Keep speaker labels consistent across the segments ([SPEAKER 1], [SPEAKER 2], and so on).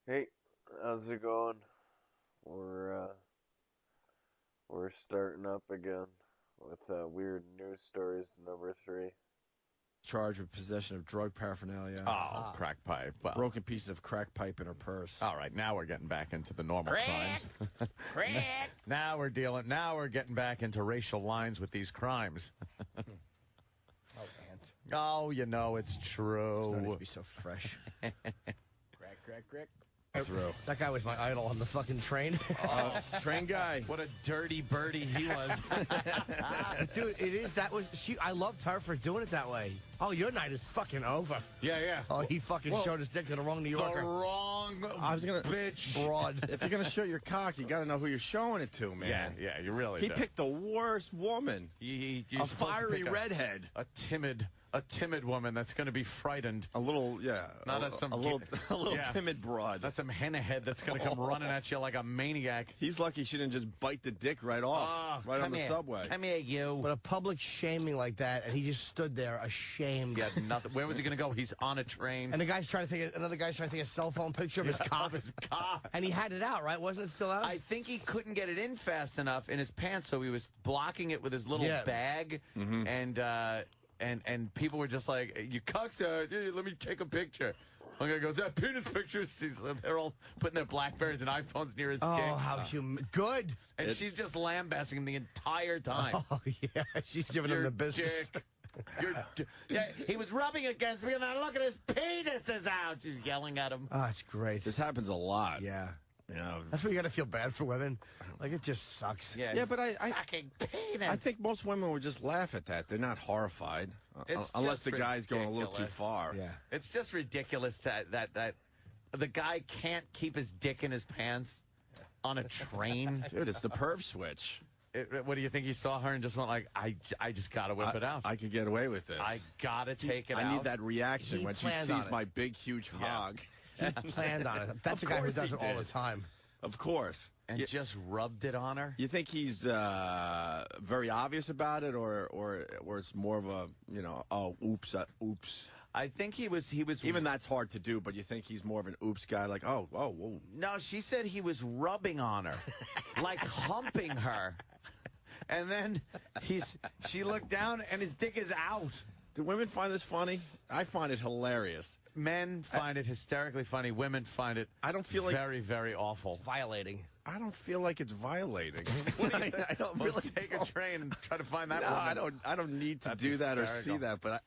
[SPEAKER 1] Hey, how's it going? We're uh, we're starting up again with weird news stories number 3.
[SPEAKER 2] Charged with possession of drug paraphernalia.
[SPEAKER 3] Oh, crack pipe. Well,
[SPEAKER 2] Broken pieces of crack pipe in her purse.
[SPEAKER 3] all right, now we're getting back into the normal crimes. Now we're getting back into racial lines with these crimes.
[SPEAKER 2] Oh, Ant.
[SPEAKER 3] Oh, you know it's
[SPEAKER 2] No need to
[SPEAKER 3] true.
[SPEAKER 2] be so fresh.
[SPEAKER 4] Crack.
[SPEAKER 2] Through.
[SPEAKER 4] That guy was my idol on the fucking train.
[SPEAKER 2] Train guy.
[SPEAKER 3] What a dirty birdie he was.
[SPEAKER 4] Dude, I loved her for doing it that way. Oh, your night is fucking over.
[SPEAKER 3] Yeah.
[SPEAKER 4] Oh, he fucking showed his dick to the wrong New
[SPEAKER 3] The
[SPEAKER 4] Yorker.
[SPEAKER 3] wrong bitch.
[SPEAKER 4] Broad.
[SPEAKER 2] If you're going to show your cock, you got to know who you're showing it to, man.
[SPEAKER 3] Yeah, you really
[SPEAKER 2] He
[SPEAKER 3] do.
[SPEAKER 2] picked the worst woman.
[SPEAKER 3] You're
[SPEAKER 2] A
[SPEAKER 3] supposed to
[SPEAKER 2] fiery
[SPEAKER 3] pick
[SPEAKER 2] redhead.
[SPEAKER 3] A timid woman that's going to be frightened.
[SPEAKER 2] A little, yeah.
[SPEAKER 3] Not
[SPEAKER 2] a,
[SPEAKER 3] as some
[SPEAKER 2] a little,
[SPEAKER 3] kid.
[SPEAKER 2] a little
[SPEAKER 3] Yeah.
[SPEAKER 2] timid broad.
[SPEAKER 3] That's some henna head that's going to come running at you like a maniac.
[SPEAKER 2] He's lucky she didn't just bite the dick right off, right on the subway.
[SPEAKER 3] Come here, you.
[SPEAKER 4] But a public shaming like that, and he just stood there ashamed.
[SPEAKER 3] He had nothing. Where was he going to go? He's on a train.
[SPEAKER 4] And another guy's trying to take a cell phone picture of his cock.
[SPEAKER 3] His cock.
[SPEAKER 4] And he had it out, right? Wasn't it still out?
[SPEAKER 3] I think he couldn't get it in fast enough in his pants, so he was blocking it with his little bag, and people were just like, "You cocksucker! Let me take a picture." One guy goes, "That penis pictures." They're all putting their Blackberries and iPhones near his dick,
[SPEAKER 4] how good.
[SPEAKER 3] and she's just lambasting him the entire time.
[SPEAKER 4] Oh, yeah. She's giving him the business.
[SPEAKER 3] Dick. Yeah, he was rubbing against me, and now look at his penis is out. She's yelling at him.
[SPEAKER 4] Oh, it's great.
[SPEAKER 2] This happens a lot.
[SPEAKER 4] Yeah.
[SPEAKER 2] You know.
[SPEAKER 4] That's why you got to feel bad for women. Like, it just sucks.
[SPEAKER 2] Yeah, but I
[SPEAKER 3] fucking penis.
[SPEAKER 2] I think most women would just laugh at that. They're not horrified.
[SPEAKER 3] It's
[SPEAKER 2] Unless the
[SPEAKER 3] just
[SPEAKER 2] guy's going a little too
[SPEAKER 3] ridiculous.
[SPEAKER 2] far.
[SPEAKER 4] Yeah.
[SPEAKER 3] It's just ridiculous that the guy can't keep his dick in his pants on a train.
[SPEAKER 2] Dude, it's the perv switch.
[SPEAKER 3] What do you think? He saw her and just went like, I just got to whip it out.
[SPEAKER 2] I could get away with this.
[SPEAKER 3] I got to take it out.
[SPEAKER 2] I need that reaction
[SPEAKER 4] He
[SPEAKER 2] when she
[SPEAKER 4] planned
[SPEAKER 2] sees
[SPEAKER 4] on it.
[SPEAKER 2] my big, huge hog.
[SPEAKER 4] He planned on it. That's
[SPEAKER 2] Of
[SPEAKER 4] a guy who
[SPEAKER 2] course
[SPEAKER 4] does
[SPEAKER 2] he
[SPEAKER 4] it all
[SPEAKER 2] did.
[SPEAKER 4] the time.
[SPEAKER 2] Of course.
[SPEAKER 3] And just rubbed it on her.
[SPEAKER 2] You think he's very obvious about it, or it's more of a, oops.
[SPEAKER 3] I think he was.
[SPEAKER 2] Even that's hard to do, but you think he's more of an oops guy, like, whoa.
[SPEAKER 3] No, she said he was rubbing on her, like humping her. And then she looked down and his dick is out.
[SPEAKER 2] Do women find this funny? I find it hilarious.
[SPEAKER 3] Men find it hysterically funny. Women find it
[SPEAKER 2] I don't feel like
[SPEAKER 3] very, very awful.
[SPEAKER 4] Violating.
[SPEAKER 2] I don't feel like it's violating. I don't
[SPEAKER 3] Well,
[SPEAKER 2] really
[SPEAKER 3] take a train and try to find that
[SPEAKER 2] No,
[SPEAKER 3] woman.
[SPEAKER 2] I don't need to
[SPEAKER 3] That's
[SPEAKER 2] do that or
[SPEAKER 3] hysterical.
[SPEAKER 2] see that, but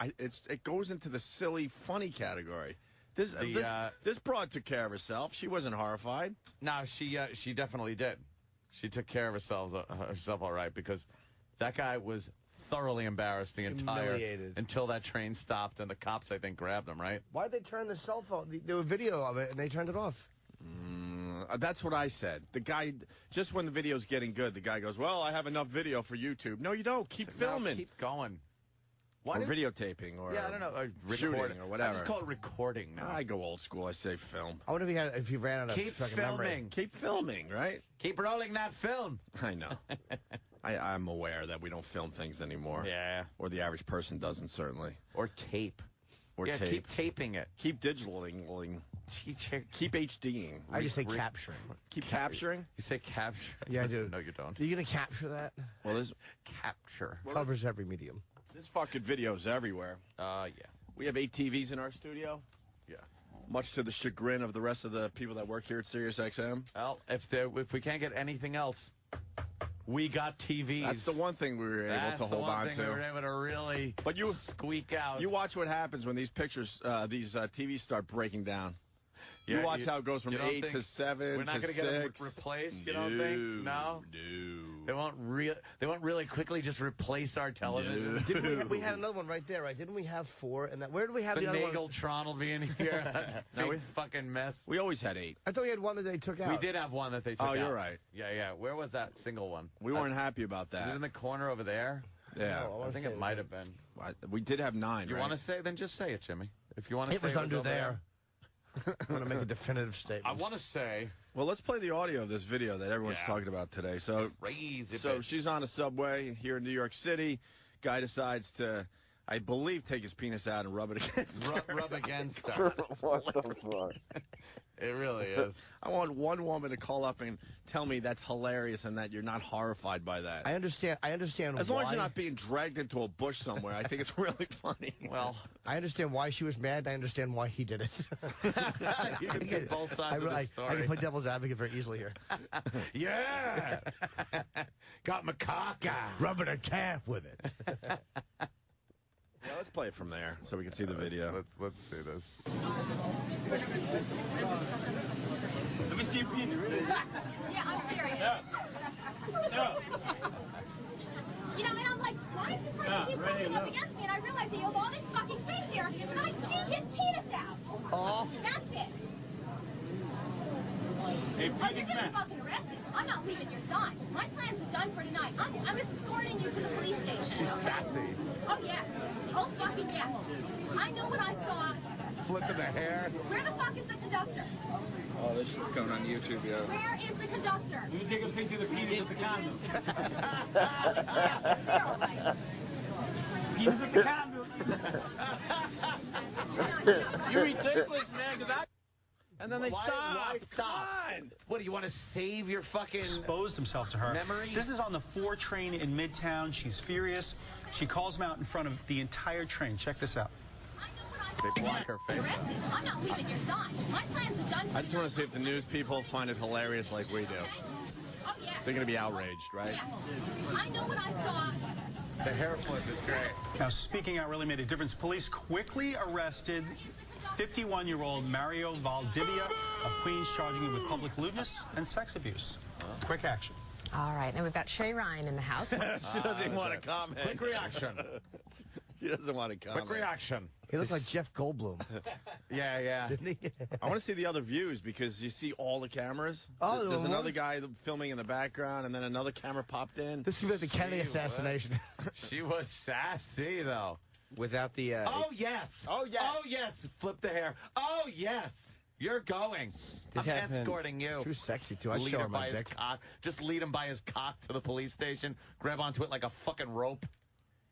[SPEAKER 2] it goes into the silly, funny category. This broad took care of herself. She wasn't horrified.
[SPEAKER 3] No, she definitely did. She took care of herself all right, because that guy was thoroughly embarrassed
[SPEAKER 4] Humiliated.
[SPEAKER 3] until that train stopped and the cops, I think, grabbed him, right?
[SPEAKER 4] Why'd they turn the cell phone? There was video of it, and they turned it off.
[SPEAKER 2] That's what I said. The guy, just when the video's getting good, the guy goes, "Well, I have enough video for YouTube." No, you don't. Keep
[SPEAKER 3] No,
[SPEAKER 2] filming.
[SPEAKER 3] keep going.
[SPEAKER 2] or
[SPEAKER 3] Why did-
[SPEAKER 2] videotaping, or
[SPEAKER 3] Yeah, I don't know.
[SPEAKER 2] shooting, or whatever.
[SPEAKER 3] I just call it recording now.
[SPEAKER 2] I go old school. I say film.
[SPEAKER 4] I wonder if he ran out of
[SPEAKER 3] Keep
[SPEAKER 4] fucking
[SPEAKER 3] filming.
[SPEAKER 4] memory.
[SPEAKER 2] Keep filming, right?
[SPEAKER 3] Keep rolling that film.
[SPEAKER 2] I know. I'm aware that we don't film things anymore.
[SPEAKER 3] Yeah.
[SPEAKER 2] Or the average person doesn't, certainly.
[SPEAKER 3] Or tape.
[SPEAKER 2] Or
[SPEAKER 3] yeah,
[SPEAKER 2] tape.
[SPEAKER 3] keep taping it.
[SPEAKER 2] Keep digitaling. Keep HDing.
[SPEAKER 4] I just say capturing.
[SPEAKER 2] Keep capturing.
[SPEAKER 3] You say capture.
[SPEAKER 4] Yeah, I do.
[SPEAKER 3] No, you don't.
[SPEAKER 4] Are you going to capture that?
[SPEAKER 2] Well, this
[SPEAKER 3] Capture.
[SPEAKER 4] Covers every medium.
[SPEAKER 2] fucking video's everywhere.
[SPEAKER 3] Yeah.
[SPEAKER 2] We have 8 TVs in our studio,
[SPEAKER 3] Yeah.
[SPEAKER 2] much to the chagrin of the rest of the people that work here at SiriusXM.
[SPEAKER 3] Well, if we can't get anything else, we got TVs.
[SPEAKER 2] That's the one thing we were able to hold on
[SPEAKER 3] We were
[SPEAKER 2] to.
[SPEAKER 3] able to really
[SPEAKER 2] But you-
[SPEAKER 3] squeak out.
[SPEAKER 2] You watch what happens when these pictures, these TVs start breaking down. You
[SPEAKER 3] Yeah,
[SPEAKER 2] watch how it goes from
[SPEAKER 3] you don't
[SPEAKER 2] 8
[SPEAKER 3] think-
[SPEAKER 2] to 7
[SPEAKER 3] We're not
[SPEAKER 2] to
[SPEAKER 3] gonna
[SPEAKER 2] 6.
[SPEAKER 3] get them replaced, you don't think? No?
[SPEAKER 2] No.
[SPEAKER 3] They won't really quickly just replace our television.
[SPEAKER 2] No.
[SPEAKER 4] Didn't we had another one right there, right? Didn't we have 4? And where did we have
[SPEAKER 3] The
[SPEAKER 4] the other one?
[SPEAKER 3] Nageltron will be in here. Big fucking mess.
[SPEAKER 2] We always had 8.
[SPEAKER 4] I thought we had one that they took out.
[SPEAKER 3] We did have one that they took out.
[SPEAKER 2] Oh, you're right.
[SPEAKER 3] Yeah. Where was that single one?
[SPEAKER 2] We weren't happy about
[SPEAKER 3] Is it in
[SPEAKER 2] that.
[SPEAKER 3] the corner over there?
[SPEAKER 2] Yeah.
[SPEAKER 4] No,
[SPEAKER 3] I think it might have been.
[SPEAKER 2] We did have 9,
[SPEAKER 3] You
[SPEAKER 2] right?
[SPEAKER 3] want to say? Then just say it, Jimmy. If you want to
[SPEAKER 4] It
[SPEAKER 3] say
[SPEAKER 4] was under
[SPEAKER 3] over
[SPEAKER 4] there. I'm going to make a definitive
[SPEAKER 3] I
[SPEAKER 4] statement.
[SPEAKER 3] want to say
[SPEAKER 2] Well, let's play the audio of this video that everyone's
[SPEAKER 3] Yeah.
[SPEAKER 2] talking about today. So
[SPEAKER 3] crazy.
[SPEAKER 2] So
[SPEAKER 3] bitch.
[SPEAKER 2] she's on a subway here in New York City. Guy decides to, I believe, take his penis out and rub it against her.
[SPEAKER 3] Rub against her.
[SPEAKER 1] What the fuck?
[SPEAKER 3] It really is.
[SPEAKER 2] I want one woman to call up and tell me that's hilarious and that you're not horrified by that.
[SPEAKER 4] I understand.
[SPEAKER 2] As long as
[SPEAKER 4] why-
[SPEAKER 2] you're not being dragged into a bush somewhere, I think it's really funny.
[SPEAKER 3] Well,
[SPEAKER 4] I understand why she was mad. I understand why he did it.
[SPEAKER 3] you can see both sides of the
[SPEAKER 4] I
[SPEAKER 3] story.
[SPEAKER 4] can play devil's advocate very easily here.
[SPEAKER 3] Yeah. Got my cock out.
[SPEAKER 4] Rubbing a calf with it.
[SPEAKER 2] Yeah, let's play it from there so we can see the video.
[SPEAKER 3] Let's see this.
[SPEAKER 5] Let me see your penis.
[SPEAKER 6] Yeah, I'm serious.
[SPEAKER 5] Yeah. Yeah.
[SPEAKER 6] You know, and I'm like, why does this person
[SPEAKER 5] Yeah,
[SPEAKER 6] keep
[SPEAKER 5] right
[SPEAKER 6] pressing
[SPEAKER 5] here,
[SPEAKER 6] up
[SPEAKER 5] look.
[SPEAKER 6] against me? And I realize that you have all this fucking space here, and then I see his penis out.
[SPEAKER 4] Oh.
[SPEAKER 6] That's it.
[SPEAKER 5] Hey,
[SPEAKER 6] Oh, you're
[SPEAKER 5] penis
[SPEAKER 6] getting
[SPEAKER 5] man.
[SPEAKER 6] fucking arrested. I'm not leaving your side. My plans are done for tonight. I'm just escorting you to the police station.
[SPEAKER 3] She's sassy.
[SPEAKER 6] Oh, yes. Oh, fucking yes. I know what I saw.
[SPEAKER 3] Flipping the hair.
[SPEAKER 6] Where the fuck is the conductor?
[SPEAKER 7] Oh, this shit's going on YouTube, yo.
[SPEAKER 6] Where is the conductor?
[SPEAKER 5] You take a picture of the penis with the condom.
[SPEAKER 6] They're all right.
[SPEAKER 5] Penis with the condom. You're ridiculous, man. Cause
[SPEAKER 2] And then they
[SPEAKER 3] Why-
[SPEAKER 2] stop.
[SPEAKER 3] why stop?
[SPEAKER 2] Come on.
[SPEAKER 3] What, do you want to save your fucking...
[SPEAKER 8] Exposed himself to her.
[SPEAKER 3] Memory?
[SPEAKER 8] This is on the 4 train in Midtown. She's furious. She calls him out in front of the entire train. Check this out.
[SPEAKER 6] I know what I saw.
[SPEAKER 3] They block her face.
[SPEAKER 6] Arrested. I'm not leaving your side. My plans are done for
[SPEAKER 2] I just want to see
[SPEAKER 6] tonight.
[SPEAKER 2] if the news people find it hilarious like we do.
[SPEAKER 6] Oh, yes.
[SPEAKER 2] They're going to be outraged, right?
[SPEAKER 6] Yes. I know what I saw.
[SPEAKER 3] The hair flip is great.
[SPEAKER 8] Now, speaking out really made a difference. Police quickly arrested 51-year-old Mario Valdivia of Queens, charging him with public lewdness and sex abuse. Quick action.
[SPEAKER 9] All right, and we've got Shay Ryan in the house.
[SPEAKER 2] She doesn't even want to comment.
[SPEAKER 3] Quick reaction.
[SPEAKER 2] She doesn't want to comment.
[SPEAKER 3] Quick reaction.
[SPEAKER 4] He looked like Jeff Goldblum,
[SPEAKER 3] Yeah.
[SPEAKER 4] didn't he?
[SPEAKER 2] I want to see the other views because you see all the cameras.
[SPEAKER 4] Oh,
[SPEAKER 2] There's
[SPEAKER 4] the
[SPEAKER 2] another
[SPEAKER 4] one-
[SPEAKER 2] guy filming in the background, and then another camera popped in.
[SPEAKER 4] This is like the Kennedy
[SPEAKER 3] Gee whiz.
[SPEAKER 4] assassination.
[SPEAKER 3] She was sassy, though.
[SPEAKER 4] Without the.
[SPEAKER 3] Oh, yes.
[SPEAKER 2] Oh, yes.
[SPEAKER 3] Oh, yes. Flip the hair. Oh, yes. You're going.
[SPEAKER 4] This
[SPEAKER 3] I'm
[SPEAKER 4] happened-
[SPEAKER 3] escorting you.
[SPEAKER 4] She was sexy too. I'd
[SPEAKER 3] Lead
[SPEAKER 4] show her
[SPEAKER 3] him by
[SPEAKER 4] my
[SPEAKER 3] his
[SPEAKER 4] dick.
[SPEAKER 3] cock. Just lead him by his cock to the police station. Grab onto it like a fucking rope.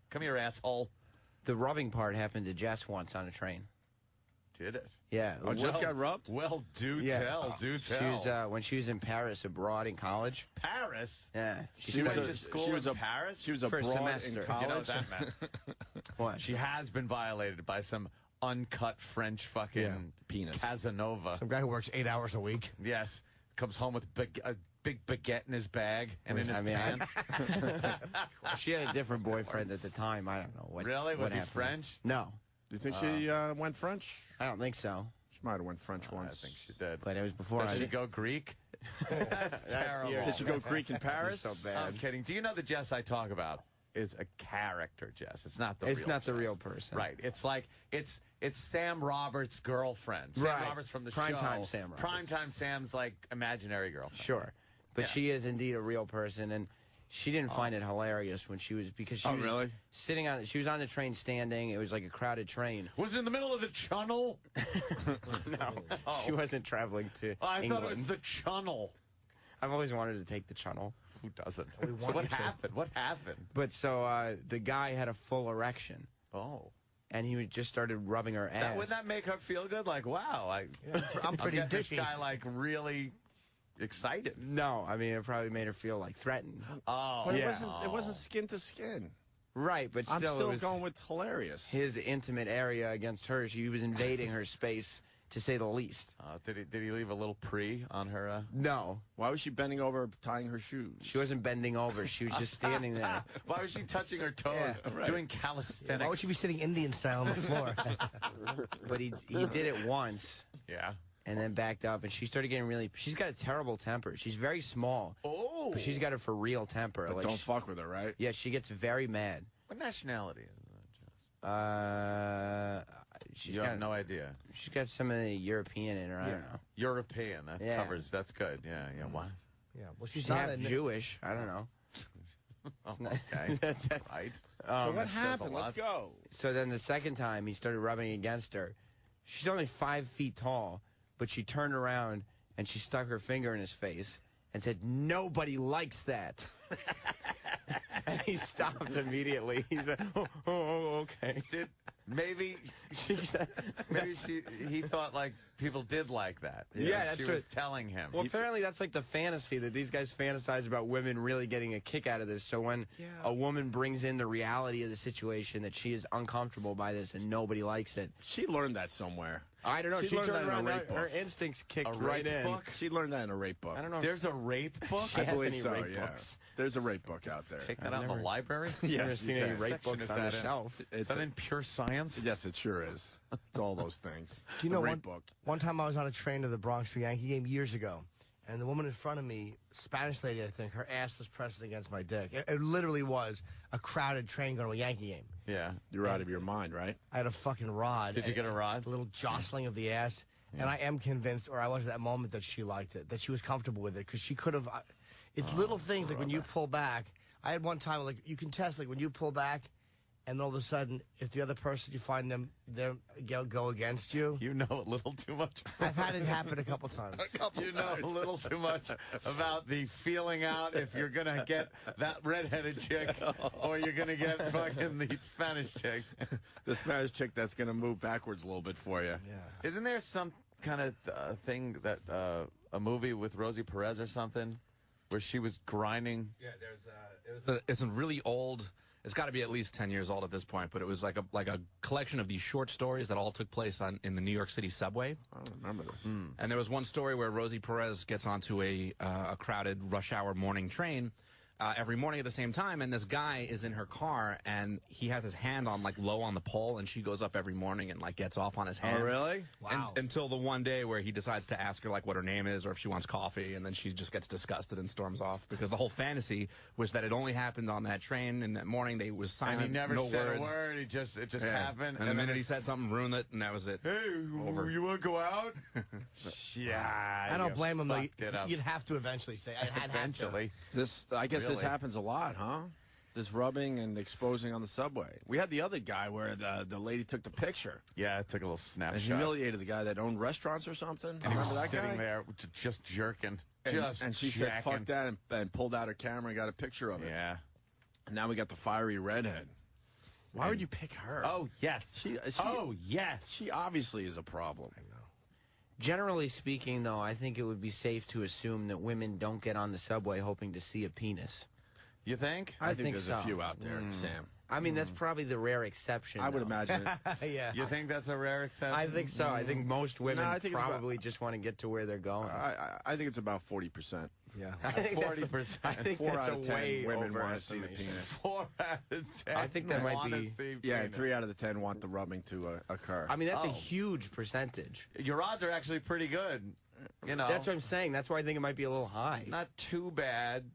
[SPEAKER 3] Come here, asshole.
[SPEAKER 10] The rubbing part happened to Jess once on a train.
[SPEAKER 3] Did it?
[SPEAKER 10] Yeah.
[SPEAKER 2] Oh, Jess got rubbed?
[SPEAKER 3] Well, do
[SPEAKER 10] Yeah.
[SPEAKER 3] tell. Do
[SPEAKER 10] She
[SPEAKER 3] tell.
[SPEAKER 10] was when she was in Paris abroad in college.
[SPEAKER 3] Paris?
[SPEAKER 10] Yeah.
[SPEAKER 2] She was
[SPEAKER 3] went
[SPEAKER 2] a-
[SPEAKER 3] to school
[SPEAKER 2] she was
[SPEAKER 3] in
[SPEAKER 2] a-
[SPEAKER 3] Paris?
[SPEAKER 2] She was a
[SPEAKER 10] For a
[SPEAKER 2] broad
[SPEAKER 10] semester.
[SPEAKER 2] in
[SPEAKER 10] You know
[SPEAKER 3] You know
[SPEAKER 2] college.
[SPEAKER 3] what that meant?
[SPEAKER 10] What?
[SPEAKER 3] She has been violated by some uncut French fucking
[SPEAKER 4] Yeah.
[SPEAKER 2] Penis.
[SPEAKER 3] Casanova.
[SPEAKER 4] Some guy who works 8 hours a week.
[SPEAKER 3] Yes. Comes home with a big baguette in his bag and in his
[SPEAKER 10] I mean, I-
[SPEAKER 3] pants.
[SPEAKER 10] She had a different boyfriend at the time. I don't know what.
[SPEAKER 3] Really?
[SPEAKER 10] what
[SPEAKER 3] Was he
[SPEAKER 10] happened.
[SPEAKER 3] French?
[SPEAKER 10] No,
[SPEAKER 2] Do you think she went French?
[SPEAKER 10] I don't think so.
[SPEAKER 2] She might have went French
[SPEAKER 3] I
[SPEAKER 2] once.
[SPEAKER 3] think she did.
[SPEAKER 10] But it was before
[SPEAKER 3] Did
[SPEAKER 10] I
[SPEAKER 3] she go Greek? That's terrible.
[SPEAKER 2] Did she go Greek in Paris?
[SPEAKER 10] so bad.
[SPEAKER 3] I'm kidding. Do you know the Jess I talk about is a character, Jess? It's not the
[SPEAKER 10] It's
[SPEAKER 3] real
[SPEAKER 10] not the
[SPEAKER 3] Jess.
[SPEAKER 10] real person.
[SPEAKER 3] Right. It's like it's Sam Roberts' girlfriend. Sam
[SPEAKER 10] Right.
[SPEAKER 3] Roberts from the
[SPEAKER 10] Primetime
[SPEAKER 3] show.
[SPEAKER 10] Sam Roberts.
[SPEAKER 3] Primetime Sam's like imaginary girlfriend.
[SPEAKER 10] Sure, but
[SPEAKER 3] Yeah.
[SPEAKER 10] she is indeed a real person, and she didn't find it hilarious when she was because she
[SPEAKER 2] Oh,
[SPEAKER 10] was
[SPEAKER 2] really?
[SPEAKER 10] sitting on. She was on the train standing. It was like a crowded train.
[SPEAKER 3] Was it in the middle of the channel?
[SPEAKER 10] No, she wasn't traveling to
[SPEAKER 3] I
[SPEAKER 10] England.
[SPEAKER 3] thought it was the channel.
[SPEAKER 10] I've always wanted to take the channel.
[SPEAKER 3] Who doesn't?
[SPEAKER 4] want
[SPEAKER 3] So what
[SPEAKER 4] you to.
[SPEAKER 3] happened? What happened?
[SPEAKER 10] But so the guy had a full erection,
[SPEAKER 3] Oh.
[SPEAKER 10] and he just started rubbing her ass.
[SPEAKER 3] Wouldn't that make her feel good? Like, wow,
[SPEAKER 4] I'm pretty
[SPEAKER 3] getting this
[SPEAKER 4] dishy.
[SPEAKER 3] guy like really excited.
[SPEAKER 10] No, I mean it probably made her feel like threatened.
[SPEAKER 3] Oh,
[SPEAKER 2] But
[SPEAKER 10] Yeah.
[SPEAKER 2] it wasn't skin to skin.
[SPEAKER 10] Right, but
[SPEAKER 2] I'm
[SPEAKER 10] still,
[SPEAKER 2] still
[SPEAKER 10] it was
[SPEAKER 2] going with hilarious.
[SPEAKER 10] his intimate area against hers. He was invading her space, to say the least.
[SPEAKER 3] Did he leave a little pre on her?
[SPEAKER 10] No,
[SPEAKER 2] Why was she bending over tying her shoes?
[SPEAKER 10] she wasn't bending over. She was just standing there.
[SPEAKER 3] Why was she touching her toes,
[SPEAKER 4] Yeah,
[SPEAKER 2] right.
[SPEAKER 3] doing calisthenics?
[SPEAKER 4] Why would she be sitting Indian style on the floor?
[SPEAKER 10] But he did it once
[SPEAKER 3] Yeah.
[SPEAKER 10] and then backed up, and she started getting really. She's got a terrible temper. She's very small,
[SPEAKER 3] Oh.
[SPEAKER 10] but she's got a for real temper.
[SPEAKER 2] But
[SPEAKER 10] Like,
[SPEAKER 2] don't fuck with her, right?
[SPEAKER 10] yeah, she gets very mad.
[SPEAKER 3] What nationality is that,
[SPEAKER 10] She's
[SPEAKER 3] You
[SPEAKER 10] got
[SPEAKER 3] have no idea.
[SPEAKER 10] She's got some of the European in her. I don't know.
[SPEAKER 3] European. That
[SPEAKER 10] Yeah.
[SPEAKER 3] covers. That's good. Yeah. What?
[SPEAKER 4] Yeah, well, she's
[SPEAKER 10] She's
[SPEAKER 4] not
[SPEAKER 10] half
[SPEAKER 4] a
[SPEAKER 10] Jewish. I don't know.
[SPEAKER 3] Oh,
[SPEAKER 10] not-
[SPEAKER 3] okay.
[SPEAKER 10] That's-
[SPEAKER 3] Right.
[SPEAKER 2] So what
[SPEAKER 3] that says a
[SPEAKER 2] happened?
[SPEAKER 3] lot.
[SPEAKER 2] Let's go.
[SPEAKER 10] So then the second time he started rubbing against her. She's only 5 feet tall, but she turned around and she stuck her finger in his face and said, "Nobody likes that." And he stopped immediately. He said, okay.
[SPEAKER 3] Maybe he thought like people did like that.
[SPEAKER 10] Yeah, that's
[SPEAKER 3] she
[SPEAKER 10] what
[SPEAKER 3] was telling him.
[SPEAKER 10] Well, apparently that's like the fantasy that these guys fantasize about women really getting a kick out of this. So when a woman brings in the reality of the situation that she is uncomfortable by this and nobody likes it.
[SPEAKER 2] She learned that somewhere.
[SPEAKER 10] I don't know.
[SPEAKER 2] She learned
[SPEAKER 10] turned
[SPEAKER 2] that in a
[SPEAKER 10] around.
[SPEAKER 2] rape book.
[SPEAKER 10] Her instincts kicked
[SPEAKER 3] A
[SPEAKER 10] right
[SPEAKER 3] rape
[SPEAKER 10] in.
[SPEAKER 3] book?
[SPEAKER 2] She learned that in a rape book.
[SPEAKER 10] I don't know.
[SPEAKER 3] There's a rape book?
[SPEAKER 10] She
[SPEAKER 2] I
[SPEAKER 10] has
[SPEAKER 2] believe
[SPEAKER 10] any
[SPEAKER 2] so,
[SPEAKER 10] rape
[SPEAKER 2] yeah.
[SPEAKER 10] books.
[SPEAKER 2] There's a rape book out there.
[SPEAKER 3] Take that out in the library?
[SPEAKER 10] I've never
[SPEAKER 2] Yes,
[SPEAKER 10] seen
[SPEAKER 2] you
[SPEAKER 10] any
[SPEAKER 2] can.
[SPEAKER 10] rape
[SPEAKER 3] Section
[SPEAKER 10] books
[SPEAKER 3] is
[SPEAKER 10] on the
[SPEAKER 3] that in?
[SPEAKER 10] shelf.
[SPEAKER 3] Is that in Pure Science?
[SPEAKER 2] Yes, it sure is. It's all those things.
[SPEAKER 4] Do you know
[SPEAKER 2] the rape book.
[SPEAKER 4] one time I was on a train to the Bronx for Yankee game years ago, and the woman in front of me, Spanish lady, I think, her ass was pressed against my dick. It literally was a crowded train going to a Yankee game.
[SPEAKER 3] Yeah.
[SPEAKER 2] You're out of your mind, right?
[SPEAKER 4] I had a fucking rod.
[SPEAKER 3] Did you get a rod?
[SPEAKER 4] A little jostling of the ass. And I am convinced, or I was at that moment, that she liked it, that she was comfortable with it, because she could have. It's little things like when you pull back. I had one time, like, you can test, like, when you pull back, and all of a sudden, if the other person, you find them go against you.
[SPEAKER 3] You know a little too much.
[SPEAKER 4] I've had it happen a couple times.
[SPEAKER 3] You know a little too much about the feeling out if you're going to get that redheaded chick or you're going to get fucking the Spanish chick.
[SPEAKER 2] The Spanish chick that's going to move backwards a little bit for you.
[SPEAKER 4] Yeah.
[SPEAKER 3] Isn't there some kind of thing that a movie with Rosie Perez or something where she was grinding?
[SPEAKER 11] Yeah, it's a really old. It's got to be at least 10 years old at this point, but it was like a collection of these short stories that all took place in the New York City subway.
[SPEAKER 2] I don't remember this.
[SPEAKER 11] And there was one story where Rosie Perez gets onto a crowded rush hour morning train every morning at the same time, and this guy is in her car, and he has his hand on, like, low on the pole, and she goes up every morning and, like, gets off on his hand.
[SPEAKER 2] Oh, really?
[SPEAKER 4] Wow.
[SPEAKER 11] Until the one day where he decides to ask her, like, what her name is or if she wants coffee, and then she just gets disgusted and storms off, because the whole fantasy was that it only happened on that train, and that morning they was silent,
[SPEAKER 3] And he never
[SPEAKER 11] no
[SPEAKER 3] said
[SPEAKER 11] words.
[SPEAKER 3] a word. It just
[SPEAKER 11] Yeah.
[SPEAKER 3] happened.
[SPEAKER 11] And the minute he said something, ruined it, and that was it.
[SPEAKER 3] "Hey,
[SPEAKER 11] Over.
[SPEAKER 3] you want to go out?" Yeah,
[SPEAKER 4] I don't blame him, though.
[SPEAKER 3] fucked it up.
[SPEAKER 4] You'd have to eventually say.
[SPEAKER 3] Eventually.
[SPEAKER 2] I guess this
[SPEAKER 3] Really?
[SPEAKER 2] happens a lot, huh? This rubbing and exposing on the subway. We had the other guy where the lady took the picture
[SPEAKER 3] Yeah, I took a little
[SPEAKER 2] and
[SPEAKER 3] snapshot.
[SPEAKER 2] humiliated the guy that owned restaurants or something.
[SPEAKER 3] And he
[SPEAKER 2] Remember
[SPEAKER 3] was
[SPEAKER 2] that
[SPEAKER 3] sitting
[SPEAKER 2] guy?
[SPEAKER 3] there just jerking.
[SPEAKER 2] And she said, "Fuck that," and pulled out her camera and got a picture of it.
[SPEAKER 3] Yeah.
[SPEAKER 2] And now we got the fiery redhead. Why would you pick her?
[SPEAKER 3] Oh, yes. Oh, yes.
[SPEAKER 2] She obviously is a problem.
[SPEAKER 10] Generally speaking, though, I think it would be safe to assume that women don't get on the subway hoping to see a penis.
[SPEAKER 3] You think?
[SPEAKER 2] I think there's
[SPEAKER 10] so.
[SPEAKER 2] a few out there, Sam.
[SPEAKER 10] I mean, that's probably the rare exception.
[SPEAKER 2] I would
[SPEAKER 10] though.
[SPEAKER 2] imagine it.
[SPEAKER 4] Yeah.
[SPEAKER 3] You think that's a rare exception?
[SPEAKER 10] I think so. I think most women
[SPEAKER 2] I think it's
[SPEAKER 10] probably just want to get to where they're going.
[SPEAKER 2] I think it's about 40%.
[SPEAKER 4] Yeah.
[SPEAKER 10] I think that's
[SPEAKER 3] 40%.
[SPEAKER 10] I think
[SPEAKER 2] 4
[SPEAKER 10] that's
[SPEAKER 2] out
[SPEAKER 10] a
[SPEAKER 2] of 10
[SPEAKER 10] way
[SPEAKER 2] women want to see the
[SPEAKER 10] overestimation.
[SPEAKER 2] penis.
[SPEAKER 3] 4 out of 10.
[SPEAKER 10] I think that might
[SPEAKER 3] wanna
[SPEAKER 10] be-
[SPEAKER 3] see
[SPEAKER 2] Yeah,
[SPEAKER 3] penis.
[SPEAKER 2] 3 out of the 10 want the rubbing to occur.
[SPEAKER 10] I mean, that's a
[SPEAKER 3] Oh.
[SPEAKER 10] huge percentage.
[SPEAKER 3] Your odds are actually pretty good. You know,
[SPEAKER 10] That's what I'm saying. That's why I think it might be a little high.
[SPEAKER 3] not too bad.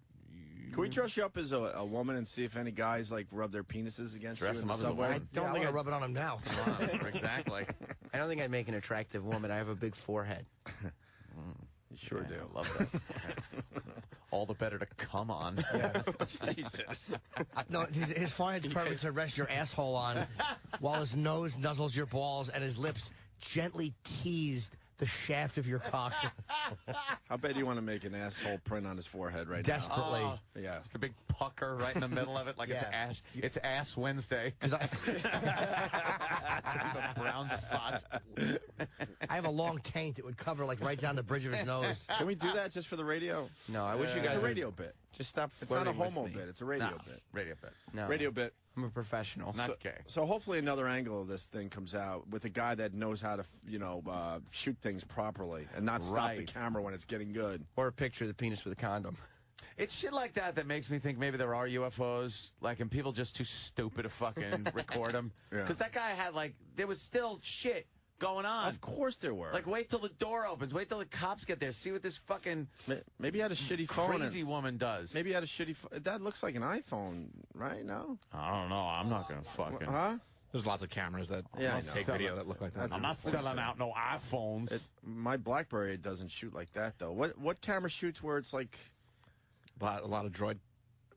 [SPEAKER 2] Can we dress you up as a woman and see if any guys like rub their penises against
[SPEAKER 3] Dress
[SPEAKER 2] you in
[SPEAKER 3] them
[SPEAKER 2] the
[SPEAKER 3] up as a
[SPEAKER 2] subway?
[SPEAKER 3] woman.
[SPEAKER 10] Don't
[SPEAKER 4] I
[SPEAKER 10] think
[SPEAKER 4] want
[SPEAKER 10] I'd
[SPEAKER 4] to rub it on him now.
[SPEAKER 3] Exactly.
[SPEAKER 10] I don't think I'd make an attractive woman. I have a big forehead.
[SPEAKER 2] You sure
[SPEAKER 3] Yeah,
[SPEAKER 2] do.
[SPEAKER 3] I love that. All the better to come on.
[SPEAKER 2] Jesus.
[SPEAKER 4] No, his forehead's perfect to rest your asshole on, while his nose nuzzles your balls and his lips gently tease the shaft of your cock.
[SPEAKER 2] How bad do you want to make an asshole print on his forehead right
[SPEAKER 4] Desperately.
[SPEAKER 3] Oh,
[SPEAKER 2] now? Yeah.
[SPEAKER 3] it's the big pucker right in the middle of it, like
[SPEAKER 4] Yeah.
[SPEAKER 3] it's Ass Wednesday.
[SPEAKER 4] 'Cause I
[SPEAKER 3] It's a brown spot.
[SPEAKER 4] have a long taint that would cover like right down the bridge of his nose.
[SPEAKER 2] Can we do that just for the radio?
[SPEAKER 10] No, I wish you
[SPEAKER 2] It's
[SPEAKER 10] guys
[SPEAKER 2] a
[SPEAKER 10] would
[SPEAKER 2] radio bit.
[SPEAKER 10] just stop
[SPEAKER 2] It's not a
[SPEAKER 10] flirting with
[SPEAKER 2] homo
[SPEAKER 10] me.
[SPEAKER 2] bit. It's a radio
[SPEAKER 3] No,
[SPEAKER 2] bit.
[SPEAKER 3] radio bit.
[SPEAKER 10] No,
[SPEAKER 2] Radio bit.
[SPEAKER 10] I'm a professional.
[SPEAKER 3] Not gay.
[SPEAKER 2] So hopefully another angle of this thing comes out with a guy that knows how to, shoot things properly and not stop the
[SPEAKER 3] Right.
[SPEAKER 2] camera when it's getting good.
[SPEAKER 10] Or a picture of the penis with a condom.
[SPEAKER 3] It's shit like that that makes me think maybe there are UFOs, like, and people just too stupid to fucking record them.
[SPEAKER 2] Yeah.
[SPEAKER 3] Because that guy had, like, there was still shit going on.
[SPEAKER 2] Of course there were.
[SPEAKER 3] Like, wait till the door opens. Wait till the cops get there. See what this fucking
[SPEAKER 2] Maybe he had a shitty phone.
[SPEAKER 3] crazy woman does.
[SPEAKER 2] Maybe he had a shitty phone. That looks like an iPhone, right? No?
[SPEAKER 3] I don't know. I'm not going to fucking...
[SPEAKER 2] Huh?
[SPEAKER 11] There's lots of cameras that
[SPEAKER 2] Yeah, I know.
[SPEAKER 11] take video that look like that.
[SPEAKER 3] I'm not selling out no iPhones.
[SPEAKER 2] My BlackBerry doesn't shoot like that, though. What camera shoots where it's like...
[SPEAKER 11] A lot of droid.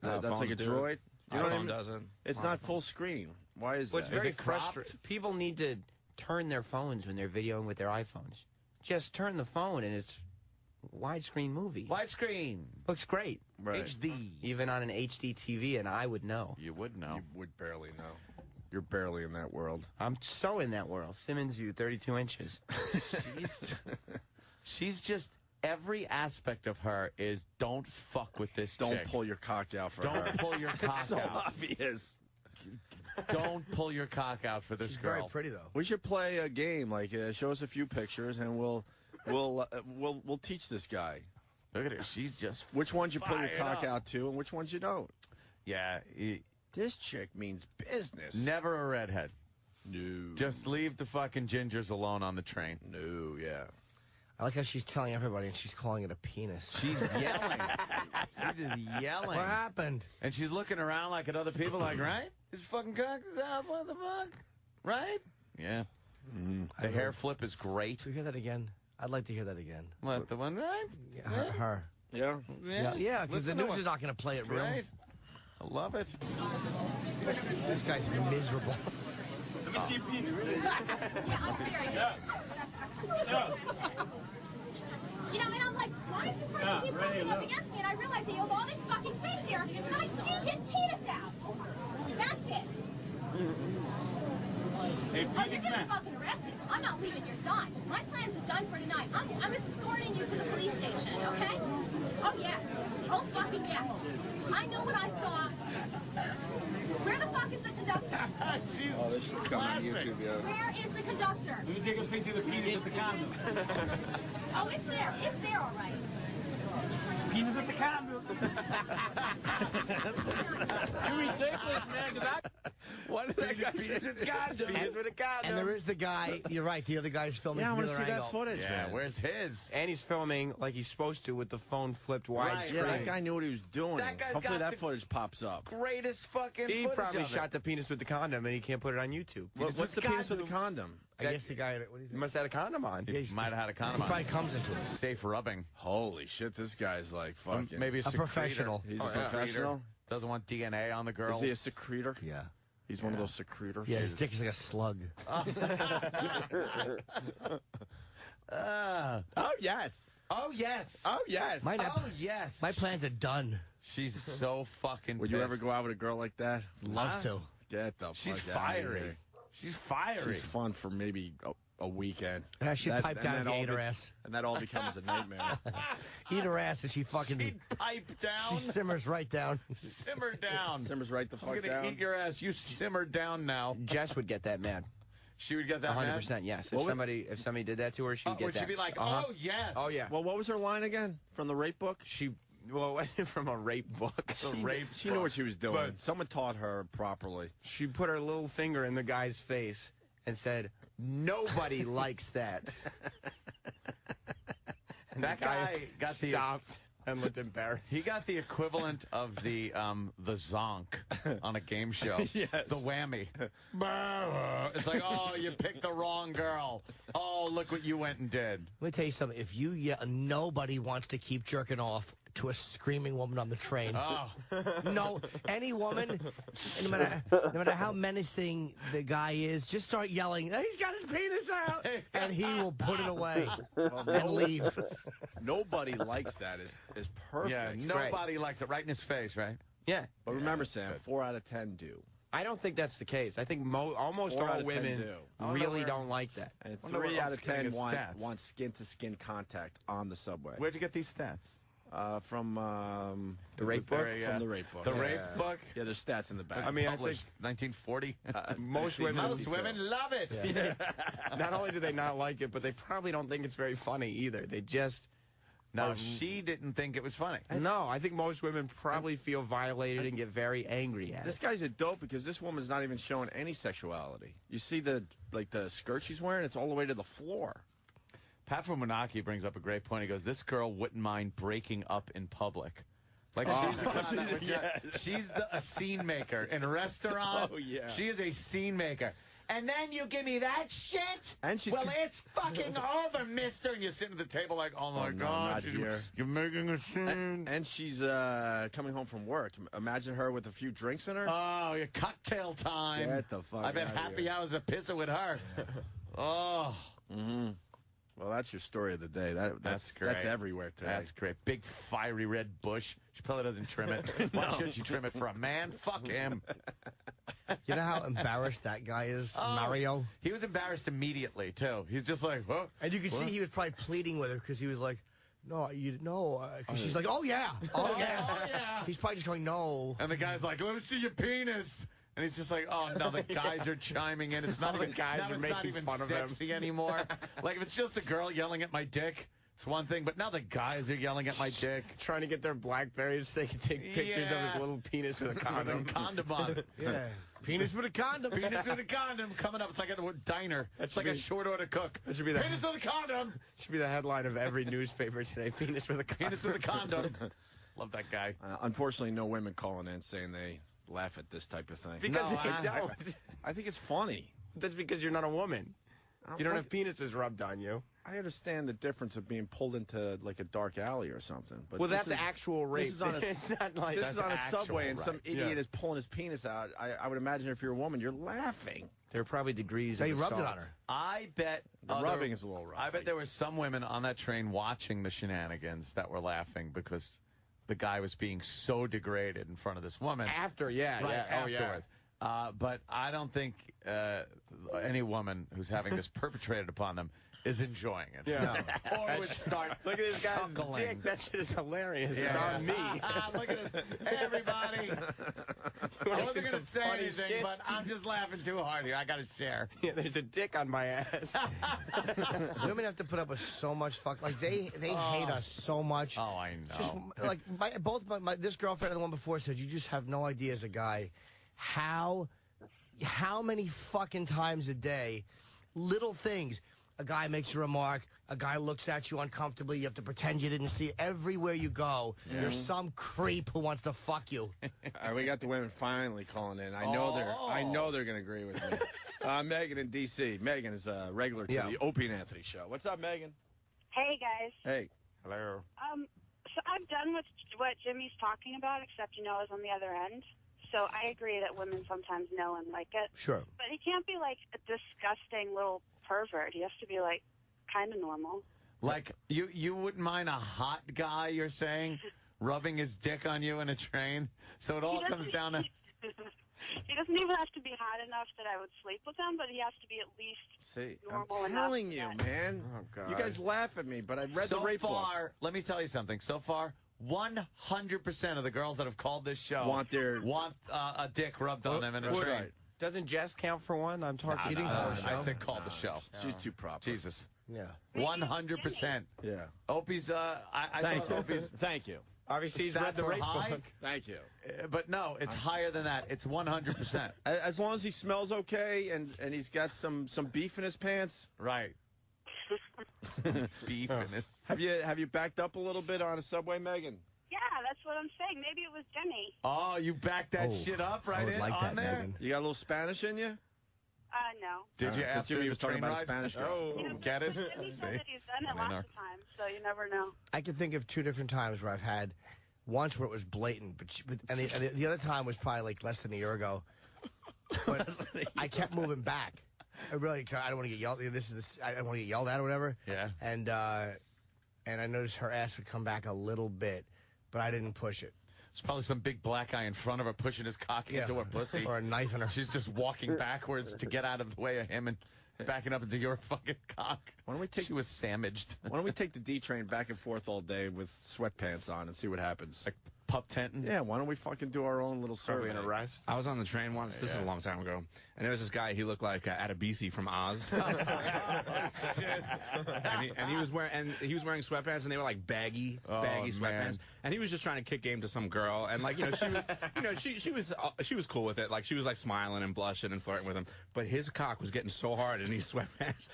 [SPEAKER 2] that's
[SPEAKER 11] phones
[SPEAKER 2] like a
[SPEAKER 11] do it.
[SPEAKER 2] droid? You know what I
[SPEAKER 11] iPhone
[SPEAKER 2] mean?
[SPEAKER 11] doesn't.
[SPEAKER 2] It's not full screen. Why is
[SPEAKER 10] Well, it's
[SPEAKER 2] that?
[SPEAKER 10] very
[SPEAKER 3] it cropped?
[SPEAKER 10] frustrating. People need to turn their phones when they're videoing with their iPhones. Just turn the phone and it's widescreen movie.
[SPEAKER 3] Widescreen.
[SPEAKER 10] Looks great.
[SPEAKER 2] Right.
[SPEAKER 3] HD.
[SPEAKER 10] Even on an HD TV, and I would know.
[SPEAKER 3] You would know.
[SPEAKER 2] You would barely know. You're barely in that world.
[SPEAKER 10] I'm so in that world. Simmons view, 32 inches.
[SPEAKER 3] She's just, every aspect of her is don't fuck with this
[SPEAKER 2] Don't
[SPEAKER 3] chick.
[SPEAKER 2] pull your cock out for her.
[SPEAKER 3] Don't pull your cock
[SPEAKER 2] It's so
[SPEAKER 3] out.
[SPEAKER 2] obvious.
[SPEAKER 3] Don't pull your cock out for this
[SPEAKER 4] She's
[SPEAKER 3] girl.
[SPEAKER 4] very pretty, though.
[SPEAKER 2] We should play a game. Like, show us a few pictures, and we'll teach this guy
[SPEAKER 3] Look at her. She's just
[SPEAKER 2] which ones you pull your
[SPEAKER 3] fired
[SPEAKER 2] cock
[SPEAKER 3] up.
[SPEAKER 2] out to, and which ones you don't.
[SPEAKER 3] Yeah.
[SPEAKER 2] This chick means business.
[SPEAKER 3] Never a redhead.
[SPEAKER 2] No.
[SPEAKER 3] Just leave the fucking gingers alone on the train.
[SPEAKER 2] No. Yeah.
[SPEAKER 4] I like how she's telling everybody, and she's calling it a penis.
[SPEAKER 3] She's yelling. She's just yelling.
[SPEAKER 4] What happened?
[SPEAKER 3] And she's looking around like at other people like, right? His fucking cock is out. What the fuck? Right? Yeah. The hair flip is great.
[SPEAKER 4] Do you hear that again? I'd like to hear that again.
[SPEAKER 3] What, the one, right?
[SPEAKER 4] Yeah, her.
[SPEAKER 2] Yeah.
[SPEAKER 4] Yeah, because the
[SPEAKER 3] Listen to
[SPEAKER 4] news
[SPEAKER 3] her.
[SPEAKER 4] is not going to play it real.
[SPEAKER 3] Great. I love it.
[SPEAKER 4] This guy's miserable.
[SPEAKER 5] Let me see your penis.
[SPEAKER 6] Yeah, I'm serious.
[SPEAKER 5] Yeah. Yeah.
[SPEAKER 6] You know, and I'm like, why does this person
[SPEAKER 5] Yeah,
[SPEAKER 6] keep
[SPEAKER 5] right
[SPEAKER 6] pressing
[SPEAKER 5] here,
[SPEAKER 6] up
[SPEAKER 5] look.
[SPEAKER 6] against me? And I realize that you have all this fucking space here, and then I see his penis out. That's it.
[SPEAKER 5] Hey,
[SPEAKER 6] Oh, you're
[SPEAKER 5] penis
[SPEAKER 6] getting
[SPEAKER 5] man.
[SPEAKER 6] fucking arrested. I'm not leaving your side. My plans are done for tonight. I'm escorting you to the police station, okay? Oh, yes. Oh, fucking yes. I know what I saw. Where the fuck is the conductor?
[SPEAKER 3] She's
[SPEAKER 7] Oh, this shit's going on
[SPEAKER 3] classic.
[SPEAKER 7] YouTube, yo.
[SPEAKER 6] Where is the conductor?
[SPEAKER 5] Let me take a picture of the penis at the condom.
[SPEAKER 6] Oh, it's there. It's there, all right.
[SPEAKER 5] Penis at the condom. You ridiculous, man, because I...
[SPEAKER 2] What did that guy say?
[SPEAKER 3] Penis with a condom.
[SPEAKER 4] And there is the guy, you're right, the other guy's filming
[SPEAKER 2] Yeah, I
[SPEAKER 4] from
[SPEAKER 2] want
[SPEAKER 4] the
[SPEAKER 2] to
[SPEAKER 4] other
[SPEAKER 2] see
[SPEAKER 4] angle.
[SPEAKER 2] that footage,
[SPEAKER 3] Yeah,
[SPEAKER 2] man.
[SPEAKER 3] where's his?
[SPEAKER 10] And he's filming like he's supposed to with the phone flipped widescreen.
[SPEAKER 2] Yeah, that guy knew what he was doing.
[SPEAKER 3] That guy's
[SPEAKER 2] Hopefully
[SPEAKER 3] got
[SPEAKER 2] that
[SPEAKER 3] the-
[SPEAKER 2] footage pops up.
[SPEAKER 3] Greatest fucking
[SPEAKER 10] He
[SPEAKER 3] footage
[SPEAKER 10] probably
[SPEAKER 3] of
[SPEAKER 10] shot
[SPEAKER 3] it.
[SPEAKER 10] the penis with the condom, and he can't put it on YouTube.
[SPEAKER 2] What's the penis with the condom?
[SPEAKER 4] I guess the guy, what do you
[SPEAKER 10] He
[SPEAKER 4] think?
[SPEAKER 10] must have had a condom on.
[SPEAKER 3] He might have had a
[SPEAKER 4] He
[SPEAKER 3] condom on.
[SPEAKER 4] probably comes into it.
[SPEAKER 3] Safe rubbing.
[SPEAKER 2] Holy shit, this guy's like fucking.
[SPEAKER 3] Maybe a
[SPEAKER 4] professional.
[SPEAKER 2] He's
[SPEAKER 3] Oh,
[SPEAKER 2] a professional?
[SPEAKER 3] Doesn't want DNA on the girls.
[SPEAKER 2] Is he a secretor?
[SPEAKER 4] Yeah.
[SPEAKER 2] He's one of those secretors.
[SPEAKER 4] Yeah, his dick is like a slug.
[SPEAKER 2] Oh, yes.
[SPEAKER 3] Oh, yes.
[SPEAKER 2] Oh, yes.
[SPEAKER 4] Mine have-
[SPEAKER 3] Oh, yes.
[SPEAKER 4] My plans are done.
[SPEAKER 3] She's so fucking
[SPEAKER 2] Would you ever
[SPEAKER 3] pissed.
[SPEAKER 2] go out with a girl like that?
[SPEAKER 4] Love to.
[SPEAKER 2] Get the
[SPEAKER 3] She's
[SPEAKER 2] fuck outta
[SPEAKER 3] fiery.
[SPEAKER 2] here.
[SPEAKER 3] She's fiery.
[SPEAKER 2] She's fun for maybe a weekend.
[SPEAKER 4] And I should pipe
[SPEAKER 2] and
[SPEAKER 4] down
[SPEAKER 2] then
[SPEAKER 4] to
[SPEAKER 2] all
[SPEAKER 4] eat her
[SPEAKER 2] be-
[SPEAKER 4] ass.
[SPEAKER 2] And that all becomes a nightmare.
[SPEAKER 4] Eat her ass and she fucking...
[SPEAKER 3] She'd pipe down.
[SPEAKER 4] She simmers right down.
[SPEAKER 3] Simmer down.
[SPEAKER 2] Simmers right the
[SPEAKER 3] I'm
[SPEAKER 2] fuck
[SPEAKER 3] gonna
[SPEAKER 2] down.
[SPEAKER 3] eat your ass. You simmer down now.
[SPEAKER 10] Jess would get that mad.
[SPEAKER 3] She would get that
[SPEAKER 10] 100%,
[SPEAKER 3] mad?
[SPEAKER 10] yes.
[SPEAKER 2] What
[SPEAKER 10] If
[SPEAKER 2] would-
[SPEAKER 10] somebody did that to her, she would get
[SPEAKER 3] Would
[SPEAKER 10] that.
[SPEAKER 3] she be like,
[SPEAKER 10] Uh-huh.
[SPEAKER 3] oh, yes.
[SPEAKER 10] Oh, yeah.
[SPEAKER 2] Well, what was her line again? From the rape book?
[SPEAKER 10] Well, it wasn't from a rape book.
[SPEAKER 2] She knew what she was doing.
[SPEAKER 10] But-
[SPEAKER 2] Someone taught her properly.
[SPEAKER 10] She put her little finger in the guy's face and said, "Nobody likes that." And
[SPEAKER 3] That
[SPEAKER 10] the
[SPEAKER 3] guy got the-
[SPEAKER 10] stopped and looked embarrassed.
[SPEAKER 3] He got the equivalent of the zonk on a game show.
[SPEAKER 2] Yes.
[SPEAKER 3] The whammy. It's like, oh, you picked the wrong girl. Oh, look what you went and did.
[SPEAKER 4] Let me tell you something. If you yell, nobody wants to keep jerking off to a screaming woman on the train.
[SPEAKER 3] Oh,
[SPEAKER 4] No, any woman, no matter how menacing the guy is, just start yelling, he's got his penis out, and he will put it away and leave.
[SPEAKER 2] Nobody likes that. Is perfect.
[SPEAKER 3] yeah. Nobody likes it. Right in his face, right?
[SPEAKER 10] Yeah.
[SPEAKER 2] But remember, Sam, 4 out of 10 do.
[SPEAKER 10] I don't think that's the case. I think almost
[SPEAKER 2] 4 out
[SPEAKER 10] all
[SPEAKER 2] of 10
[SPEAKER 10] women
[SPEAKER 2] do.
[SPEAKER 10] really don't like that.
[SPEAKER 2] And
[SPEAKER 3] Wonder where
[SPEAKER 2] 3 out
[SPEAKER 3] Oak's
[SPEAKER 2] of
[SPEAKER 3] getting
[SPEAKER 2] 10
[SPEAKER 3] his stats.
[SPEAKER 2] want skin-to-skin contact on the subway.
[SPEAKER 3] Where'd you get these stats?
[SPEAKER 2] From
[SPEAKER 10] The rape book?
[SPEAKER 2] From the rape book.
[SPEAKER 3] The
[SPEAKER 2] Yeah.
[SPEAKER 3] rape book?
[SPEAKER 2] Yeah, there's stats in the back.
[SPEAKER 10] I mean, I think
[SPEAKER 3] Published 1940.
[SPEAKER 10] most women,
[SPEAKER 3] Most women love it.
[SPEAKER 10] not only do they not like it, but they probably don't think it's very funny either. They just...
[SPEAKER 3] No, she didn't think it was funny.
[SPEAKER 10] No, I think most women probably feel violated and get very angry at
[SPEAKER 2] This
[SPEAKER 10] it.
[SPEAKER 2] guy's a dope because this woman's not even showing any sexuality. You see the skirt she's wearing? It's all the way to the floor.
[SPEAKER 3] Pat from Menaki brings up a great point. He goes, this girl wouldn't mind breaking up in public. Like, she's the kind that would
[SPEAKER 2] yes.
[SPEAKER 3] she's a scene maker in a restaurant.
[SPEAKER 2] Oh, yeah.
[SPEAKER 3] She is a scene maker. And then you give me that shit?
[SPEAKER 2] And she's
[SPEAKER 3] well, it's fucking over, mister. And you're sitting at the table like, oh, my
[SPEAKER 2] no,
[SPEAKER 3] God.
[SPEAKER 2] not here.
[SPEAKER 3] You're making a scene.
[SPEAKER 2] And she's coming home from work. Imagine her with a few drinks in her.
[SPEAKER 3] Oh, your cocktail time.
[SPEAKER 2] Get the fuck
[SPEAKER 3] I've had
[SPEAKER 2] outta
[SPEAKER 3] happy
[SPEAKER 2] here.
[SPEAKER 3] hours of pissing with her. Oh.
[SPEAKER 2] Mm-hmm. Well, that's your story of the day. That's
[SPEAKER 3] great.
[SPEAKER 2] That's everywhere today.
[SPEAKER 3] That's great. Big fiery red bush. She probably doesn't trim it. Why should she trim it for a man? Fuck him.
[SPEAKER 4] You know how embarrassed that guy is, Mario?
[SPEAKER 3] He was embarrassed immediately, too. He's just like, huh?
[SPEAKER 4] And you could see he was probably pleading with her because he was like, no, you know, because she's like, oh, yeah. Oh, yeah. He's probably just going, no.
[SPEAKER 3] And the guy's like, let me see your penis. And he's just like, oh, no, the guys are chiming in. It's not
[SPEAKER 10] All the
[SPEAKER 3] even,
[SPEAKER 10] guys
[SPEAKER 3] now
[SPEAKER 10] are
[SPEAKER 3] it's
[SPEAKER 10] making
[SPEAKER 3] not even
[SPEAKER 10] fun of him.
[SPEAKER 3] sexy anymore. Like, if it's just a girl yelling at my dick, it's one thing. But now the guys are yelling at my dick.
[SPEAKER 10] Trying to get their BlackBerries so they can take pictures of his little penis with a condom.
[SPEAKER 3] With a condom on it.
[SPEAKER 4] Yeah. Penis with a condom.
[SPEAKER 3] Penis with a condom coming up. It's like a diner. It's like a short order cook.
[SPEAKER 10] That should be the
[SPEAKER 3] Penis with a condom.
[SPEAKER 10] Should be the headline of every newspaper today. Penis with a condom.
[SPEAKER 3] Penis with a condom. Love that guy.
[SPEAKER 2] Unfortunately, no women calling in saying they laugh at this type of thing.
[SPEAKER 10] Because they don't.
[SPEAKER 2] I think it's funny.
[SPEAKER 10] That's because you're not a woman. You don't have penises rubbed on you.
[SPEAKER 2] I understand the difference of being pulled into like a dark alley or something. But
[SPEAKER 10] Well, that's actual rape.
[SPEAKER 2] This is on a,
[SPEAKER 10] It's not like
[SPEAKER 2] this is on a subway and some
[SPEAKER 10] rape.
[SPEAKER 2] idiot is pulling his penis out. I would imagine if you're a woman, you're laughing.
[SPEAKER 10] There are probably degrees
[SPEAKER 4] They
[SPEAKER 10] of
[SPEAKER 4] rubbed it
[SPEAKER 10] assault.
[SPEAKER 4] on her.
[SPEAKER 3] I bet
[SPEAKER 2] The rubbing is a little rough.
[SPEAKER 3] I bet there were some women on that train watching the shenanigans that were laughing because the guy was being so degraded in front of this woman.
[SPEAKER 10] After, yeah,
[SPEAKER 3] Right,
[SPEAKER 10] yeah. Oh, yeah.
[SPEAKER 3] afterwards. But I don't think any woman who's having this perpetrated upon them is enjoying it.
[SPEAKER 10] Yeah.
[SPEAKER 3] Or would start
[SPEAKER 10] Look at this guy's
[SPEAKER 3] chuckling.
[SPEAKER 10] dick. That shit is hilarious. It's
[SPEAKER 3] Yeah.
[SPEAKER 10] on me.
[SPEAKER 3] Look at this. Hey, everybody. I wasn't going to say anything, but I'm just laughing too hard here. I got to share.
[SPEAKER 10] Yeah, there's a dick on my ass.
[SPEAKER 4] Women have to put up with so much fuck. Like, they hate us so much.
[SPEAKER 3] Oh, I know.
[SPEAKER 4] Just, like, this girlfriend and the one before said, you just have no idea as a guy how many fucking times a day, little things, a guy makes a remark, a guy looks at you uncomfortably, you have to pretend you didn't see it. Everywhere you go, there's some creep who wants to fuck you.
[SPEAKER 2] All right, we got the women finally calling in. I know they're going to agree with me. Megan in D.C. Megan is a regular to the Opie and Anthony show. What's up, Megan?
[SPEAKER 12] Hey, guys.
[SPEAKER 2] Hey.
[SPEAKER 3] Hello.
[SPEAKER 12] So I'm done with what Jimmy's talking about, except, I was on the other end. So I agree that women sometimes know and like it.
[SPEAKER 4] Sure.
[SPEAKER 12] But he can't be like a disgusting little pervert. He has to be like kind of normal.
[SPEAKER 3] Like, you wouldn't mind a hot guy, you're saying, rubbing his dick on you in a train? So it all comes down to...
[SPEAKER 12] He doesn't even have to be hot enough that I would sleep with him, but he has to be at least normal
[SPEAKER 2] I'm
[SPEAKER 12] enough.
[SPEAKER 2] telling you, man.
[SPEAKER 10] Oh, God.
[SPEAKER 2] You guys laugh at me, but I read
[SPEAKER 3] so
[SPEAKER 2] the rape book.
[SPEAKER 3] let me tell you something. So far, 100% of the girls that have called this show
[SPEAKER 2] want
[SPEAKER 3] a dick rubbed on them in a train.
[SPEAKER 2] Right.
[SPEAKER 10] Doesn't Jess count for one? I'm talking.
[SPEAKER 3] I said call the show.
[SPEAKER 2] She's too proper.
[SPEAKER 3] Jesus.
[SPEAKER 4] Yeah.
[SPEAKER 3] 100%.
[SPEAKER 2] Yeah.
[SPEAKER 3] Opie's,
[SPEAKER 2] Thank you.
[SPEAKER 3] Opie's
[SPEAKER 2] Thank you.
[SPEAKER 10] Obviously, he's read
[SPEAKER 3] stats
[SPEAKER 10] the
[SPEAKER 3] were
[SPEAKER 10] rape
[SPEAKER 3] high.
[SPEAKER 10] book.
[SPEAKER 2] Thank you.
[SPEAKER 3] But no, it's higher than that. It's 100%.
[SPEAKER 2] As long as he smells okay and he's got some beef in his pants.
[SPEAKER 3] Right. Beef in his...
[SPEAKER 2] Have you backed up a little bit on a subway, Megan?
[SPEAKER 12] Yeah, that's what I'm saying. Maybe it was Jimmy.
[SPEAKER 3] Oh, you backed that shit up right
[SPEAKER 4] I would
[SPEAKER 3] in
[SPEAKER 4] like
[SPEAKER 3] on
[SPEAKER 4] that,
[SPEAKER 3] there?
[SPEAKER 4] Megan.
[SPEAKER 2] You got a little Spanish in you?
[SPEAKER 12] No.
[SPEAKER 3] Did you
[SPEAKER 2] Because
[SPEAKER 3] after
[SPEAKER 2] Jimmy
[SPEAKER 3] the
[SPEAKER 2] was talking
[SPEAKER 3] train
[SPEAKER 2] about a
[SPEAKER 3] ride?
[SPEAKER 2] Spanish girl.
[SPEAKER 3] Oh, get it?
[SPEAKER 12] Jimmy said that he's done it
[SPEAKER 3] I know.
[SPEAKER 12] lots of times, so you never know.
[SPEAKER 4] I can think of 2 different times where I've had once where it was blatant, and the other time was probably like less than a year ago. But I kept moving back. I really, I don't want to get yelled. I don't want to get yelled at or whatever.
[SPEAKER 3] Yeah.
[SPEAKER 4] And I noticed her ass would come back a little bit, but I didn't push it.
[SPEAKER 3] There's probably some big black guy in front of her pushing his cock into her pussy.
[SPEAKER 4] Or a knife in her.
[SPEAKER 3] She's just walking backwards to get out of the way of him and backing up into your fucking cock.
[SPEAKER 2] Why don't we take?
[SPEAKER 3] She was sandwiched.
[SPEAKER 2] Why don't we take the D train back and forth all day with sweatpants on and see what happens?
[SPEAKER 3] Like pup tenting?
[SPEAKER 2] Yeah. Why don't we fucking do our own little survey?
[SPEAKER 10] Probably an arrest.
[SPEAKER 11] I was on the train once. This is a long time ago, and there was this guy. He looked like Adebisi from Oz. and he was wearing sweatpants, and they were like baggy sweatpants.
[SPEAKER 3] man.
[SPEAKER 11] And he was just trying to kick game to some girl, and like she was cool with it. Like she was like smiling and blushing and flirting with him. But his cock was getting so hard in these sweatpants.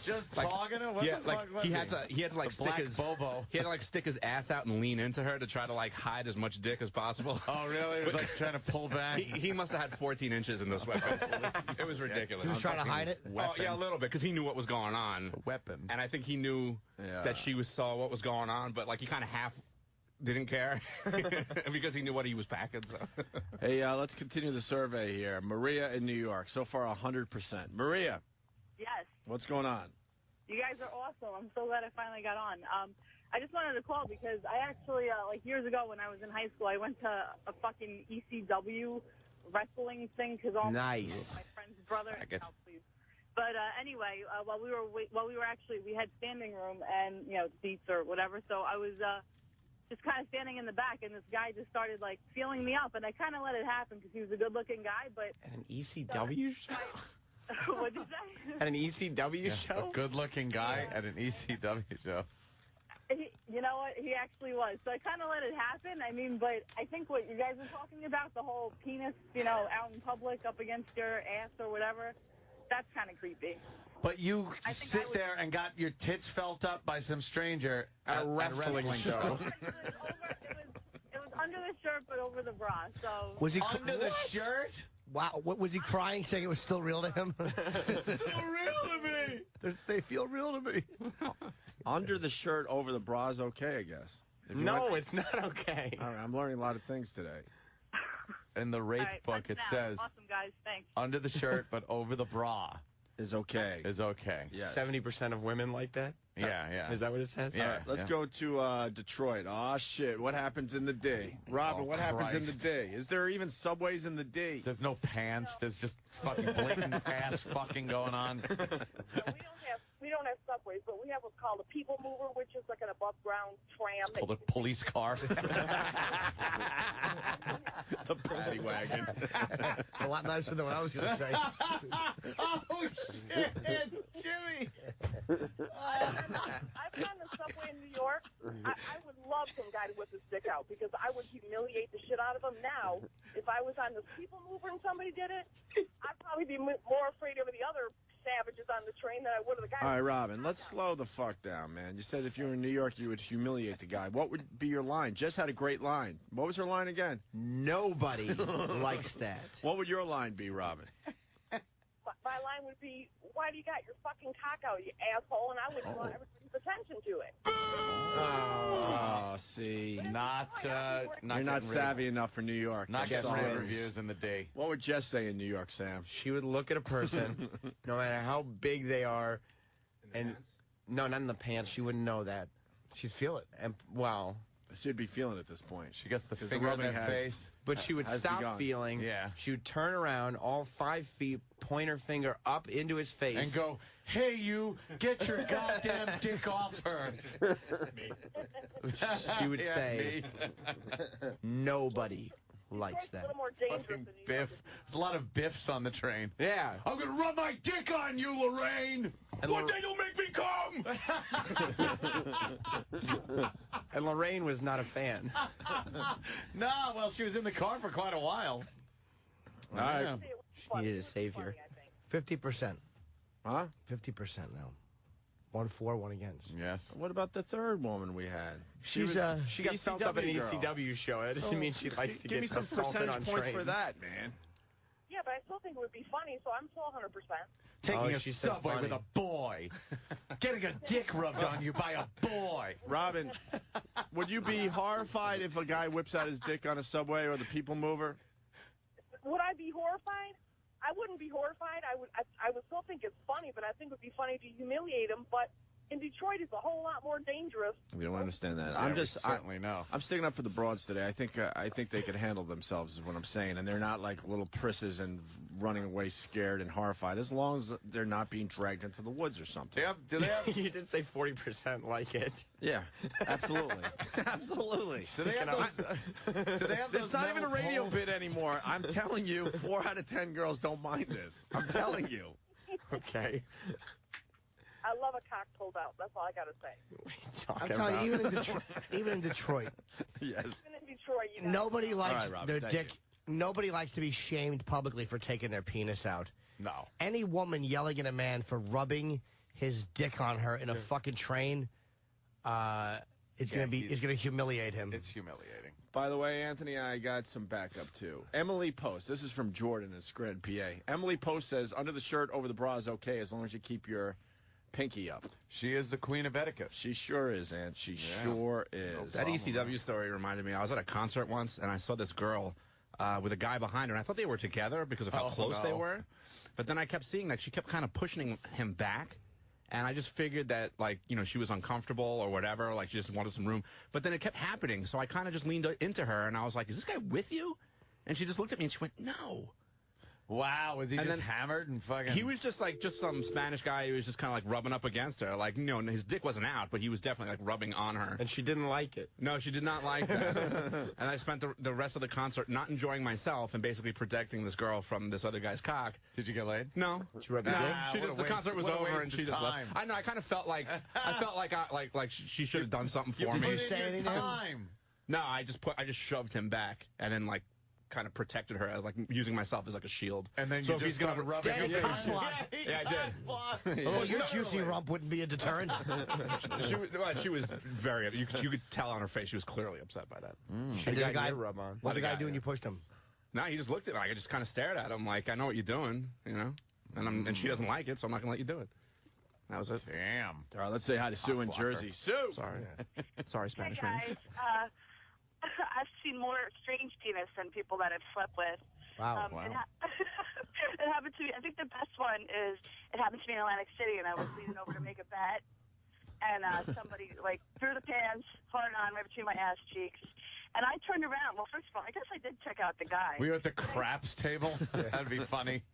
[SPEAKER 3] Just
[SPEAKER 11] like,
[SPEAKER 3] talking to her? What
[SPEAKER 11] yeah,
[SPEAKER 3] the
[SPEAKER 11] like
[SPEAKER 3] fuck was
[SPEAKER 11] he had to like stick
[SPEAKER 3] black
[SPEAKER 11] his
[SPEAKER 3] Bobo.
[SPEAKER 11] He had to like stick his ass out and lean into her to try to like hide as much dick as possible.
[SPEAKER 3] Oh, really? It was like trying to pull back.
[SPEAKER 11] He must have had 14 inches in those sweatpants. It was ridiculous.
[SPEAKER 4] He was trying to hide it?
[SPEAKER 11] Oh, yeah, a little bit, because he knew what was going on.
[SPEAKER 3] A weapon.
[SPEAKER 11] And I think he knew that she saw what was going on, but like he kind of half didn't care because he knew what he was packing. So.
[SPEAKER 2] Hey, let's continue the survey here. Maria in New York. So far, 100%. Maria.
[SPEAKER 12] Yes.
[SPEAKER 2] What's going on?
[SPEAKER 12] You guys are awesome. I'm so glad I finally got on. I just wanted to call because I actually, like years ago when I was in high school, I went to a fucking ECW wrestling thing because all my friend's brother. Oh, please. But anyway, while we were actually, we had standing room and seats or whatever. So I was just kind of standing in the back, and this guy just started like feeling me up, and I kind of let it happen because he was a good-looking guy. But
[SPEAKER 10] at an ECW show.
[SPEAKER 12] What'd you say?
[SPEAKER 10] At an ECW show?
[SPEAKER 3] A good-looking guy at an ECW show.
[SPEAKER 12] You know what? He actually was. So I kind of let it happen. I mean, but I think what you guys are talking about, the whole penis, out in public up against your ass or whatever, that's kind of creepy.
[SPEAKER 3] But you sit there and got your tits felt up by some stranger
[SPEAKER 10] at a wrestling show.
[SPEAKER 12] It was under the shirt, but over the bra. So
[SPEAKER 4] was he
[SPEAKER 3] under the shirt?
[SPEAKER 4] Wow, what was he crying, saying it was still real to him?
[SPEAKER 3] It's still real to me.
[SPEAKER 4] They feel real to me.
[SPEAKER 2] Under the shirt, over the bra is okay, I guess.
[SPEAKER 10] No, it's not okay.
[SPEAKER 2] All right, I'm learning a lot of things today.
[SPEAKER 3] In the rape book, it says,
[SPEAKER 12] awesome, guys. Thanks.
[SPEAKER 3] under the shirt, but over the bra.
[SPEAKER 2] Is okay.
[SPEAKER 3] Is okay.
[SPEAKER 2] Yes.
[SPEAKER 10] 70% of women like that?
[SPEAKER 3] Yeah.
[SPEAKER 10] Is that what it says?
[SPEAKER 3] Yeah.
[SPEAKER 2] All right, let's go to Detroit. Oh, shit. What happens in the D? Robin, what happens in the D? Is there even subways in the D?
[SPEAKER 3] There's no pants. There's just fucking blatant ass fucking going on.
[SPEAKER 13] We don't have subways, but we have what's called a people mover, which is like an above-ground tram.
[SPEAKER 3] It's called a police car.
[SPEAKER 2] The paddy wagon.
[SPEAKER 4] It's a lot nicer than what I was going to say.
[SPEAKER 3] Oh, shit, Jimmy.
[SPEAKER 13] I've been on the subway in New York. I would love some guy to whip his dick out because I would humiliate the shit out of him. Now, if I was on the people mover and somebody did it, I'd probably be more afraid of the other savages on the train than I would of the guy.
[SPEAKER 2] All right, Robin, let's slow the fuck down, man. You said if you were in New York, you would humiliate the guy. What would be your line? Jess had a great line. What was her line again?
[SPEAKER 10] Nobody likes that.
[SPEAKER 2] What would your line be, Robin?
[SPEAKER 13] My line would be, why do you got your fucking cock out, you asshole? And I would draw everybody's attention to it.
[SPEAKER 2] Oh, see.
[SPEAKER 3] You're
[SPEAKER 2] not savvy enough for New York.
[SPEAKER 3] Not getting
[SPEAKER 2] sorry.
[SPEAKER 3] rave reviews in the day.
[SPEAKER 2] What would Jess say in New York, Sam?
[SPEAKER 10] She would look at a person, no matter how big they are, and no, not in the pants. She wouldn't know that. She'd feel it. And wow.
[SPEAKER 2] She'd be feeling it at this point.
[SPEAKER 3] She gets the
[SPEAKER 2] 'Cause
[SPEAKER 3] finger in
[SPEAKER 2] rubbing
[SPEAKER 3] her face.
[SPEAKER 10] But she would
[SPEAKER 2] has
[SPEAKER 10] stop
[SPEAKER 2] begun.
[SPEAKER 10] feeling.
[SPEAKER 3] Yeah.
[SPEAKER 10] She would turn around, all 5 feet, point her finger up into his face.
[SPEAKER 3] And go, hey, you, get your goddamn dick off her.
[SPEAKER 10] She would say, nobody likes
[SPEAKER 13] A
[SPEAKER 10] that.
[SPEAKER 13] little more dangerous
[SPEAKER 3] Fucking
[SPEAKER 13] than you.
[SPEAKER 3] Biff. There's a lot of Biffs on the train.
[SPEAKER 10] Yeah.
[SPEAKER 3] I'm going to rub my dick on you, Lorraine. One day you'll make me come.
[SPEAKER 10] And Lorraine was not a fan.
[SPEAKER 3] No, well, she was in the car for quite a while.
[SPEAKER 2] All right.
[SPEAKER 3] Yeah.
[SPEAKER 10] She needed a savior.
[SPEAKER 4] 50%.
[SPEAKER 2] Huh?
[SPEAKER 4] 50% now. 1 for, 1 against.
[SPEAKER 3] Yes.
[SPEAKER 2] What about the third woman we had?
[SPEAKER 10] She got felt up at an ECW show. That doesn't mean she likes to
[SPEAKER 2] give
[SPEAKER 10] get
[SPEAKER 2] me some
[SPEAKER 10] assaulted
[SPEAKER 2] percentage
[SPEAKER 10] on
[SPEAKER 2] points
[SPEAKER 10] trains.
[SPEAKER 2] for that, man.
[SPEAKER 13] Yeah, but I still think it would be funny, so I'm still 100%.
[SPEAKER 3] Taking a
[SPEAKER 10] she said
[SPEAKER 3] subway
[SPEAKER 10] funny.
[SPEAKER 3] with a boy. Getting a dick rubbed on you by a boy.
[SPEAKER 2] Robin, would you be horrified if a guy whips out his dick on a subway or the people mover?
[SPEAKER 13] Would I be horrified? I wouldn't be horrified. I would still think it's funny, but I think it would be funny to humiliate him. But in Detroit, it's a whole lot more dangerous.
[SPEAKER 2] We don't understand that.
[SPEAKER 3] Yeah, we certainly know.
[SPEAKER 2] I'm sticking up for the broads today. I think they could handle themselves, is what I'm saying, and they're not like little prisses and running away scared and horrified. As long as they're not being dragged into the woods or something.
[SPEAKER 3] Do they have
[SPEAKER 10] You did say 40% like it.
[SPEAKER 2] Yeah, absolutely, absolutely.
[SPEAKER 3] Do they have those
[SPEAKER 2] It's not even a
[SPEAKER 3] metal
[SPEAKER 2] radio
[SPEAKER 3] poles?
[SPEAKER 2] bit anymore. I'm telling you, 4 out of 10 girls don't mind this. I'm telling you.
[SPEAKER 10] Okay.
[SPEAKER 13] I love a cock pulled out. That's all I got to say.
[SPEAKER 10] What are you
[SPEAKER 4] I'm
[SPEAKER 10] talking
[SPEAKER 4] telling you,
[SPEAKER 10] about?
[SPEAKER 4] even in Detroit,
[SPEAKER 2] Yes.
[SPEAKER 13] Even in Detroit, you know.
[SPEAKER 4] nobody likes
[SPEAKER 2] Robin,
[SPEAKER 4] their
[SPEAKER 2] thank
[SPEAKER 4] dick. Nobody likes to be shamed publicly for taking their penis out.
[SPEAKER 3] No.
[SPEAKER 4] Any woman yelling at a man for rubbing his dick on her in a fucking train, it's gonna humiliate him.
[SPEAKER 3] It's humiliating.
[SPEAKER 2] By the way, Anthony, I got some backup, too. Emily Post. This is from Jordan in Scred, PA. Emily Post says, under the shirt, over the bra is okay as long as you keep your pinky up.
[SPEAKER 3] She is the queen of etiquette.
[SPEAKER 2] She sure is, Aunt. She sure is.
[SPEAKER 11] That ECW story reminded me. I was at a concert once, and I saw this girl with a guy behind her, and I thought they were together because of how close they were. But then I kept seeing that she kept kind of pushing him back, And I just figured that, like, you know, she was uncomfortable or whatever, like she just wanted some room. But then it kept happening, so I kind of just leaned into her, and I was like, is this guy with you? And she just looked at me, and she went, no.
[SPEAKER 3] Wow, was he
[SPEAKER 11] And
[SPEAKER 3] just
[SPEAKER 11] then
[SPEAKER 3] hammered and fucking...
[SPEAKER 11] He was just like some Spanish guy who was just kind of like rubbing up against her. Like, you know, his dick wasn't out, but he was definitely like rubbing on her.
[SPEAKER 10] And she didn't like it.
[SPEAKER 11] No, she did not like that. And I spent the rest of the concert not enjoying myself and basically protecting this girl from this other guy's cock.
[SPEAKER 3] Did you get laid?
[SPEAKER 11] No.
[SPEAKER 10] Did you rub your dick?
[SPEAKER 11] She just, the concert was over and she just left. I know, I kind of felt like, she should have done something for me.
[SPEAKER 4] Did you say anything to him?
[SPEAKER 11] No, I just shoved him back and then like kind of protected her as like using myself as like a shield.
[SPEAKER 3] And then
[SPEAKER 11] so
[SPEAKER 3] you
[SPEAKER 11] if he's
[SPEAKER 3] just
[SPEAKER 11] gonna
[SPEAKER 3] started rubbing
[SPEAKER 4] Danny
[SPEAKER 3] your face.
[SPEAKER 11] Yeah, I did.
[SPEAKER 4] Although your juicy rump wouldn't be a deterrent.
[SPEAKER 11] she was very. You could tell on her face she was clearly upset by that.
[SPEAKER 4] And did the guy
[SPEAKER 10] rub on.
[SPEAKER 4] What did the guy do when you pushed him?
[SPEAKER 11] No, he just looked at me. I just kind of stared at him like, I know what you're doing, you know. And she doesn't like it, so I'm not gonna let you do it. That was it.
[SPEAKER 3] Damn.
[SPEAKER 2] All right, let's say hi to Sue in Jersey. Sue.
[SPEAKER 11] Sorry. Sorry, Spanish
[SPEAKER 13] Hey
[SPEAKER 11] man.
[SPEAKER 13] guys, I've seen more strange penis than people that I've slept with.
[SPEAKER 4] Wow.
[SPEAKER 13] It happened to me. I think the best one is it happened to me in Atlantic City, and I was leaning over to make a bet, and somebody like threw the pants hard on right between my ass cheeks, and I turned around. Well, first of all, I guess I did check out the guy.
[SPEAKER 3] Were you at the craps table? That'd be funny.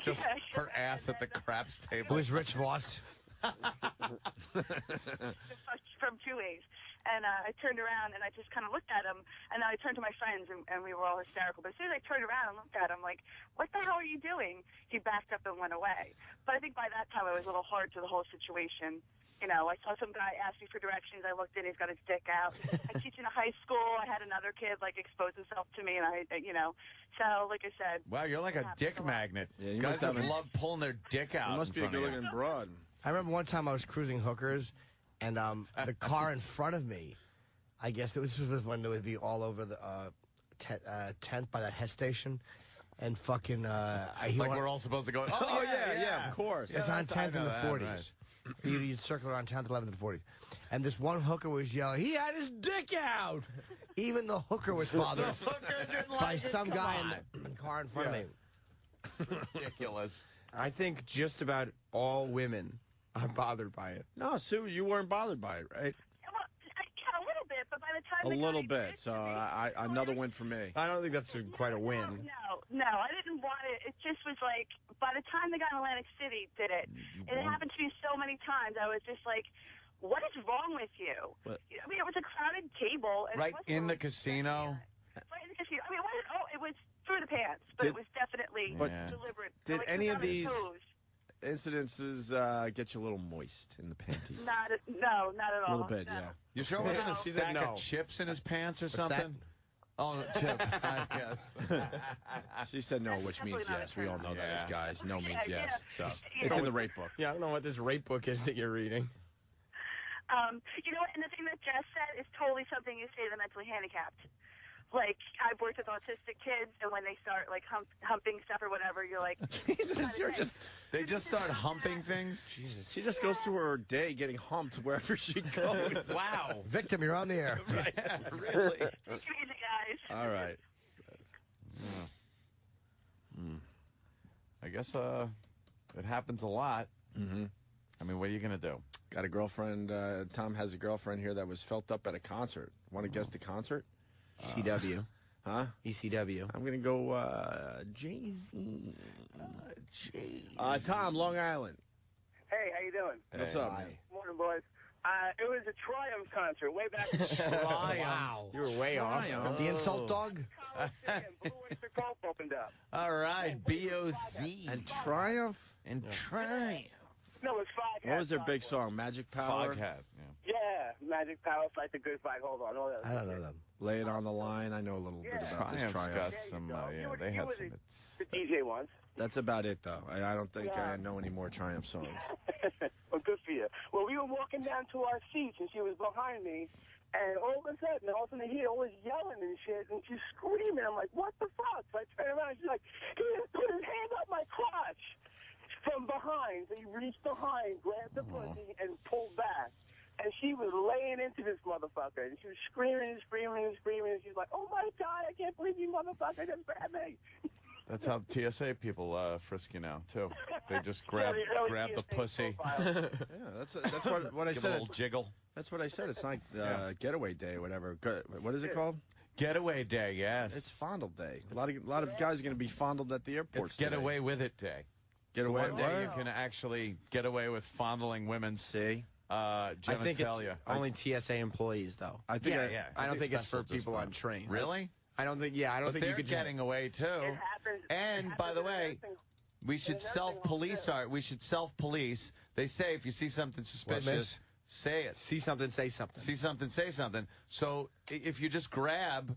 [SPEAKER 3] Just
[SPEAKER 13] Yeah,
[SPEAKER 3] her ass at the craps table.
[SPEAKER 4] Who is Rich Voss?
[SPEAKER 13] From 2 ways. And I turned around and I just kind of looked at him, and then I turned to my friends and we were all hysterical. But as soon as I turned around and looked at him, like, what the hell are you doing? He backed up and went away. But I think by that time I was a little hard to the whole situation. You know, I saw some guy ask me for directions. I looked in, he's got his dick out. I teach in a high school. I had another kid like expose himself to me, and so like I said.
[SPEAKER 3] Wow, you're like a dick magnet.
[SPEAKER 2] Yeah, you
[SPEAKER 3] Guys
[SPEAKER 2] must have
[SPEAKER 3] just love pulling their dick out.
[SPEAKER 2] You must be a good-looking broad.
[SPEAKER 4] I remember one time I was cruising hookers, and the car in front of me, I guess this was when it would be all over the 10th by that Hess station, and fucking
[SPEAKER 3] we're all supposed to go.
[SPEAKER 2] Oh, yeah, of course.
[SPEAKER 4] It's on 10th and the 40s.
[SPEAKER 3] Right.
[SPEAKER 4] You'd circle around 10th, 11th, and 40s. And this one hooker was yelling, he had his dick out! Even the hooker was bothered by some guy in the car in front of me.
[SPEAKER 3] Ridiculous.
[SPEAKER 10] I think just about all women are bothered by it.
[SPEAKER 2] No, Sue, you weren't bothered by it, right?
[SPEAKER 13] Well, a little bit, but by the time
[SPEAKER 2] A
[SPEAKER 13] the
[SPEAKER 2] little
[SPEAKER 13] guy
[SPEAKER 2] bit. So another win for me.
[SPEAKER 10] I don't think that's quite a win.
[SPEAKER 13] No, I didn't want it. It just was like, by the time the guy in Atlantic City did it, it happened to me so many times, I was just like, what is wrong with you?
[SPEAKER 2] What?
[SPEAKER 13] I mean, it was a crowded table. And
[SPEAKER 3] Right
[SPEAKER 13] it wasn't
[SPEAKER 3] in the
[SPEAKER 13] really-
[SPEAKER 3] casino?
[SPEAKER 13] Right in the casino. I mean, it was through the pants, but it was definitely deliberate.
[SPEAKER 2] Did
[SPEAKER 13] Like,
[SPEAKER 2] any
[SPEAKER 13] he was
[SPEAKER 2] of
[SPEAKER 13] on his
[SPEAKER 2] these
[SPEAKER 13] toes.
[SPEAKER 2] incidences get you a little moist in the panties?
[SPEAKER 13] Not at all.
[SPEAKER 2] A little bit,
[SPEAKER 13] no.
[SPEAKER 2] yeah.
[SPEAKER 3] You sure it wasn't a
[SPEAKER 10] She said
[SPEAKER 3] stack
[SPEAKER 10] no.
[SPEAKER 3] of chips in his pants or
[SPEAKER 4] that?
[SPEAKER 3] something? Oh, chips. I guess.
[SPEAKER 2] She said no, which means
[SPEAKER 13] definitely not
[SPEAKER 2] yes.
[SPEAKER 13] a
[SPEAKER 2] We all know that as
[SPEAKER 3] Yeah.
[SPEAKER 2] guys. No means
[SPEAKER 13] Yeah,
[SPEAKER 2] yes. So
[SPEAKER 13] yeah.
[SPEAKER 2] it's in the rape book.
[SPEAKER 10] Yeah, I don't know what this rape book is that you're reading.
[SPEAKER 13] You know what? And the thing that Jess said is totally something you say to the mentally handicapped. Like, I've worked with autistic kids, and when they start, like, humping stuff or whatever, you're like...
[SPEAKER 2] Jesus, you're just...
[SPEAKER 3] They just start humping things?
[SPEAKER 2] Jesus. She just goes through her day getting humped wherever she goes.
[SPEAKER 3] Wow.
[SPEAKER 4] Victim, you're on the air.
[SPEAKER 3] Yeah, really?
[SPEAKER 13] Take it easy, guys.
[SPEAKER 2] All right.
[SPEAKER 3] I guess it happens a lot.
[SPEAKER 2] Mm-hmm.
[SPEAKER 3] I mean, what are you going to do?
[SPEAKER 2] Got a girlfriend. Tom has a girlfriend here that was felt up at a concert. Want to guess the concert?
[SPEAKER 10] ECW.
[SPEAKER 2] Huh?
[SPEAKER 10] ECW.
[SPEAKER 2] I'm going to go Jay-Z. Tom, Long Island.
[SPEAKER 14] Hey, how you doing?
[SPEAKER 2] What's up, man?
[SPEAKER 14] Morning, boys. It was a Triumph concert way back in
[SPEAKER 4] Wow.
[SPEAKER 10] You were way off.
[SPEAKER 4] The insult dog?
[SPEAKER 14] Coliseum. Blue Oyster Cult opened up.
[SPEAKER 3] All right, BOC.
[SPEAKER 2] And Triumph?
[SPEAKER 3] And Triumph.
[SPEAKER 14] No, it's Five.
[SPEAKER 2] What was their big song? Magic Power?
[SPEAKER 3] Foghat.
[SPEAKER 14] Yeah, Magic Power, Fight the Good Fight. Hold on.
[SPEAKER 4] I don't know them.
[SPEAKER 2] Lay It on the Line. I know a little bit about this
[SPEAKER 3] Triumph's
[SPEAKER 2] Triumph.
[SPEAKER 3] got some, they had some. It's,
[SPEAKER 14] The DJ once.
[SPEAKER 2] That's about it, though. I don't think I know any more Triumph songs.
[SPEAKER 14] Well, good for you. Well, we were walking down to our seats, and she was behind me. And all of a sudden, I hear all this yelling and shit, and she's screaming. I'm like, what the fuck? So I turn around, and she's like, he just put his hand up my crotch from behind. So he reached behind, grabbed the pussy, and pulled back. And she was laying into this motherfucker. And she was screaming and screaming and screaming. And she was like, oh, my God, I can't believe you motherfucker just grabbed me.
[SPEAKER 3] That's how TSA people frisk you now too. They just grab the pussy.
[SPEAKER 2] Yeah, that's what I
[SPEAKER 3] Give
[SPEAKER 2] said.
[SPEAKER 3] a little jiggle.
[SPEAKER 2] That's what I said. It's like getaway day or whatever. What is it called?
[SPEAKER 3] Getaway day. Yes.
[SPEAKER 2] It's fondle day. A lot of guys are going to be fondled at the airports.
[SPEAKER 3] It's get
[SPEAKER 2] today.
[SPEAKER 3] away with it day.
[SPEAKER 2] Get
[SPEAKER 3] so
[SPEAKER 2] away.
[SPEAKER 3] one day you can actually get away with fondling women's
[SPEAKER 2] genitalia.
[SPEAKER 10] I think it's only TSA employees, though.
[SPEAKER 2] I think
[SPEAKER 10] I don't think it's for people on trains.
[SPEAKER 3] Really?
[SPEAKER 10] I don't think. Yeah, I don't
[SPEAKER 3] But
[SPEAKER 10] think you
[SPEAKER 3] they're
[SPEAKER 10] could just.
[SPEAKER 3] getting away too. And by the way, we should self-police We should self-police. They say if you see something suspicious, say it.
[SPEAKER 10] See something, say something.
[SPEAKER 3] See something, say something. So if you just grab,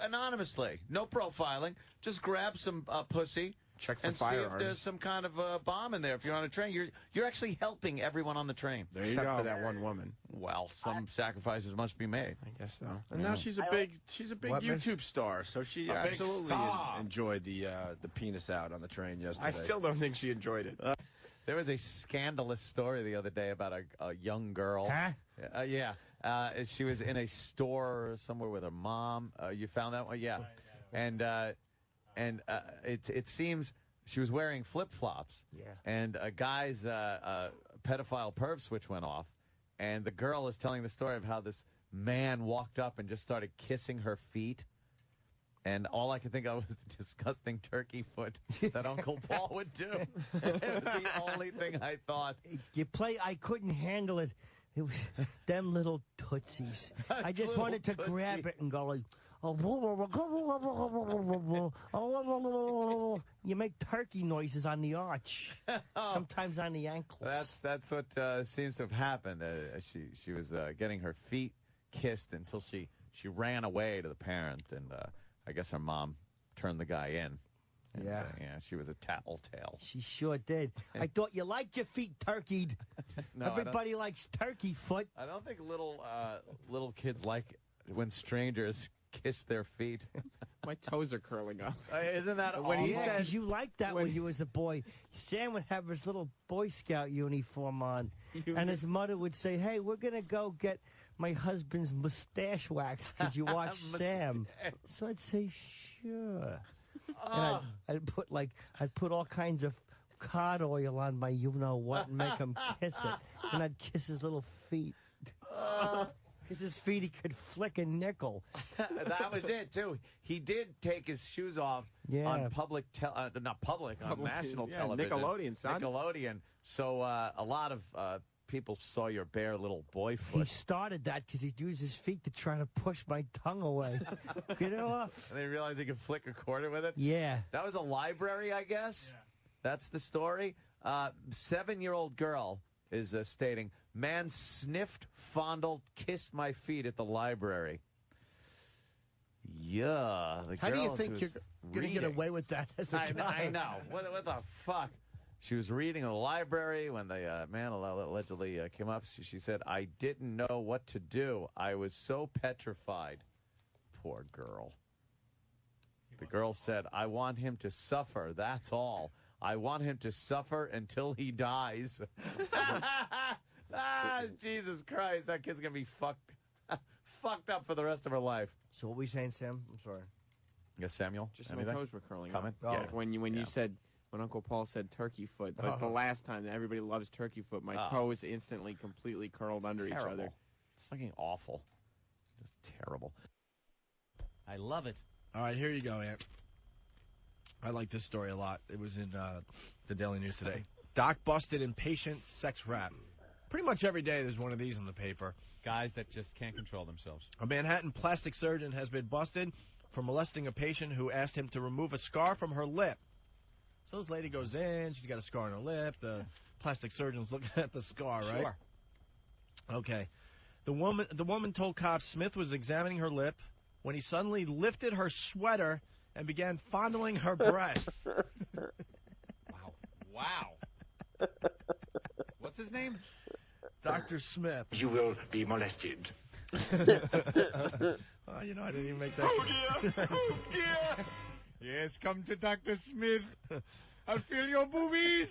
[SPEAKER 3] anonymously, no profiling, just grab some pussy.
[SPEAKER 10] Check for
[SPEAKER 3] and
[SPEAKER 10] firearms.
[SPEAKER 3] see if there's some kind of bomb in there. If you're on a train, you're actually helping everyone on the train.
[SPEAKER 2] There you
[SPEAKER 10] Except
[SPEAKER 2] go.
[SPEAKER 10] for that one woman.
[SPEAKER 3] Well, some sacrifices must be made.
[SPEAKER 10] I guess so.
[SPEAKER 2] And now she's a big
[SPEAKER 4] What, miss?
[SPEAKER 2] YouTube star, so she
[SPEAKER 3] A big
[SPEAKER 2] absolutely
[SPEAKER 3] star.
[SPEAKER 2] enjoyed the penis out on the train yesterday.
[SPEAKER 10] I still don't think she enjoyed it.
[SPEAKER 3] There was a scandalous story the other day about a young girl.
[SPEAKER 4] Huh?
[SPEAKER 3] Yeah. She was in a store somewhere with her mom. You found that one? Yeah. And it seems she was wearing flip-flops.
[SPEAKER 4] Yeah.
[SPEAKER 3] And a guy's pedophile perv switch went off. And the girl is telling the story of how this man walked up and just started kissing her feet. And all I could think of was the disgusting turkey foot that Uncle Paul would do. It was the only thing I thought.
[SPEAKER 15] I couldn't handle it. It was them little tootsies. I just
[SPEAKER 3] Little
[SPEAKER 15] wanted to grab
[SPEAKER 3] tootsie.
[SPEAKER 15] it and go like, you make turkey noises on the arch, sometimes on the ankles.
[SPEAKER 3] That's what seems to have happened. She was getting her feet kissed until she ran away to the parent, and I guess her mom turned the guy in. And,
[SPEAKER 15] Yeah.
[SPEAKER 3] She was a tattletale.
[SPEAKER 15] She sure did. I thought you liked your feet turkeyed.
[SPEAKER 3] No, I don't-
[SPEAKER 15] Everybody likes turkey foot.
[SPEAKER 3] I don't think little kids like when strangers kiss their feet.
[SPEAKER 10] My toes are curling up.
[SPEAKER 3] Isn't that
[SPEAKER 10] When he
[SPEAKER 3] awful?
[SPEAKER 10] said-
[SPEAKER 15] Because you liked that when you was a boy. Sam would have his little Boy Scout uniform on, and his mother would say, "Hey, we're gonna go get my husband's mustache wax. Could you watch Sam?" So I'd say, "Sure." And I'd put all kinds of cod oil on my you-know-what and make him kiss it. And I'd kiss his little feet. Because his feet, he could flick a nickel.
[SPEAKER 3] That was it, too. He did take his shoes off on public, not public, on national television.
[SPEAKER 10] Nickelodeon, son.
[SPEAKER 3] Nickelodeon. So a lot of people saw your bare little boy
[SPEAKER 15] He
[SPEAKER 3] foot.
[SPEAKER 15] started that because he'd use his feet to try to push my tongue away. Get it off.
[SPEAKER 3] And they realized he could flick a quarter with it?
[SPEAKER 15] Yeah.
[SPEAKER 3] That was a library, I guess? Yeah. That's the story. 7-year-old girl is stating, man sniffed, fondled, kissed my feet at the library. Yeah.
[SPEAKER 4] How do you think you're going to get away with that as a guy?
[SPEAKER 3] I know. What the fuck? She was reading in the library when the man allegedly came up. She said, I didn't know what to do. I was so petrified. Poor girl. The girl said, I want him to suffer. That's all. I want him to suffer until he dies. Jesus Christ. That kid's going to be fucked up for the rest of her life.
[SPEAKER 4] So what were we saying, Sam? I'm sorry.
[SPEAKER 3] Yes, Samuel?
[SPEAKER 10] Just
[SPEAKER 3] anything?
[SPEAKER 10] my toes were curling
[SPEAKER 3] Comment?
[SPEAKER 10] up.
[SPEAKER 3] Yeah.
[SPEAKER 10] When you said, when Uncle Paul said turkey foot, but the last time that everybody loves turkey foot, my toes instantly completely curled under each other.
[SPEAKER 3] It's fucking awful. Just terrible.
[SPEAKER 5] I love it.
[SPEAKER 16] All right, here you go, Ant. I like this story a lot. It was in the Daily News today. Doc busted in patient sex rap. Pretty much every day there's one of these in the paper.
[SPEAKER 5] Guys that just can't control themselves.
[SPEAKER 16] A Manhattan plastic surgeon has been busted for molesting a patient who asked him to remove a scar from her lip. So this lady goes in, she's got a scar on her lip. The plastic surgeon's looking at the scar, right?
[SPEAKER 5] Sure.
[SPEAKER 16] Okay. The woman told cops Smith was examining her lip when he suddenly lifted her sweater and began fondling her breasts.
[SPEAKER 5] Wow. What's his name?
[SPEAKER 16] Dr. Smith.
[SPEAKER 17] You will be molested.
[SPEAKER 16] Oh, you know, I didn't even make that.
[SPEAKER 17] Oh, dear. Oh, dear.
[SPEAKER 5] Yes, come to Dr. Smith. I'll feel your boobies.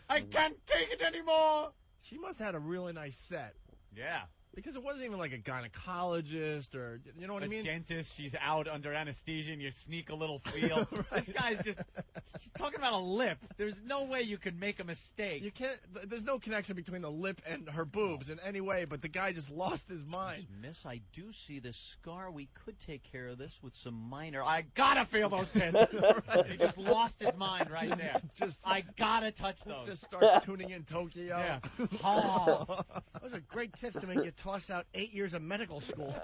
[SPEAKER 5] I can't take it anymore.
[SPEAKER 16] She must have had a really nice set.
[SPEAKER 5] Yeah.
[SPEAKER 16] Because it wasn't even like a gynecologist or, you know what I mean?
[SPEAKER 5] Dentist, she's out under anesthesia and you sneak a little feel. This guy's just talking about a lip. There's no way you could make a mistake.
[SPEAKER 16] You can't. There's no connection between the lip and her boobs in any way, but the guy just lost his mind.
[SPEAKER 18] Miss, I do see this scar. We could take care of this with some minor...
[SPEAKER 5] I gotta feel those tits. He just lost his mind right there. I gotta touch those.
[SPEAKER 16] Just starts tuning in Tokyo.
[SPEAKER 5] Yeah. Oh.
[SPEAKER 4] Those are great tips to make you toss out 8 years of medical school.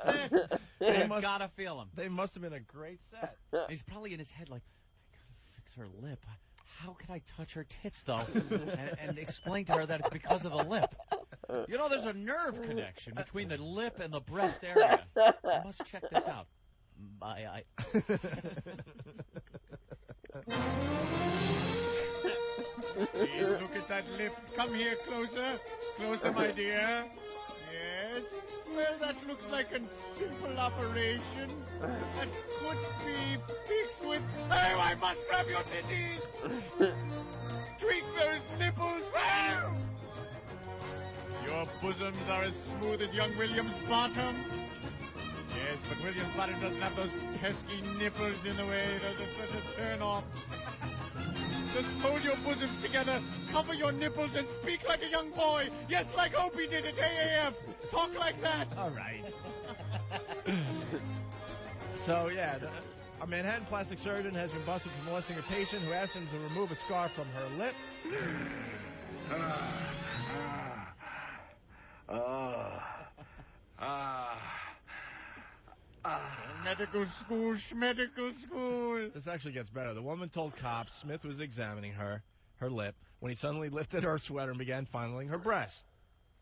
[SPEAKER 5] You gotta feel them.
[SPEAKER 16] They must have been a great set.
[SPEAKER 18] He's probably in his head like, I gotta fix her lip. How could I touch her tits, though, and explain to her that it's because of the lip? You know, there's a nerve connection between the lip and the breast area. I must check this out.
[SPEAKER 5] Please look at that lip. Come here, closer. Closer, my dear. Yes. Well, that looks like a simple operation. That could be fixed with... Oh, I must grab your titties. Tweak those nipples. Wow. Your bosoms are as smooth as young William's bottom. Yes, but William's bottom doesn't have those pesky nipples in the way. Those are such a turn-off. Just hold your bosoms together, cover your nipples, and speak like a young boy. Yes, like Opie did at AAF. Talk like that.
[SPEAKER 16] All right. So, yeah, a Manhattan plastic surgeon has been busted for molesting a patient who asked him to remove a scar from her lip.
[SPEAKER 5] Medical school, schmedical school.
[SPEAKER 16] This actually gets better. The woman told cops Smith was examining her lip, when he suddenly lifted her sweater and began fondling her breast.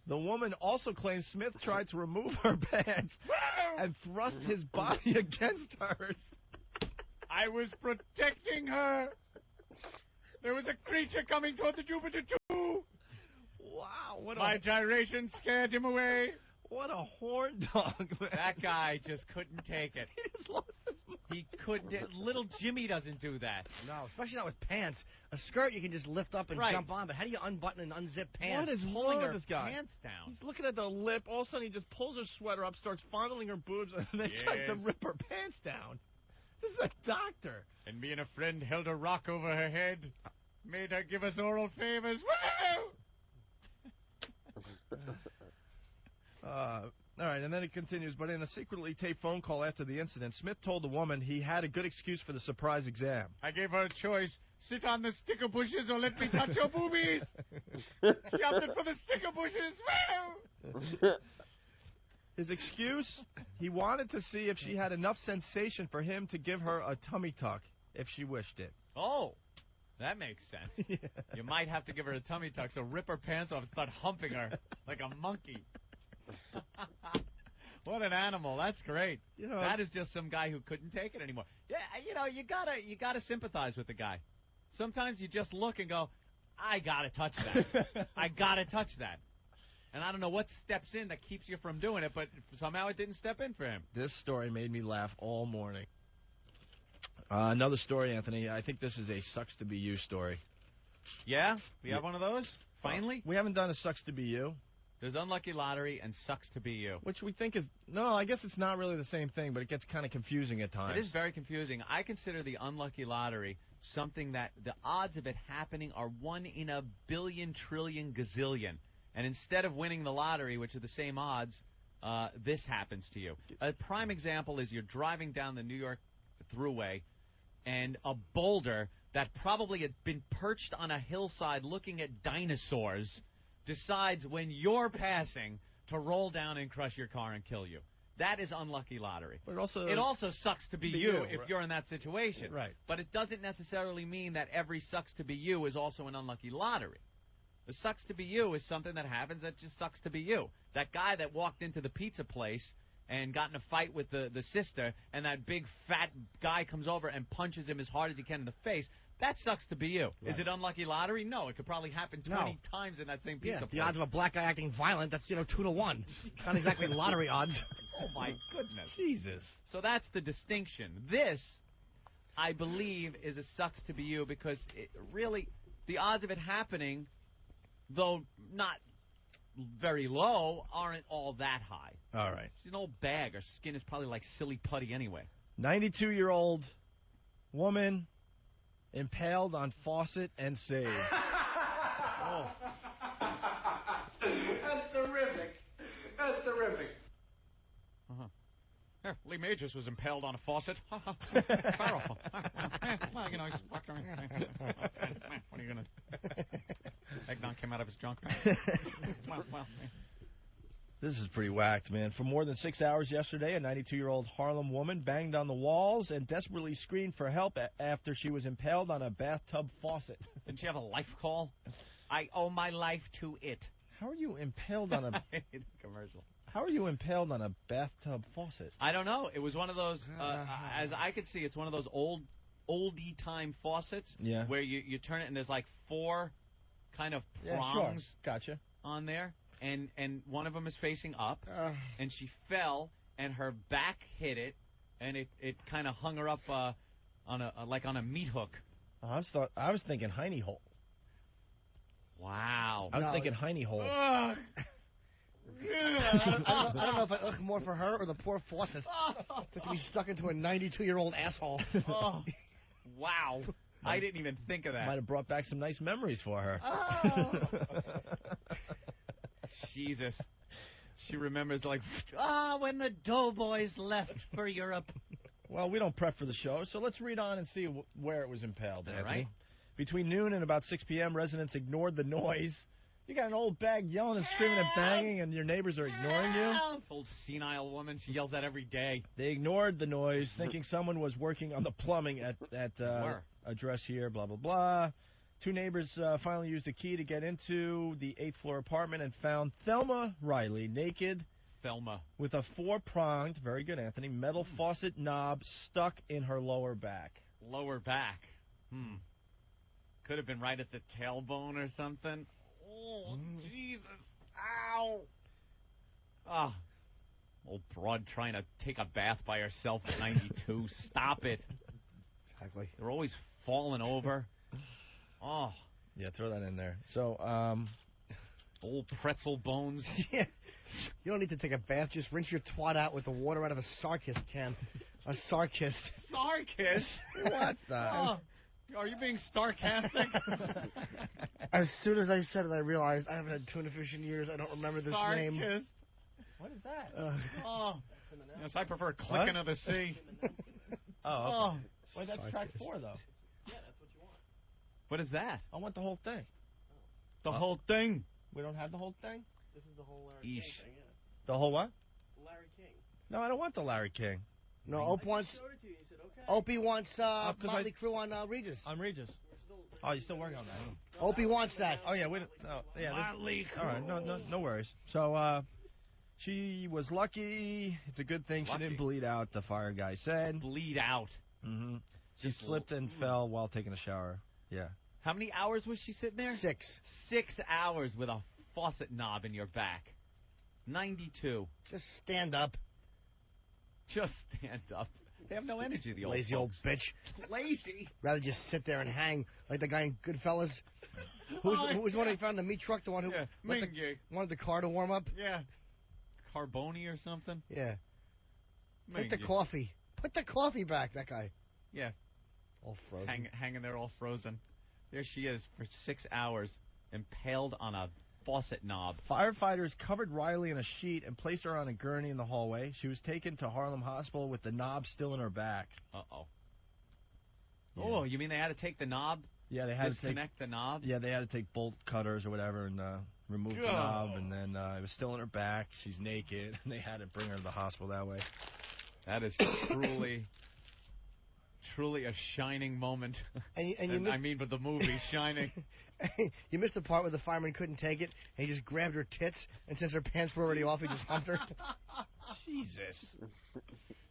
[SPEAKER 16] The woman also claims Smith tried to remove her pants and thrust his body against hers.
[SPEAKER 5] I was protecting her. There was a creature coming toward the Jupiter 2.
[SPEAKER 16] Wow.
[SPEAKER 5] My gyration scared him away.
[SPEAKER 16] What a horn dog, man.
[SPEAKER 5] That guy just couldn't take it.
[SPEAKER 16] He just lost his mind.
[SPEAKER 5] He couldn't. Little Jimmy doesn't do that.
[SPEAKER 4] No, especially not with pants. A skirt you can just lift up and jump on, but how do you unbutton and unzip pants?
[SPEAKER 16] What is
[SPEAKER 5] Pulling
[SPEAKER 16] wrong
[SPEAKER 5] her
[SPEAKER 16] with this guy?
[SPEAKER 5] pants down.
[SPEAKER 16] He's looking at the lip. All of a sudden, he just pulls her sweater up, starts fondling her boobs, and then tries to rip her pants down. This is a doctor.
[SPEAKER 5] And me and a friend held a rock over her head, made her give us oral favors.
[SPEAKER 16] All right, and then it continues, but in a secretly taped phone call after the incident, Smith told the woman he had a good excuse for the surprise exam.
[SPEAKER 5] I gave her a choice. Sit on the sticker bushes or let me touch your boobies. She opted for the sticker bushes.
[SPEAKER 16] His excuse? He wanted to see if she had enough sensation for him to give her a tummy tuck if she wished it.
[SPEAKER 5] Oh, that makes sense.
[SPEAKER 16] Yeah.
[SPEAKER 5] You might have to give her a tummy tuck, so rip her pants off and start humping her like a monkey. What an animal. That's great.
[SPEAKER 16] You know,
[SPEAKER 5] that is just some guy who couldn't take it anymore. Yeah, you know, you gotta sympathize with the guy. Sometimes you just look and go, I gotta touch that. I gotta touch that. And I don't know what steps in that keeps you from doing it, but somehow it didn't step in for him.
[SPEAKER 16] This story made me laugh all morning. Another story, Anthony. I think this is a sucks to be you story.
[SPEAKER 5] Yeah? We have one of those? Finally?
[SPEAKER 16] We haven't done a sucks to be you.
[SPEAKER 5] There's Unlucky Lottery and Sucks to Be You.
[SPEAKER 16] Which we think is... No, I guess it's not really the same thing, but it gets kind of confusing at times.
[SPEAKER 5] It is very confusing. I consider the Unlucky Lottery something that the odds of it happening are 1 in a billion, trillion, gazillion. And instead of winning the lottery, which are the same odds, this happens to you. A prime example is you're driving down the New York Thruway, and a boulder that probably had been perched on a hillside looking at dinosaurs decides when you're passing to roll down and crush your car and kill you. That is Unlucky Lottery.
[SPEAKER 16] But
[SPEAKER 5] it also sucks to be you if
[SPEAKER 16] right.
[SPEAKER 5] you're in that situation.
[SPEAKER 16] Right.
[SPEAKER 5] But it doesn't necessarily mean that every sucks to be you is also an Unlucky Lottery. The sucks to be you is something that happens that just sucks to be you. That guy that walked into the pizza place and got in a fight with the sister, and that big fat guy comes over and punches him as hard as he can in the face, that sucks to be you.
[SPEAKER 4] Right.
[SPEAKER 5] Is it Unlucky Lottery? No, it could probably happen 20 times in that same pizza place.
[SPEAKER 4] The odds of a black guy acting violent, that's, 2 to 1. Not exactly lottery odds.
[SPEAKER 5] Oh, my goodness.
[SPEAKER 16] Jesus.
[SPEAKER 5] So that's the distinction. This, I believe, is a sucks to be you because it really, the odds of it happening, though not
[SPEAKER 18] very low aren't all that high.
[SPEAKER 16] All right.
[SPEAKER 18] She's an old bag. Her skin is probably like silly putty anyway.
[SPEAKER 16] 92-year-old woman impaled on faucet and saved.
[SPEAKER 18] Oh.
[SPEAKER 17] That's terrific. That's terrific.
[SPEAKER 18] Uh-huh. Here, Lee Majors was impaled on a faucet. Powerful. Well, you know, he's fucking around. What are you going to do? Eggnog came out of his junk. Well.
[SPEAKER 16] This is pretty whacked, man. For more than 6 hours yesterday, a 92-year-old Harlem woman banged on the walls and desperately screamed for help after she was impaled on a bathtub faucet.
[SPEAKER 18] Didn't she have a life call? I owe my life to it.
[SPEAKER 16] How are you impaled on a
[SPEAKER 18] commercial?
[SPEAKER 16] How are you impaled on a bathtub faucet?
[SPEAKER 18] I don't know. It was one of those, as I could see, it's one of those oldie time faucets.
[SPEAKER 16] Yeah.
[SPEAKER 18] Where you turn it and there's like 4 kind of prongs
[SPEAKER 16] sure. Gotcha.
[SPEAKER 18] on there, and one of them is facing up, and she fell and her back hit it, and it kind of hung her up on a meat hook.
[SPEAKER 16] I was thinking hiney hole.
[SPEAKER 18] Wow.
[SPEAKER 16] I was thinking hiney hole.
[SPEAKER 4] I don't know if I look more for her or the poor faucet to be stuck into a 92-year-old asshole.
[SPEAKER 18] Oh, wow. I didn't even think of that.
[SPEAKER 16] Might have brought back some nice memories for her.
[SPEAKER 18] Oh. Jesus. She remembers like, when the doughboys left for Europe.
[SPEAKER 16] Well, we don't prep for the show, so let's read on and see where it was impaled.
[SPEAKER 18] All
[SPEAKER 16] Anthony.
[SPEAKER 18] right.
[SPEAKER 16] Between noon and about 6 p.m., residents ignored the noise. You got an old bag yelling and screaming and banging, and your neighbors are ignoring you?
[SPEAKER 18] Old senile woman. She yells that every day.
[SPEAKER 16] They ignored the noise, thinking someone was working on the plumbing at address here, blah, blah, blah. 2 neighbors finally used a key to get into the 8th floor apartment and found Thelma Riley naked.
[SPEAKER 18] Thelma.
[SPEAKER 16] With a 4-pronged, very good, Anthony, metal faucet knob stuck in her lower back.
[SPEAKER 18] Lower back. Could have been right at the tailbone or something. Oh, Jesus. Ow. Ah. Old broad trying to take a bath by herself at 92. Stop it.
[SPEAKER 4] Exactly.
[SPEAKER 18] They're always falling over. Oh.
[SPEAKER 16] Yeah, throw that in there. So,
[SPEAKER 18] old pretzel bones.
[SPEAKER 4] Yeah. You don't need to take a bath. Just rinse your twat out with the water out of a Sarkist can. A Sarkist.
[SPEAKER 18] Sarkist?
[SPEAKER 16] What the?
[SPEAKER 18] Oh. Are you being sarcastic?
[SPEAKER 4] As soon as I said it, I realized I haven't had tuna fish in years. I don't remember this name.
[SPEAKER 18] Sarkist.
[SPEAKER 16] What is that?
[SPEAKER 18] Oh. Yes, I prefer clicking of the sea.
[SPEAKER 16] Oh, okay. Wait, that's track 4, though.
[SPEAKER 18] What is that?
[SPEAKER 16] I want the whole thing.
[SPEAKER 18] The whole thing?
[SPEAKER 16] We don't have the whole thing?
[SPEAKER 19] This is the whole Larry King thing, yeah.
[SPEAKER 16] The whole what?
[SPEAKER 19] Larry King.
[SPEAKER 16] No, I don't want the Larry King.
[SPEAKER 4] No, Opie wants...
[SPEAKER 19] Showed it to you. You said, okay.
[SPEAKER 4] Opie wants Motley Crue on Regis.
[SPEAKER 16] On Regis. Oh, you're still working on that?
[SPEAKER 4] Opie wants that.
[SPEAKER 16] Oh, yeah. We don't, no, yeah.
[SPEAKER 18] Motley Crue.
[SPEAKER 16] All right, no worries. So, she was lucky. It's a good thing she didn't bleed out, the fire guy said.
[SPEAKER 18] Bleed out.
[SPEAKER 16] Mm-hmm. She slipped and fell while taking a shower. Yeah.
[SPEAKER 18] How many hours was she sitting there?
[SPEAKER 4] 6.
[SPEAKER 18] 6 hours with a faucet knob in your back. 92.
[SPEAKER 4] Just stand up.
[SPEAKER 18] Just stand up. They have no energy, the old
[SPEAKER 4] Lazy
[SPEAKER 18] folks.
[SPEAKER 4] old bitch.
[SPEAKER 18] Lazy?
[SPEAKER 4] Rather just sit there and hang like the guy in Goodfellas. Who was the one who found the meat truck? The one who wanted the car to warm up?
[SPEAKER 18] Yeah. Carboni or something?
[SPEAKER 4] Yeah.
[SPEAKER 18] Mingy.
[SPEAKER 4] Put the coffee. Put the coffee back, that guy.
[SPEAKER 18] Yeah.
[SPEAKER 4] All frozen.
[SPEAKER 18] Hanging there all frozen. There she is for 6 hours, impaled on a faucet knob.
[SPEAKER 16] Firefighters covered Riley in a sheet and placed her on a gurney in the hallway. She was taken to Harlem Hospital with the knob still in her back.
[SPEAKER 18] Uh-oh.
[SPEAKER 16] Yeah.
[SPEAKER 18] Oh, you mean they had to take the knob?
[SPEAKER 16] Yeah, they had
[SPEAKER 18] disconnect the knob?
[SPEAKER 16] Yeah, they had to take bolt cutters or whatever and remove the knob, and then it was still in her back. She's naked, and they had to bring her to the hospital that way.
[SPEAKER 18] That is truly a shining moment.
[SPEAKER 4] And
[SPEAKER 18] I mean, with the movie Shining.
[SPEAKER 4] You missed the part where the fireman couldn't take it, and he just grabbed her tits, and since her pants were already off, he just humped her.
[SPEAKER 18] Jesus.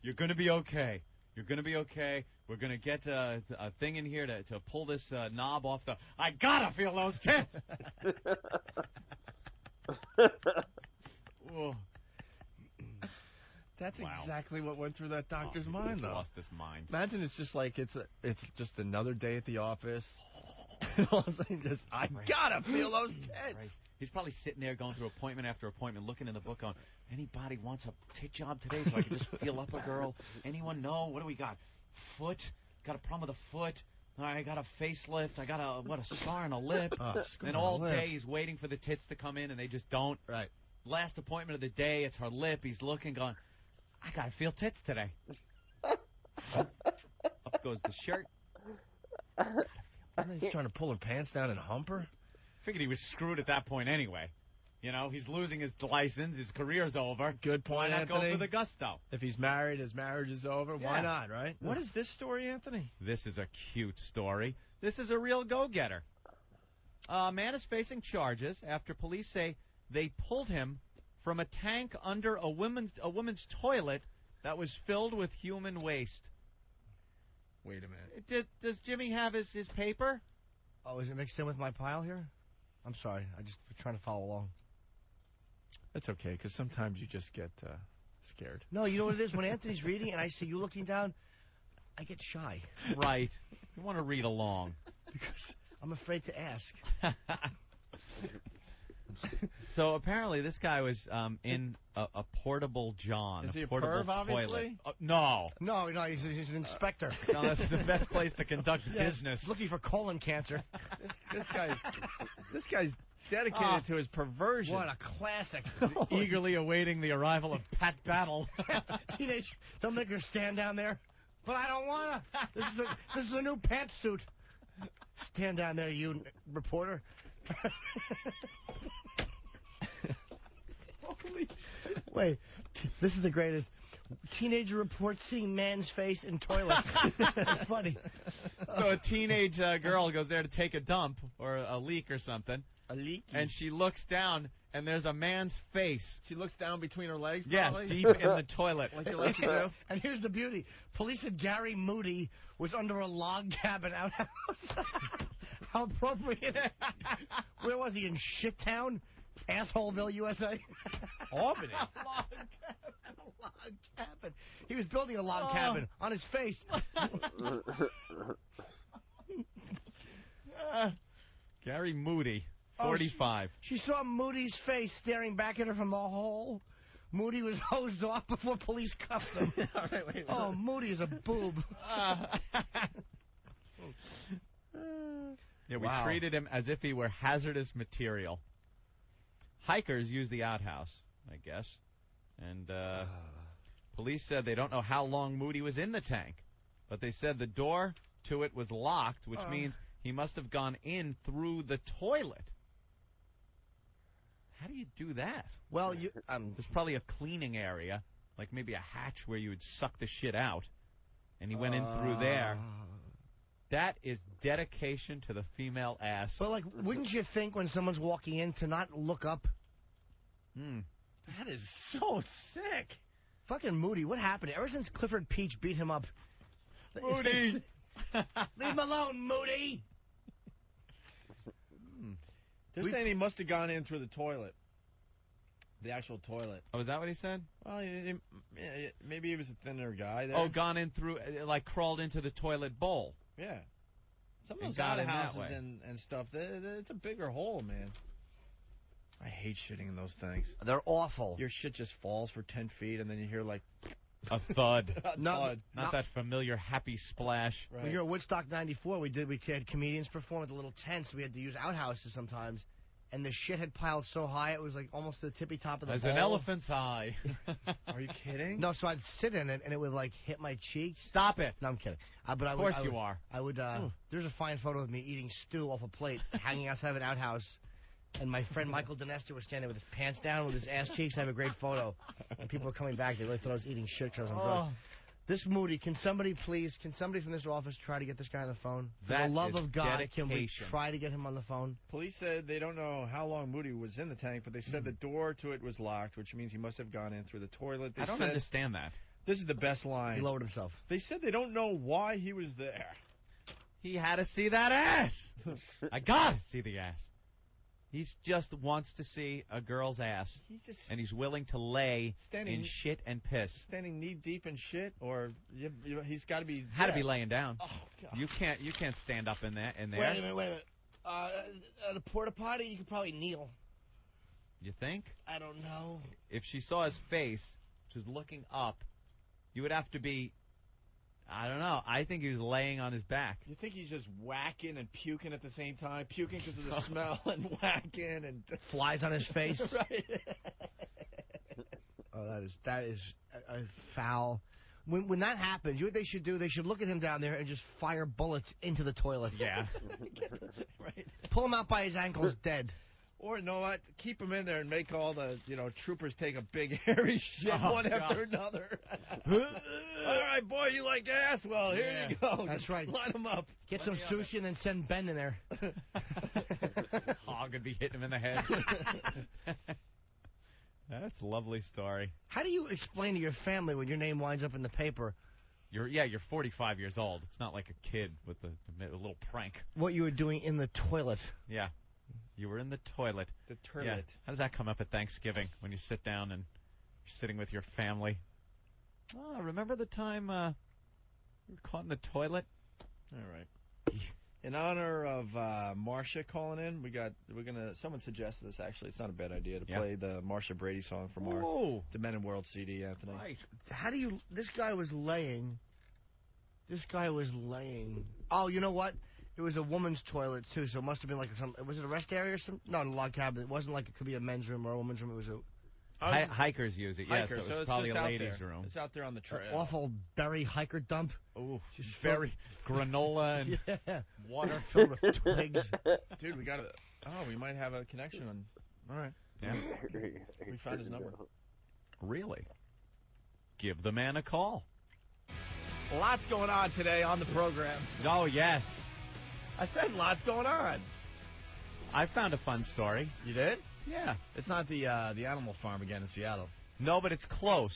[SPEAKER 18] You're going to be okay. You're going to be okay. We're going to get a thing in here to pull this knob off the... I got to feel those tits! Oh.
[SPEAKER 16] That's exactly what went through that doctor's mind, though.
[SPEAKER 18] Lost his mind.
[SPEAKER 16] Imagine it's just like it's just another day at the office. All of a sudden, I gotta feel those tits.
[SPEAKER 18] He's probably sitting there going through appointment after appointment, looking in the book, going, anybody wants a tit job today so I can just feel up a girl? Anyone know? What do we got? Foot? Got a problem with a foot? I got a facelift. I got a scar on a lip. And all day he's waiting for the tits to come in, and they just don't.
[SPEAKER 4] Right.
[SPEAKER 18] Last appointment of the day, it's her lip. He's looking, going, I got to feel tits today. Up goes the shirt.
[SPEAKER 16] He's trying to pull her pants down and hump her?
[SPEAKER 18] Figured he was screwed at that point anyway. You know, he's losing his license. His career's over.
[SPEAKER 16] Good point,
[SPEAKER 18] Why not
[SPEAKER 16] Anthony.
[SPEAKER 18] go for the gusto?
[SPEAKER 16] If he's married, his marriage is over. Why
[SPEAKER 18] Yeah.
[SPEAKER 16] not, right? What is this story, Anthony?
[SPEAKER 18] This is a cute story. This is a real go-getter. A man is facing charges after police say they pulled him from a tank under a woman's toilet that was filled with human waste.
[SPEAKER 16] Wait a minute.
[SPEAKER 18] Does Jimmy have his paper?
[SPEAKER 4] Oh, is it mixed in with my pile here? I'm sorry. I just trying to follow along.
[SPEAKER 16] That's okay, because sometimes you just get scared.
[SPEAKER 4] No, you know what it is? When Anthony's reading and I see you looking down, I get shy.
[SPEAKER 18] Right. You want to read along.
[SPEAKER 4] Because I'm afraid to ask.
[SPEAKER 18] So apparently this guy was in a portable John.
[SPEAKER 16] Is he a
[SPEAKER 18] portable
[SPEAKER 16] perv, obviously?
[SPEAKER 18] toilet. No.
[SPEAKER 4] No, he's an inspector.
[SPEAKER 18] No, that's the best place to conduct business.
[SPEAKER 4] Looking for colon cancer.
[SPEAKER 16] This guy's dedicated to his perversion.
[SPEAKER 4] What a classic.
[SPEAKER 18] Eagerly awaiting the arrival of Pat Battle.
[SPEAKER 4] Teenage, they'll make her stand down there. But I don't want to. This is a new pantsuit. Stand down there, you reporter. Wait, this is the greatest. Teenager reports seeing man's face in toilet. It's funny.
[SPEAKER 18] So a teenage girl goes there to take a dump or a leak or something.
[SPEAKER 16] A leak?
[SPEAKER 18] And she looks down, and there's a man's face.
[SPEAKER 16] She looks down between her legs,
[SPEAKER 18] Yeah,
[SPEAKER 16] probably?
[SPEAKER 18] deep in the toilet.
[SPEAKER 16] Like you like to do?
[SPEAKER 4] And here's the beauty. Police said Gary Moody was under a log cabin outhouse. How appropriate. Where was he, in Shittown? Assholeville, USA?
[SPEAKER 16] Albany.
[SPEAKER 4] Log cabin. He was building a log cabin on his face.
[SPEAKER 18] Gary Moody, 45.
[SPEAKER 4] She saw Moody's face staring back at her from the hole. Moody was hosed off before police cuffed him.
[SPEAKER 16] All right, wait.
[SPEAKER 4] Oh, Moody is a boob.
[SPEAKER 18] Yeah, we
[SPEAKER 4] Wow.
[SPEAKER 18] treated him as if he were hazardous material. Hikers use the outhouse, I guess. And police said they don't know how long Moody was in the tank. But they said the door to it was locked, which means he must have gone in through the toilet. How do you do that?
[SPEAKER 4] Well,
[SPEAKER 18] there's probably a cleaning area, like maybe a hatch where you would suck the shit out. And he went in through there. That is dedication to the female ass.
[SPEAKER 4] But, like, wouldn't you think when someone's walking in to not look up?
[SPEAKER 16] That is so sick.
[SPEAKER 4] Fucking Moody, what happened? Ever since Clifford Peach beat him up.
[SPEAKER 18] Moody!
[SPEAKER 4] Leave him alone, Moody!
[SPEAKER 16] They're saying he must have gone in through the toilet. The actual toilet.
[SPEAKER 18] Oh, is that what he said?
[SPEAKER 16] Well, maybe he was a thinner guy there.
[SPEAKER 18] Oh, gone in through, like crawled into the toilet bowl.
[SPEAKER 16] Yeah. Some of
[SPEAKER 18] And
[SPEAKER 16] those
[SPEAKER 18] got in that
[SPEAKER 16] outhouses
[SPEAKER 18] way.
[SPEAKER 16] and stuff, it's a bigger hole, man. I hate shitting in those things.
[SPEAKER 4] They're awful.
[SPEAKER 16] Your shit just falls for 10 feet, and then you hear, like,
[SPEAKER 18] A thud.
[SPEAKER 16] a thud.
[SPEAKER 18] Not that familiar happy splash.
[SPEAKER 16] Right.
[SPEAKER 4] When you were at Woodstock 94, we had comedians perform at the little tents. We had to use outhouses sometimes. And the shit had piled so high, it was like almost to the tippy top of the
[SPEAKER 18] As
[SPEAKER 4] bowl.
[SPEAKER 18] an elephant's eye.
[SPEAKER 16] Are you kidding?
[SPEAKER 4] No, so I'd sit in it, and it would, like, hit my cheeks.
[SPEAKER 18] Stop it.
[SPEAKER 4] No, I'm kidding. But
[SPEAKER 18] Of course you are.
[SPEAKER 4] I would, there's a fine photo of me eating stew off a plate, hanging outside of an outhouse. And my friend Michael Dinester was standing with his pants down with his ass cheeks. I have a great photo. And people were coming back. They really thought I was eating shit because I was on drugs. This Moody, can somebody from this office try to get this guy on the phone? For
[SPEAKER 18] That
[SPEAKER 4] the love
[SPEAKER 18] is
[SPEAKER 4] of God, can we
[SPEAKER 18] dedication.
[SPEAKER 4] try to get him on the phone?
[SPEAKER 16] Police said they don't know how long Moody was in the tank, but they said the door to it was locked, which means he must have gone in through the toilet. They
[SPEAKER 18] I don't
[SPEAKER 16] said,
[SPEAKER 18] understand that.
[SPEAKER 16] This is the best line.
[SPEAKER 4] He lowered himself.
[SPEAKER 16] They said they don't know why he was there.
[SPEAKER 18] He had to see that ass. I gotta see the ass. He just wants to see a girl's ass, and he's willing to lay in shit and piss.
[SPEAKER 16] Standing knee deep in shit, or he's got to be
[SPEAKER 18] Had to be laying down.
[SPEAKER 16] Oh, God.
[SPEAKER 18] You can't stand up in there.
[SPEAKER 4] Wait a minute. The porta potty, you could probably kneel.
[SPEAKER 3] You think?
[SPEAKER 4] I don't know.
[SPEAKER 3] If she saw his face, she was looking up, you would have to be, I don't know, I think he was laying on his back.
[SPEAKER 16] You think he's just whacking and puking at the same time? Puking because of the smell and whacking and...
[SPEAKER 4] Flies on his face.
[SPEAKER 16] Right.
[SPEAKER 4] Oh, that is a foul. When that happens, you know what they should do? They should look at him down there and just fire bullets into the toilet.
[SPEAKER 3] Yeah.
[SPEAKER 16] Right.
[SPEAKER 4] Pull him out by his ankles dead.
[SPEAKER 16] Or, you know what? Keep him in there and make all the, troopers take a big hairy shit one after another. All right, boy, you like gas? Well, here you go.
[SPEAKER 4] That's
[SPEAKER 16] Just
[SPEAKER 4] right.
[SPEAKER 16] Line them up.
[SPEAKER 4] Get some sushi and then send Ben in there.
[SPEAKER 3] Hog would be hitting him in the head. That's a lovely story.
[SPEAKER 4] How do you explain to your family when your name winds up in the paper?
[SPEAKER 3] You're 45 years old. It's not like a kid with a little prank.
[SPEAKER 4] What you were doing in the toilet.
[SPEAKER 3] Yeah. You were in the toilet.
[SPEAKER 16] The toilet.
[SPEAKER 3] Yeah. How does that come up at Thanksgiving when you sit down and you're sitting with your family? Oh, remember the time you were caught in the toilet?
[SPEAKER 16] All right. In honor of Marcia calling in, someone suggested this actually. It's not a bad idea to play the Marcia Brady song from our Demented World CD, Anthony.
[SPEAKER 4] Right. How do you... This guy was laying. Oh, you know what? It was a woman's toilet, too, so it must have been like some... Was it a rest area or something? No, in a log cabin. It wasn't like it could be a men's room or a woman's room. It was a...
[SPEAKER 3] Hikers use it, yes.
[SPEAKER 16] Hiker,
[SPEAKER 3] so it was
[SPEAKER 16] it's
[SPEAKER 3] probably
[SPEAKER 16] just
[SPEAKER 3] a
[SPEAKER 16] out
[SPEAKER 3] ladies'
[SPEAKER 16] there.
[SPEAKER 3] room.
[SPEAKER 16] It's out there on the trail.
[SPEAKER 4] Awful berry hiker dump.
[SPEAKER 3] Ooh, just very granola and
[SPEAKER 4] water filled with twigs.
[SPEAKER 16] Dude, we got it. Oh, we might have a connection on... All right.
[SPEAKER 3] Yeah.
[SPEAKER 16] We found his number.
[SPEAKER 3] Really? Give the man a call.
[SPEAKER 16] Lots going on today on the program.
[SPEAKER 3] Oh, yes.
[SPEAKER 16] I said lots going on.
[SPEAKER 3] I found a fun story.
[SPEAKER 16] You did?
[SPEAKER 3] Yeah.
[SPEAKER 16] It's not the animal farm again in Seattle.
[SPEAKER 3] No, but it's close.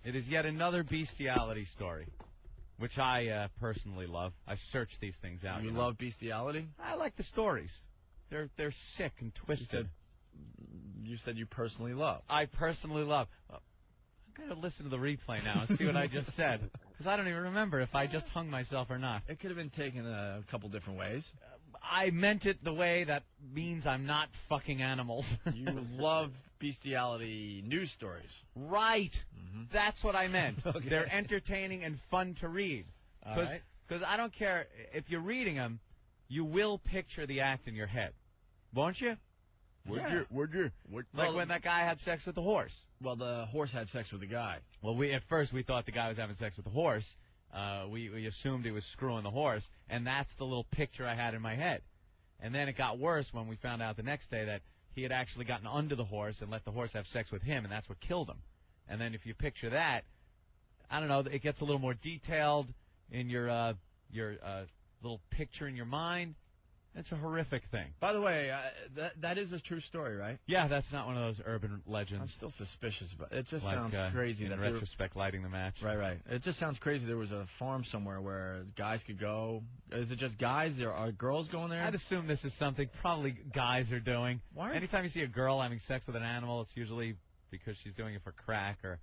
[SPEAKER 3] It is yet another bestiality story, which I personally love. I search these things out.
[SPEAKER 16] You
[SPEAKER 3] know?
[SPEAKER 16] love bestiality?
[SPEAKER 3] I like the stories. They're sick and twisted.
[SPEAKER 16] You said you personally love.
[SPEAKER 3] I personally love. I'm going to listen to the replay now and see what I just said, because I don't even remember if I just hung myself or not.
[SPEAKER 16] It could have been taken a couple different ways.
[SPEAKER 3] I meant it the way that means I'm not fucking animals.
[SPEAKER 16] You love bestiality news stories.
[SPEAKER 3] Right. That's what I meant.
[SPEAKER 16] Okay.
[SPEAKER 3] They're entertaining and fun to read. Because I don't care. If you're reading them, you will picture the act in your head. Won't you? Would you? Like when that guy had sex with the horse.
[SPEAKER 16] Well, the horse had sex with the guy.
[SPEAKER 3] Well, at first we thought the guy was having sex with the horse. We assumed he was screwing the horse, and that's the little picture I had in my head. And then it got worse when we found out the next day that he had actually gotten under the horse and let the horse have sex with him, and that's what killed him. And then if you picture that, I don't know, it gets a little more detailed in your little picture in your mind. It's a horrific thing.
[SPEAKER 16] By the way, that is a true story, right?
[SPEAKER 3] Yeah, that's not one of those urban legends.
[SPEAKER 16] I'm still suspicious, but it just
[SPEAKER 3] like,
[SPEAKER 16] sounds crazy.
[SPEAKER 3] In retrospect, lighting the match.
[SPEAKER 16] Right. It just sounds crazy. There was a farm somewhere where guys could go. Is it just guys? Are girls going there?
[SPEAKER 3] I'd assume this is something probably guys are doing.
[SPEAKER 16] Why?
[SPEAKER 3] Anytime you see a girl having sex with an animal, it's usually because she's doing it for crack or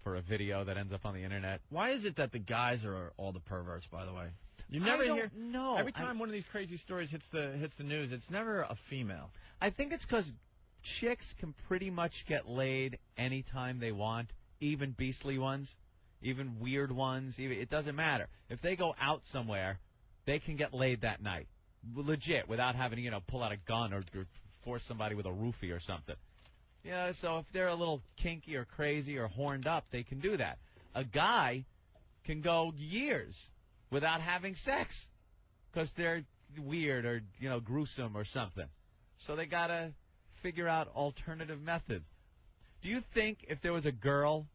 [SPEAKER 3] for a video that ends up on the internet.
[SPEAKER 16] Why is it that the guys are all the perverts, by the way? You never hear.
[SPEAKER 3] No.
[SPEAKER 16] Every time one of these crazy stories hits the news, it's never a female.
[SPEAKER 3] I think it's because chicks can pretty much get laid anytime they want, even beastly ones, even weird ones. It doesn't matter. If they go out somewhere, they can get laid that night, legit, without having to pull out a gun or force somebody with a roofie or something. So if they're a little kinky or crazy or horned up, they can do that. A guy can go years without having sex because they're weird or, gruesome or something. So they got to figure out alternative methods. Do you think if there was a girl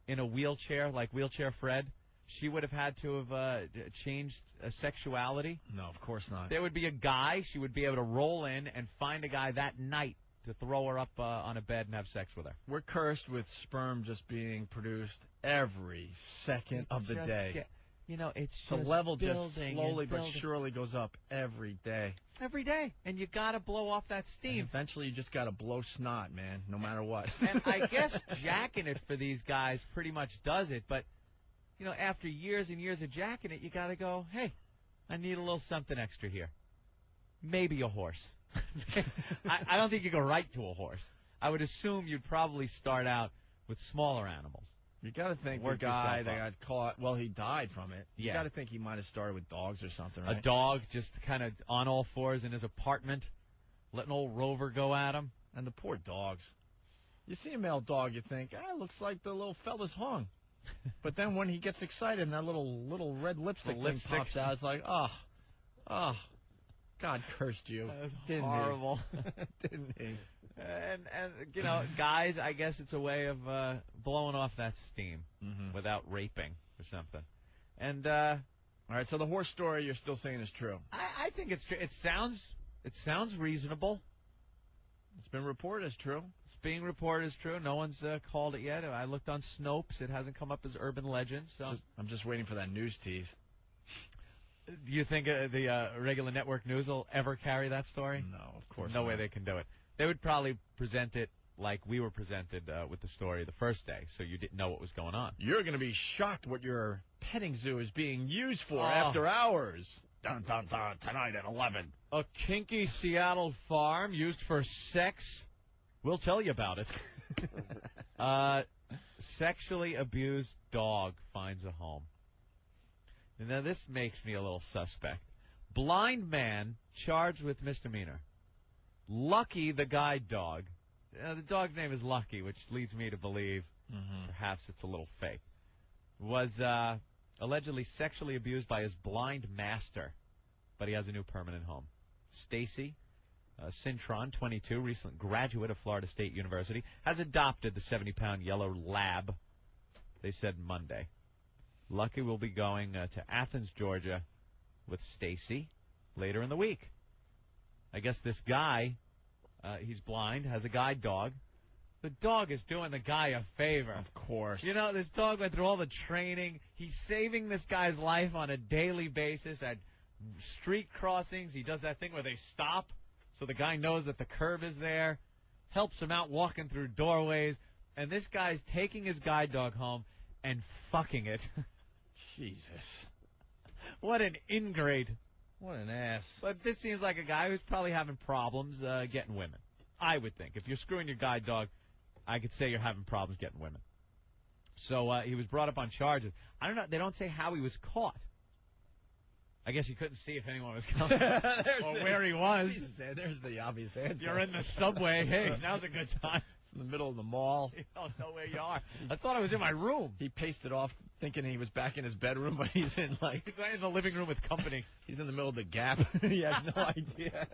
[SPEAKER 3] in a wheelchair, like Wheelchair Fred, she would have had to have changed sexuality?
[SPEAKER 16] No, of course not.
[SPEAKER 3] There would be a guy. She would be able to roll in and find a guy that night to throw her up on a bed and have sex with her.
[SPEAKER 16] We're cursed with sperm just being produced every second of the day.
[SPEAKER 3] It's
[SPEAKER 16] the
[SPEAKER 3] just
[SPEAKER 16] level just
[SPEAKER 3] building
[SPEAKER 16] slowly
[SPEAKER 3] and
[SPEAKER 16] but
[SPEAKER 3] building.
[SPEAKER 16] surely goes up every day.
[SPEAKER 3] Every day. And you got to blow off that steam.
[SPEAKER 16] And eventually you just got to blow snot, man, no matter what.
[SPEAKER 3] And I guess jacking it for these guys pretty much does it. But, after years and years of jacking it, you got to go, hey, I need a little something extra here. Maybe a horse. I don't think you go right to a horse. I would assume you'd probably start out with smaller animals.
[SPEAKER 16] You got to think the
[SPEAKER 3] Work
[SPEAKER 16] guy
[SPEAKER 3] yourself
[SPEAKER 16] that
[SPEAKER 3] up.
[SPEAKER 16] got caught, well, he died from it. You
[SPEAKER 3] Yeah.
[SPEAKER 16] got to think he might have started with dogs or something, right?
[SPEAKER 3] A dog just kind of on all fours in his apartment, letting old Rover go at him.
[SPEAKER 16] And the poor dogs. You see a male dog, you think, looks like the little fella's hung. But then when he gets excited and that little red lipstick thing pops out, it's like, oh, God cursed you.
[SPEAKER 3] That was
[SPEAKER 16] Didn't
[SPEAKER 3] horrible.
[SPEAKER 16] He? Didn't he?
[SPEAKER 3] And you know, guys, I guess it's a way of blowing off that steam without raping or something. And
[SPEAKER 16] all right, so the horse story you're still saying is true.
[SPEAKER 3] I think it's true. It sounds reasonable.
[SPEAKER 16] It's been reported as true.
[SPEAKER 3] It's being reported as true. No one's called it yet. I looked on Snopes. It hasn't come up as urban legend. So
[SPEAKER 16] I'm just waiting for that news tease.
[SPEAKER 3] Do you think the regular network news will ever carry that story?
[SPEAKER 16] No, of course
[SPEAKER 3] No
[SPEAKER 16] not.
[SPEAKER 3] way they can do it. They would probably present it like we were presented with the story the first day, so you didn't know what was going on.
[SPEAKER 16] You're going to be shocked what your petting zoo is being used for after hours. Dun, dun, dun, tonight at 11.
[SPEAKER 3] A kinky Seattle farm used for sex. We'll tell you about it. Sexually abused dog finds a home. Now, this makes me a little suspect. Blind man charged with misdemeanor. Lucky the guide dog. The dog's name is Lucky, which leads me to believe perhaps it's a little fake. Was allegedly sexually abused by his blind master, but he has a new permanent home. Stacy Cintron, 22, recent graduate of Florida State University, has adopted the 70-pound yellow lab, they said Monday. Lucky will be going to Athens, Georgia with Stacy later in the week. I guess this guy, he's blind, has a guide dog. The dog is doing the guy a favor.
[SPEAKER 16] Of course.
[SPEAKER 3] You know, this dog went through all the training. He's saving this guy's life on a daily basis at street crossings. He does that thing where they stop so the guy knows that the curb is there. Helps him out walking through doorways. And this guy's taking his guide dog home and fucking it.
[SPEAKER 16] Jesus.
[SPEAKER 3] What an ingrate.
[SPEAKER 16] What an ass.
[SPEAKER 3] But this seems like a guy who's probably having problems getting women. I would think. If you're screwing your guide dog, I could say you're having problems getting women. So he was brought up on charges. I don't know. They don't say how he was caught. I guess he couldn't see if anyone was coming or where he was.
[SPEAKER 16] Jesus, there's the obvious answer.
[SPEAKER 3] You're in the subway. Hey, now's a good time.
[SPEAKER 16] In the middle of the mall.
[SPEAKER 3] You don't know where you are. I thought I was in my room.
[SPEAKER 16] He paced it off thinking he was back in his bedroom, but he's in
[SPEAKER 3] He's in the living room with company.
[SPEAKER 16] He's in the middle of the Gap. He has no idea.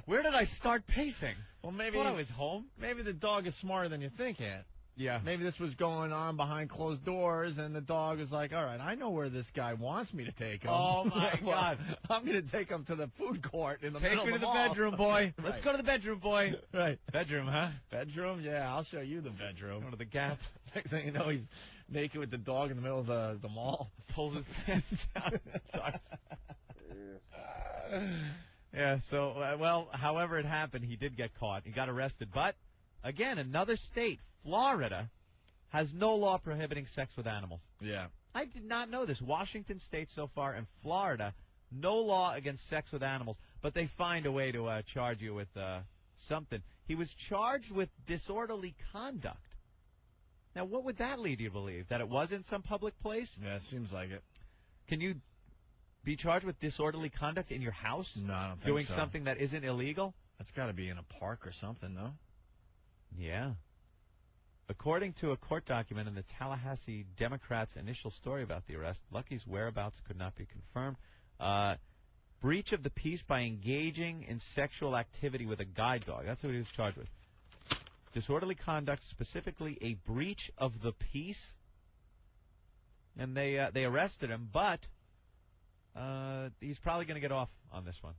[SPEAKER 3] Where did I start pacing?
[SPEAKER 16] Well, maybe
[SPEAKER 3] I thought I was home.
[SPEAKER 16] Maybe the dog is smarter than you think, Ant.
[SPEAKER 3] Yeah.
[SPEAKER 16] Maybe this was going on behind closed doors, and the dog is like, all right, I know where this guy wants me to take him.
[SPEAKER 3] Oh, my God.
[SPEAKER 16] I'm going to take him to the food court in the middle of the
[SPEAKER 3] Take me to the
[SPEAKER 16] mall.
[SPEAKER 3] bedroom, boy.
[SPEAKER 16] Right.
[SPEAKER 3] Let's go to the bedroom, boy.
[SPEAKER 16] Right.
[SPEAKER 3] Bedroom, huh?
[SPEAKER 16] Bedroom? Yeah, I'll show you the bedroom.
[SPEAKER 3] Go to the Gap.
[SPEAKER 16] Next thing you know, he's naked with the dog in the middle of the mall.
[SPEAKER 3] Pulls his pants down and starts. Yeah, so, well, however it happened, he did get caught. He got arrested. But, again, another state, Florida, has no law prohibiting sex with animals.
[SPEAKER 16] Yeah.
[SPEAKER 3] I did not know this. Washington State so far and Florida, no law against sex with animals, but they find a way to charge you with something. He was charged with disorderly conduct. Now, what would that lead you to believe? That it was in some public place?
[SPEAKER 16] Yeah, it seems like it.
[SPEAKER 3] Can you be charged with disorderly conduct in your house?
[SPEAKER 16] No, I don't think
[SPEAKER 3] doing
[SPEAKER 16] so.
[SPEAKER 3] something that isn't illegal?
[SPEAKER 16] That's got to be in a park or something, no?
[SPEAKER 3] Yeah. According to a court document in the Tallahassee Democrats' initial story about the arrest, Lucky's whereabouts could not be confirmed. Breach of the peace by engaging in sexual activity with a guide dog. That's what he was charged with. Disorderly conduct, specifically a breach of the peace. And they arrested him, but he's probably going to get off on this one.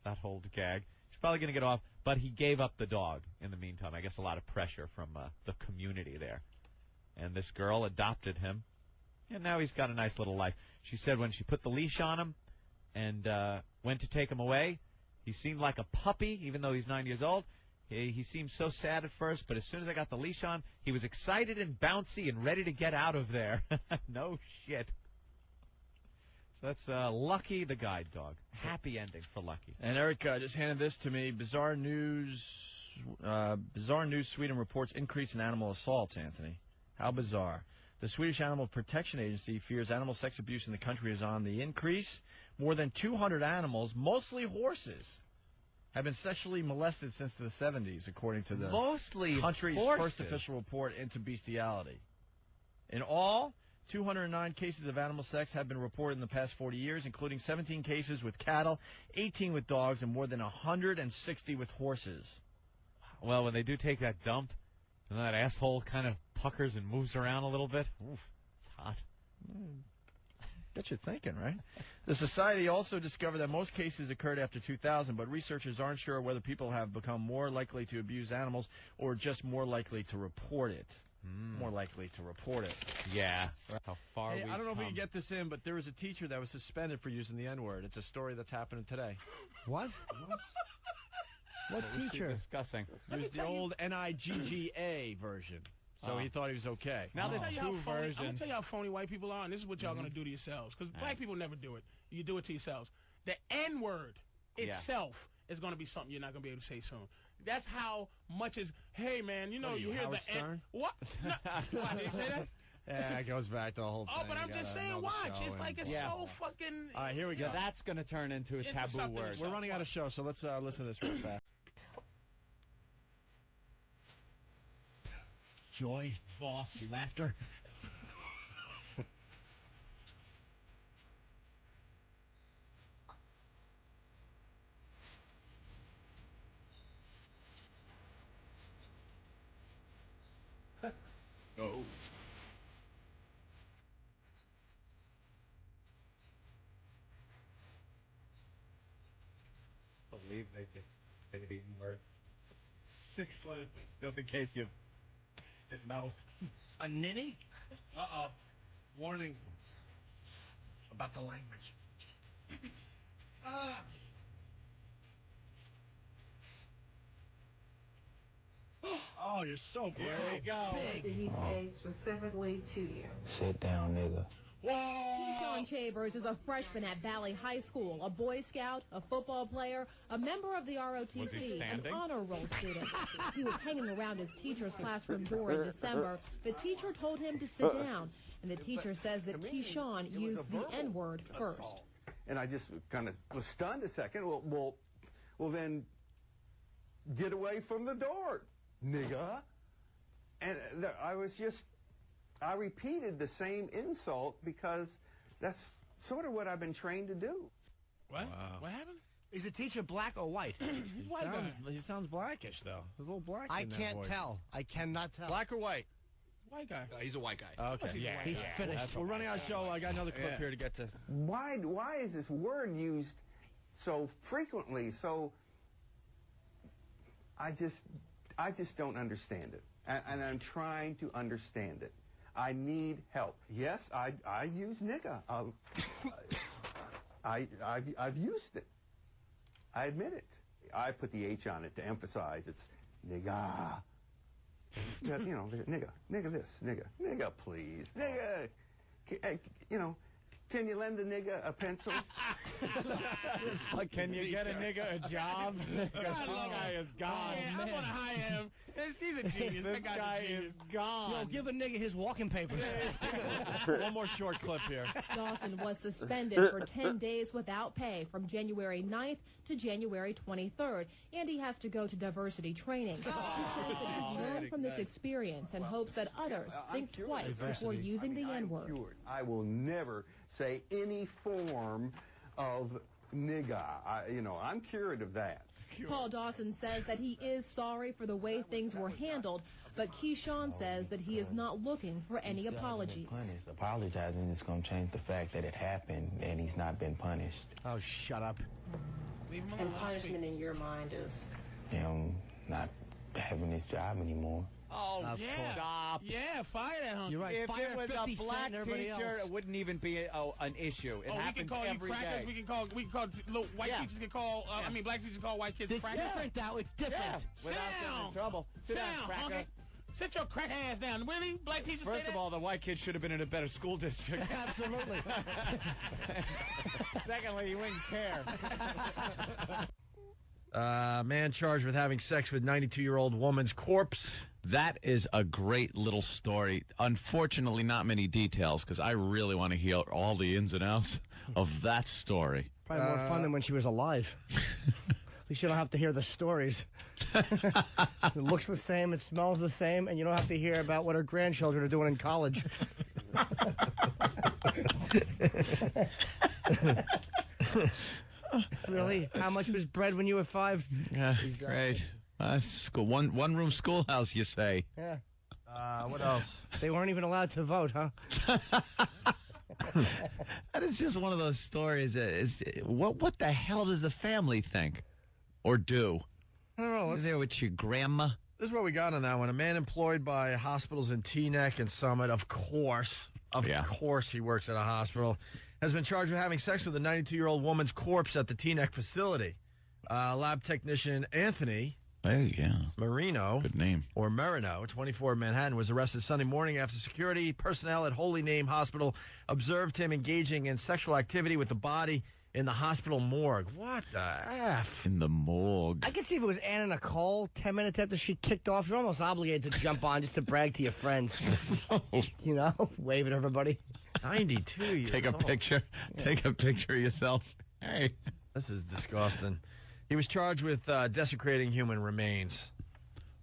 [SPEAKER 3] That whole gag. He's probably going to get off, but he gave up the dog in the meantime. I guess a lot of pressure from the community there. And this girl adopted him, and now he's got a nice little life. She said when she put the leash on him and went to take him away, he seemed like a puppy, even though he's 9 years old. He seemed so sad at first, but as soon as I got the leash on, he was excited and bouncy and ready to get out of there. No shit.
[SPEAKER 18] So that's Lucky the guide dog. Happy ending for Lucky.
[SPEAKER 16] And Eric just handed this to me. Bizarre news. Sweden reports increase in animal assaults, Anthony. How bizarre. The Swedish Animal Protection Agency fears animal sex abuse in the country is on the increase. More than 200 animals, mostly horses, have been sexually molested since the 70s, according to the country's first official report into bestiality. In all, 209 cases of animal sex have been reported in the past 40 years, including 17 cases with cattle, 18 with dogs, and more than 160 with horses.
[SPEAKER 18] Well, when they do take that dump, and that asshole kind of puckers and moves around a little bit, oof, it's hot.
[SPEAKER 16] Got you thinking, right? The society also discovered that most cases occurred after 2000, but researchers aren't sure whether people have become more likely to abuse animals or just more likely to report it. More likely to report it.
[SPEAKER 18] Yeah. How far
[SPEAKER 2] Hey, I don't know if we can get this in, but there was a teacher that was suspended for using the N-word. It's a story that's happening today.
[SPEAKER 4] What? What teacher?
[SPEAKER 18] Discussing.
[SPEAKER 2] Used the old N-I-G-G-A version. So he thought he was okay.
[SPEAKER 18] Now there's two
[SPEAKER 20] I'm going
[SPEAKER 18] versions.
[SPEAKER 20] to tell you how phony white people are, and this is what y'all going to do to yourselves. Because black people never do it. You do it to yourselves. The N-word itself is going to be something you're not going to be able to say soon. That's how much is, hey, man, you know, you hear
[SPEAKER 2] Howard
[SPEAKER 20] the
[SPEAKER 2] Stern?
[SPEAKER 20] What? No, why, did you say that?
[SPEAKER 2] Yeah, it goes back to the whole thing.
[SPEAKER 20] Oh, but I'm just saying, watch. It's like it's so fucking...
[SPEAKER 2] All right, here we go.
[SPEAKER 18] Yeah, that's going to turn into a taboo word.
[SPEAKER 2] We're running out of show, so let's listen to this real fast.
[SPEAKER 17] Joy, Voss, laughter.
[SPEAKER 20] Oh.
[SPEAKER 18] Believe they just be worth 6 letters. Just in case you didn't know.
[SPEAKER 17] A ninny? Uh-oh. Warning about the language. Oh, you're so
[SPEAKER 18] Here we go.
[SPEAKER 21] What did he say specifically to you?
[SPEAKER 22] Sit down, nigga.
[SPEAKER 21] Keyshawn Chambers is a freshman at Valley High School, a Boy Scout, a football player, a member of the ROTC, an honor roll student. He was hanging around his teacher's classroom door in December. The teacher told him to sit down, and the teacher says that Keyshawn used the N-word first.
[SPEAKER 23] And I just kind of was stunned a second. Well, then get away from the door, nigga. And I repeated the same insult because that's sort of what I've been trained to do.
[SPEAKER 20] What? What happened?
[SPEAKER 4] Is the teacher black or white?
[SPEAKER 2] He sounds blackish, though. There's a little black
[SPEAKER 4] I
[SPEAKER 2] in that
[SPEAKER 4] can't
[SPEAKER 2] voice.
[SPEAKER 4] tell. I cannot tell.
[SPEAKER 2] Black or white?
[SPEAKER 20] White guy.
[SPEAKER 7] He's a white guy.
[SPEAKER 2] Okay.
[SPEAKER 20] Yeah,
[SPEAKER 4] He's finished.
[SPEAKER 2] We're running out of show. I got another clip here to get to.
[SPEAKER 23] Why is this word used so frequently? So I just don't understand it, and I'm trying to understand it. I need help. Yes, I use nigga. I've used it. I admit it. I put the H on it to emphasize it's nigga. You know, nigga this, nigga please, nigga. You know, can you lend a nigga a pencil?
[SPEAKER 18] Can you get a nigga a job? Because this guy is gone.
[SPEAKER 20] Yeah, I'm gonna hire him. He's a genius.
[SPEAKER 18] This guy is gone.
[SPEAKER 4] Yo, give a nigga his walking papers.
[SPEAKER 2] One more short clip here.
[SPEAKER 21] Dawson was suspended for 10 days without pay from January 9th to January 23rd, and he has to go to diversity training. He says that he's learned from this experience and hopes that others think twice before using the N-word.
[SPEAKER 23] I will never say any form of nigga. I'm cured of that.
[SPEAKER 21] Paul Dawson says that he is sorry for the way things were handled, but Keyshawn says that he is not looking for any apologies.
[SPEAKER 22] Apologizing is going to change the fact that it happened and he's not been punished.
[SPEAKER 4] Oh, shut up.
[SPEAKER 21] And punishment in your mind is?
[SPEAKER 22] Him not having his job anymore.
[SPEAKER 18] Oh,
[SPEAKER 20] yeah.
[SPEAKER 18] Stop.
[SPEAKER 20] Yeah, fire that hunter.
[SPEAKER 4] You're right.
[SPEAKER 18] If
[SPEAKER 4] Fire
[SPEAKER 18] it was
[SPEAKER 4] 50
[SPEAKER 18] a
[SPEAKER 4] Cent
[SPEAKER 18] black
[SPEAKER 4] and everybody
[SPEAKER 18] teacher,
[SPEAKER 4] else.
[SPEAKER 18] it wouldn't even be an issue. It
[SPEAKER 20] we can
[SPEAKER 18] happens
[SPEAKER 20] call you
[SPEAKER 18] every
[SPEAKER 20] crackers.
[SPEAKER 18] day.
[SPEAKER 20] We can call white teachers can call. Black teachers call white kids
[SPEAKER 4] It's
[SPEAKER 20] crackers.
[SPEAKER 4] different now. It's different.
[SPEAKER 18] Without getting in trouble. Sit down, cracker.
[SPEAKER 20] Sit your crack ass down. Really? Black teachers say
[SPEAKER 18] First
[SPEAKER 20] that?
[SPEAKER 18] of all, the white kid should have been in a better school district.
[SPEAKER 4] Absolutely.
[SPEAKER 18] Secondly, he wouldn't care.
[SPEAKER 1] Man charged with having sex with 92-year-old woman's corpse.
[SPEAKER 3] That is a great little story. Unfortunately, not many details, because I really want to hear all the ins and outs of that story.
[SPEAKER 4] Probably more fun than when she was alive. At least you don't have to hear the stories. It looks the same, it smells the same, and you don't have to hear about what her grandchildren are doing in college. Really? How much was bread when you were 5?
[SPEAKER 3] Yeah, great. School, one-room schoolhouse, you say.
[SPEAKER 4] Yeah.
[SPEAKER 1] What else?
[SPEAKER 4] They weren't even allowed to vote, huh?
[SPEAKER 3] That is just one of those stories. What the hell does the family think? Or do?
[SPEAKER 1] I don't know.
[SPEAKER 3] Is there with your grandma?
[SPEAKER 1] This is what we got on that one. A man employed by hospitals in Teaneck and Summit, of course he works at a hospital, has been charged with having sex with a 92-year-old woman's corpse at the Teaneck facility. Lab technician Anthony Marino,
[SPEAKER 3] good name,
[SPEAKER 1] or Marino, 24 Manhattan, was arrested Sunday morning after security personnel at Holy Name Hospital observed him engaging in sexual activity with the body in the hospital morgue. What the F?
[SPEAKER 3] In the morgue.
[SPEAKER 4] I could see if it was Anna Nicole 10 minutes after she kicked off. You're almost obligated to jump on just to brag to your friends. You know, wave at everybody.
[SPEAKER 1] 92 years
[SPEAKER 3] Take a
[SPEAKER 1] old.
[SPEAKER 3] picture.
[SPEAKER 1] Yeah.
[SPEAKER 3] Take a picture of yourself. Hey.
[SPEAKER 1] This is disgusting. He was charged with desecrating human remains.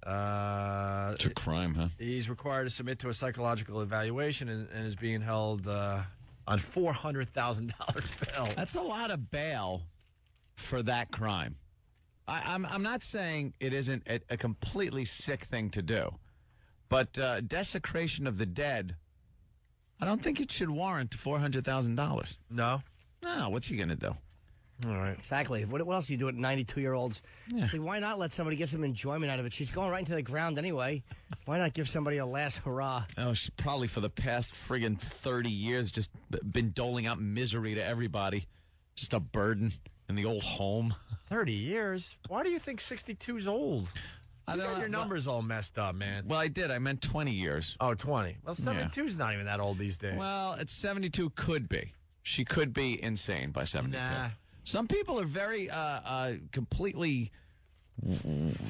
[SPEAKER 3] It's a crime, huh?
[SPEAKER 1] He's required to submit to a psychological evaluation and is being held on $400,000 bail.
[SPEAKER 3] That's a lot of bail for that crime. I'm not saying it isn't a completely sick thing to do, but desecration of the dead, I don't think it should warrant $400,000.
[SPEAKER 1] No?
[SPEAKER 3] No, what's he going to do?
[SPEAKER 1] All right.
[SPEAKER 4] Exactly. What else do you do at 92-year-olds?
[SPEAKER 3] Yeah.
[SPEAKER 4] See, why not let somebody get some enjoyment out of it? She's going right into the ground anyway. Why not give somebody a last hurrah?
[SPEAKER 3] Oh, she's probably for the past friggin' 30 years just been doling out misery to everybody. Just a burden in the old home.
[SPEAKER 1] 30 years? Why do you think 62 is old?
[SPEAKER 3] I
[SPEAKER 1] You
[SPEAKER 3] don't
[SPEAKER 1] got
[SPEAKER 3] know.
[SPEAKER 1] your numbers all messed up, man.
[SPEAKER 3] Well, I did. I meant 20 years.
[SPEAKER 1] Oh, 20. Well, 72 is not even that old these days.
[SPEAKER 3] Well, it's 72 could be. She could be insane by 72.
[SPEAKER 1] Nah.
[SPEAKER 3] Some people are very completely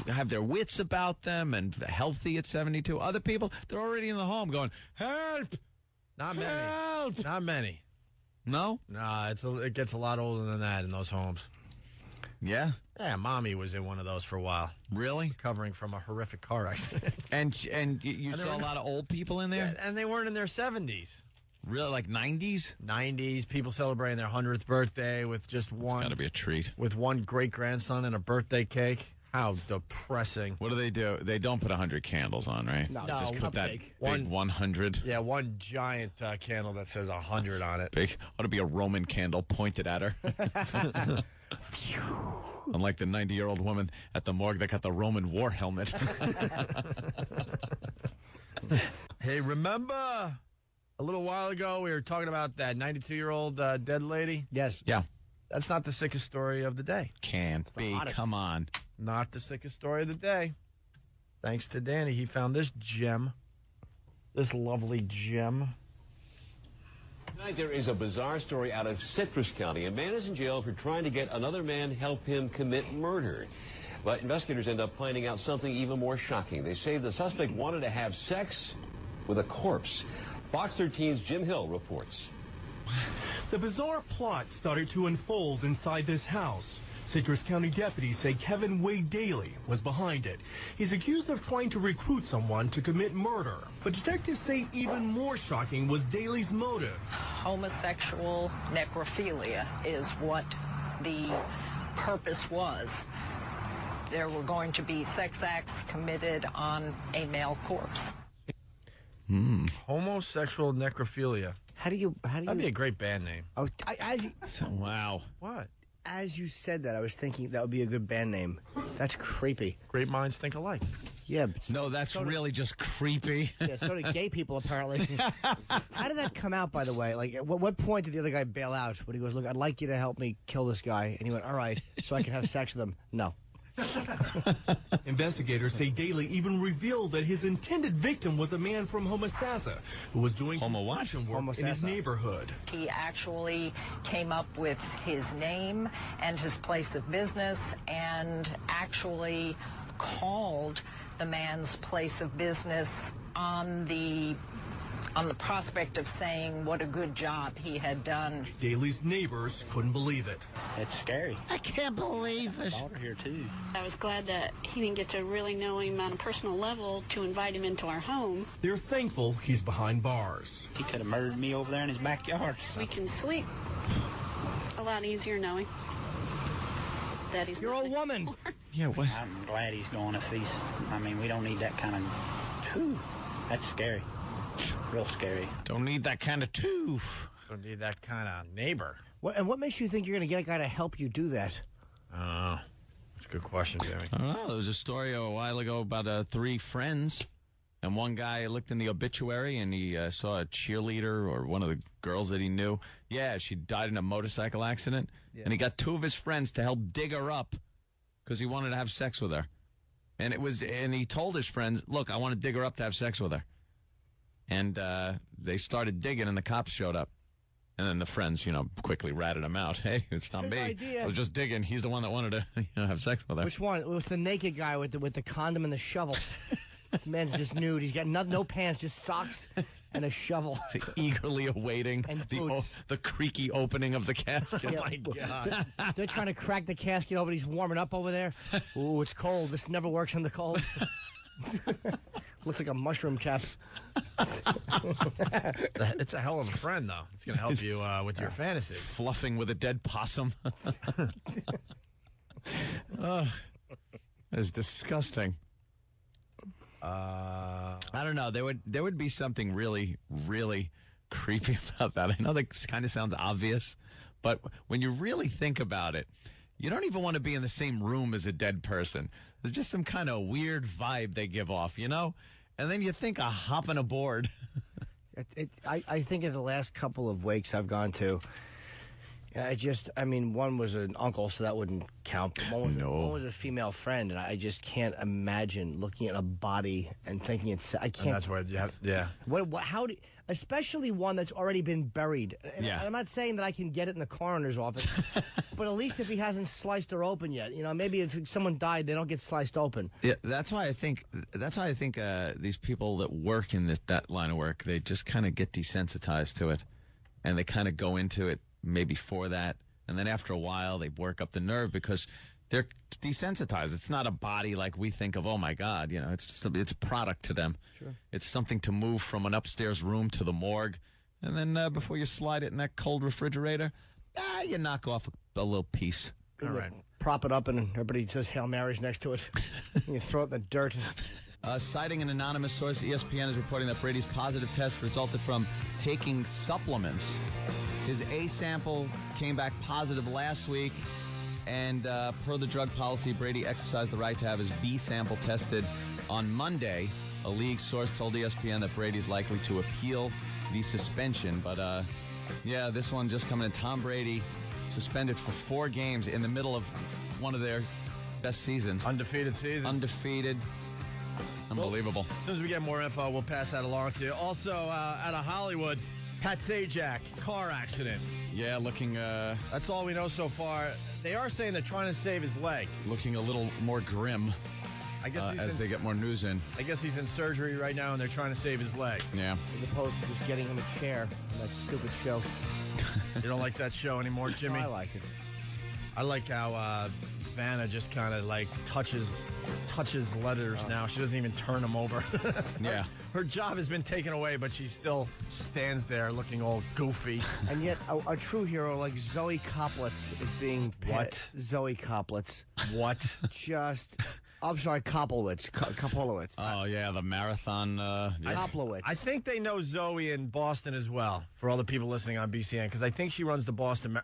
[SPEAKER 3] have their wits about them and healthy at 72. Other people, they're already in the home going, help!
[SPEAKER 1] Not many.
[SPEAKER 3] Help!
[SPEAKER 1] Not many.
[SPEAKER 3] No?
[SPEAKER 1] Nah, it gets a lot older than that in those homes.
[SPEAKER 3] Yeah?
[SPEAKER 1] Yeah, Mommy was in one of those for a while.
[SPEAKER 3] Really?
[SPEAKER 1] Recovering from a horrific car accident.
[SPEAKER 3] And you saw a lot of old people in there?
[SPEAKER 1] Yeah, and they weren't in their 70s.
[SPEAKER 3] Really, like 90s?
[SPEAKER 1] 90s, people celebrating their 100th birthday with just one.
[SPEAKER 3] It's got to be a treat.
[SPEAKER 1] With one great-grandson and a birthday cake. How depressing.
[SPEAKER 3] What do? They don't put 100 candles on, right?
[SPEAKER 4] No,
[SPEAKER 3] just put that
[SPEAKER 4] cupcake.
[SPEAKER 3] big 100.
[SPEAKER 1] Yeah, one giant candle that says 100 on it.
[SPEAKER 3] Big. Ought to be a Roman candle pointed at her. Unlike the 90-year-old woman at the morgue that got the Roman war helmet.
[SPEAKER 1] Hey, remember a little while ago we were talking about that 92-year-old dead lady?
[SPEAKER 4] Yes.
[SPEAKER 3] Yeah.
[SPEAKER 1] That's not the sickest story of the day.
[SPEAKER 3] Can't be.
[SPEAKER 4] hottest.
[SPEAKER 3] Come on.
[SPEAKER 1] Not the sickest story of the day. Thanks to Danny, he found this gem. This lovely gem.
[SPEAKER 8] Tonight there is a bizarre story out of Citrus County. A man is in jail for trying to get another man help him commit murder. But investigators end up finding out something even more shocking. They say the suspect wanted to have sex with a corpse. Fox 13's Jim Hill reports.
[SPEAKER 9] The bizarre plot started to unfold inside this house. Citrus County deputies say Kevin Wade Daly was behind it. He's accused of trying to recruit someone to commit murder. But detectives say even more shocking was Daly's motive.
[SPEAKER 24] Homosexual necrophilia is what the purpose was. There were going to be sex acts committed on a male corpse.
[SPEAKER 1] Homosexual necrophilia.
[SPEAKER 4] How do you?
[SPEAKER 1] That'd be a great band name.
[SPEAKER 4] Oh,
[SPEAKER 3] Wow.
[SPEAKER 1] What?
[SPEAKER 4] As you said that, I was thinking that would be a good band name. That's creepy.
[SPEAKER 1] Great minds think alike.
[SPEAKER 4] Yeah, but
[SPEAKER 3] No, that's really just creepy.
[SPEAKER 4] yeah, so do gay people apparently. How did that come out, by the way? Like, at what point did the other guy bail out? When he goes, "Look, I'd like you to help me kill this guy," and he went, "All right," so I can have sex with him. No.
[SPEAKER 9] Investigators say Daly even revealed that his intended victim was a man from Homosassa who was doing construction work in his neighborhood.
[SPEAKER 24] He actually came up with his name and his place of business and actually called the man's place of business on the prospect of saying what a good job he had done.
[SPEAKER 9] Daly's neighbors couldn't believe it.
[SPEAKER 6] It's scary.
[SPEAKER 11] I can't believe it.
[SPEAKER 6] Daughter here too.
[SPEAKER 12] I was glad that he didn't get to really know him on a personal level to invite him into our home.
[SPEAKER 9] They're thankful he's behind bars.
[SPEAKER 6] He could have murdered me over there in his backyard.
[SPEAKER 12] We can sleep a lot easier knowing that he's
[SPEAKER 4] You're a woman.
[SPEAKER 6] Yeah, what? I'm glad he's going to feast. I mean, we don't need that kind of... Whew, that's scary. Real scary.
[SPEAKER 1] Don't need that kind of tooth. Don't need that kind of neighbor.
[SPEAKER 4] And what makes you think you're going to get a guy to help you do that?
[SPEAKER 1] That's a good question, Jimmy.
[SPEAKER 3] I don't know. There was a story a while ago about 3 friends, and one guy looked in the obituary and he saw a cheerleader or one of the girls that he knew. Yeah, she died in a motorcycle accident, and he got 2 of his friends to help dig her up because he wanted to have sex with her. And he told his friends, "Look, I want to dig her up to have sex with her." And they started digging, and the cops showed up. And then the friends, quickly ratted him out. Hey, it's not me.
[SPEAKER 4] Idea.
[SPEAKER 3] I was just digging. He's the one that wanted to have sex with her.
[SPEAKER 4] Which one? It was the naked guy with the condom and the shovel. Man's just nude. He's got no pants, just socks and a shovel.
[SPEAKER 3] Eagerly awaiting the creaky opening of the casket.
[SPEAKER 4] Yeah.
[SPEAKER 1] My God.
[SPEAKER 4] They're trying to crack the casket open. He's warming up over there. Ooh, it's cold. This never works in the cold. Looks like a mushroom cap.
[SPEAKER 1] It's a hell of a friend, though. It's going to help you with your fantasy.
[SPEAKER 3] Fluffing with a dead possum. It's disgusting. I don't know. There would be something really, really creepy about that. I know that kind of sounds obvious, but when you really think about it, you don't even want to be in the same room as a dead person. There's just some kind of weird vibe they give off, And then you think of hopping aboard.
[SPEAKER 4] I think in the last couple of wakes I've gone to, one was an uncle, so that wouldn't count. But one was a female friend, and I just can't imagine looking at a body and thinking I can't.
[SPEAKER 1] And that's what, yeah.
[SPEAKER 4] How do, especially one that's already been buried. And
[SPEAKER 3] yeah.
[SPEAKER 4] I'm not saying that I can get it in the coroner's office, but at least if he hasn't sliced her open yet, maybe if someone died, they don't get sliced open.
[SPEAKER 3] Yeah, that's why I think these people that work in that line of work, they just kind of get desensitized to it, and they kind of go into it maybe for that, and then after a while they work up the nerve because they're desensitized. It's not a body like we think of. Oh my God, it's a product to them.
[SPEAKER 4] Sure.
[SPEAKER 3] It's something to move from an upstairs room to the morgue, and then before you slide it in that cold refrigerator, you knock off a little piece.
[SPEAKER 4] All right, prop it up, and everybody says Hail Marys next to it. You throw it in the dirt.
[SPEAKER 3] Citing an anonymous source, ESPN is reporting that Brady's positive test resulted from taking supplements. His A sample came back positive last week, and per the drug policy, Brady exercised the right to have his B sample tested on Monday. A league source told ESPN that Brady's likely to appeal the suspension. But, this one just coming in. Tom Brady suspended for 4 games in the middle of one of their best seasons.
[SPEAKER 1] Undefeated season.
[SPEAKER 3] Undefeated. Unbelievable.
[SPEAKER 1] Well, as soon as we get more info, we'll pass that along to you. Also, out of Hollywood, Pat Sajak, car accident.
[SPEAKER 3] Yeah, looking...
[SPEAKER 1] That's all we know so far. They are saying they're trying to save his leg.
[SPEAKER 3] Looking a little more grim.
[SPEAKER 1] I guess
[SPEAKER 3] as they get more news in.
[SPEAKER 1] I guess he's in surgery right now, and they're trying to save his leg.
[SPEAKER 3] Yeah.
[SPEAKER 4] As opposed to just getting him a chair in that stupid show.
[SPEAKER 1] You don't like that show anymore, Jimmy?
[SPEAKER 4] I like it.
[SPEAKER 1] I like how Vanna just kind of like touches letters now. She doesn't even turn them over.
[SPEAKER 3] Yeah.
[SPEAKER 1] Her job has been taken away, but she still stands there looking all goofy.
[SPEAKER 4] And yet, a true hero like Zoe Koplitz is being...
[SPEAKER 1] What?
[SPEAKER 4] Zoe Koplitz.
[SPEAKER 1] What?
[SPEAKER 4] I'm sorry, Koplowitz.
[SPEAKER 3] Oh, yeah, the marathon...
[SPEAKER 4] Koplowitz.
[SPEAKER 1] I think they know Zoe in Boston as well, for all the people listening on BCN, because I think she runs the Boston...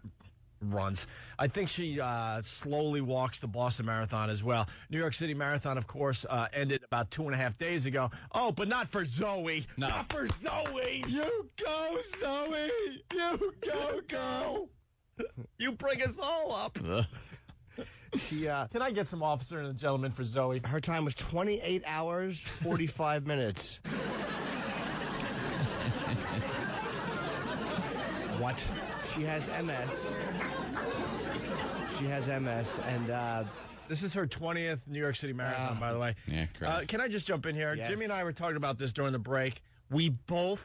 [SPEAKER 1] I think she slowly walks the Boston Marathon as well. New York City Marathon, of course, ended about 2.5 days ago. Oh, but not for Zoe.
[SPEAKER 3] No.
[SPEAKER 1] Not for Zoe. You go, Zoe. You go, girl. You bring us all up.
[SPEAKER 4] She,
[SPEAKER 1] Can I get some officer and a gentleman for Zoe?
[SPEAKER 4] her time was 28 hours, 45 minutes.
[SPEAKER 1] What?
[SPEAKER 4] She has MS. She has MS, and
[SPEAKER 1] this is her 20th New York City Marathon, by the way.
[SPEAKER 11] Yeah, correct.
[SPEAKER 1] Can I just jump in here?
[SPEAKER 4] Yes.
[SPEAKER 1] Jimmy and I were talking about this during the break. We both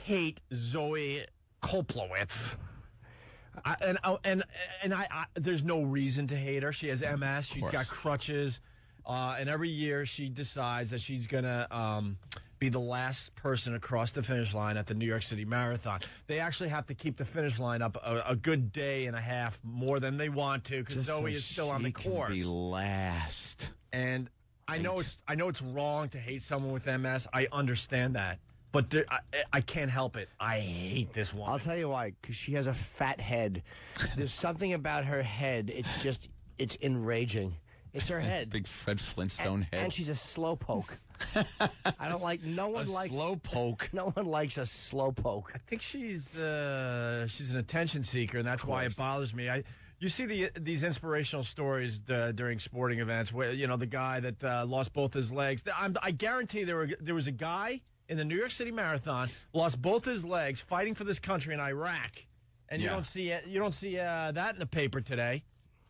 [SPEAKER 1] hate Zoe Koplowitz. There's no reason to hate her. She has MS. She's got crutches. And every year she decides that she's going to be the last person across the finish line at the New York City Marathon. They actually have to keep the finish line up a good day and a half more than they want to because Zoe is still on the course.
[SPEAKER 11] Can be last.
[SPEAKER 1] And I know it's wrong to hate someone with MS. I understand that. But I can't help it. I hate this woman.
[SPEAKER 4] I'll tell you why, because she has a fat head. There's something about her head. It's enraging. It's her head.
[SPEAKER 11] Big Fred Flintstone head.
[SPEAKER 4] And she's a slowpoke. I don't like. No one likes
[SPEAKER 11] slowpoke.
[SPEAKER 4] No one likes a slowpoke.
[SPEAKER 1] I think she's an attention seeker, and that's why it bothers me. You see these inspirational stories during sporting events where the guy that lost both his legs. I guarantee there was a guy in the New York City Marathon lost both his legs fighting for this country in Iraq, and you don't see that in the paper today.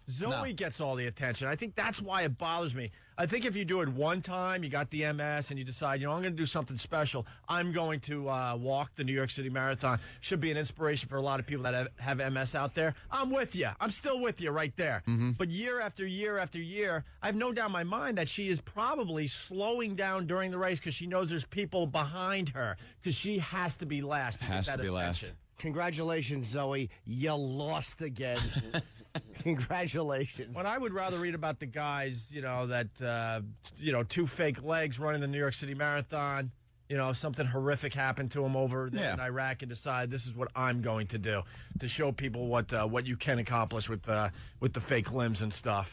[SPEAKER 1] Zoe gets all the attention. I think that's why it bothers me. I think if you do it one time, you got the MS, and you decide, I'm going to do something special. I'm going to walk the New York City Marathon. Should be an inspiration for a lot of people that have MS out there. I'm with you. I'm still with you right there.
[SPEAKER 11] Mm-hmm.
[SPEAKER 1] But year after year after year, I have no doubt in my mind that she is probably slowing down during the race because she knows there's people behind her because she has to be last.
[SPEAKER 11] Has to be last.
[SPEAKER 4] Congratulations, Zoe. You lost again. Congratulations.
[SPEAKER 1] When I would rather read about the guys, that, two fake legs running the New York City Marathon, something horrific happened to them over there in Iraq and decide this is what I'm going to do to show people what you can accomplish with the fake limbs and stuff,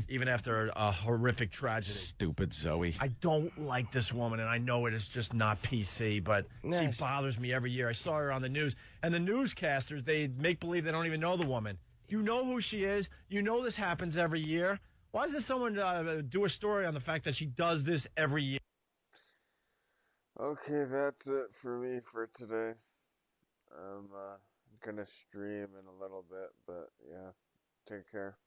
[SPEAKER 1] even after a horrific tragedy.
[SPEAKER 11] Stupid Zoe.
[SPEAKER 1] I don't like this woman, and I know it is just not PC, but she bothers me every year. I saw her on the news, and the newscasters, they make believe they don't even know the woman. You know who she is. You know this happens every year. Why doesn't someone do a story on the fact that she does this every year?
[SPEAKER 13] Okay, that's it for me for today. I'm going to stream in a little bit, but yeah, take care.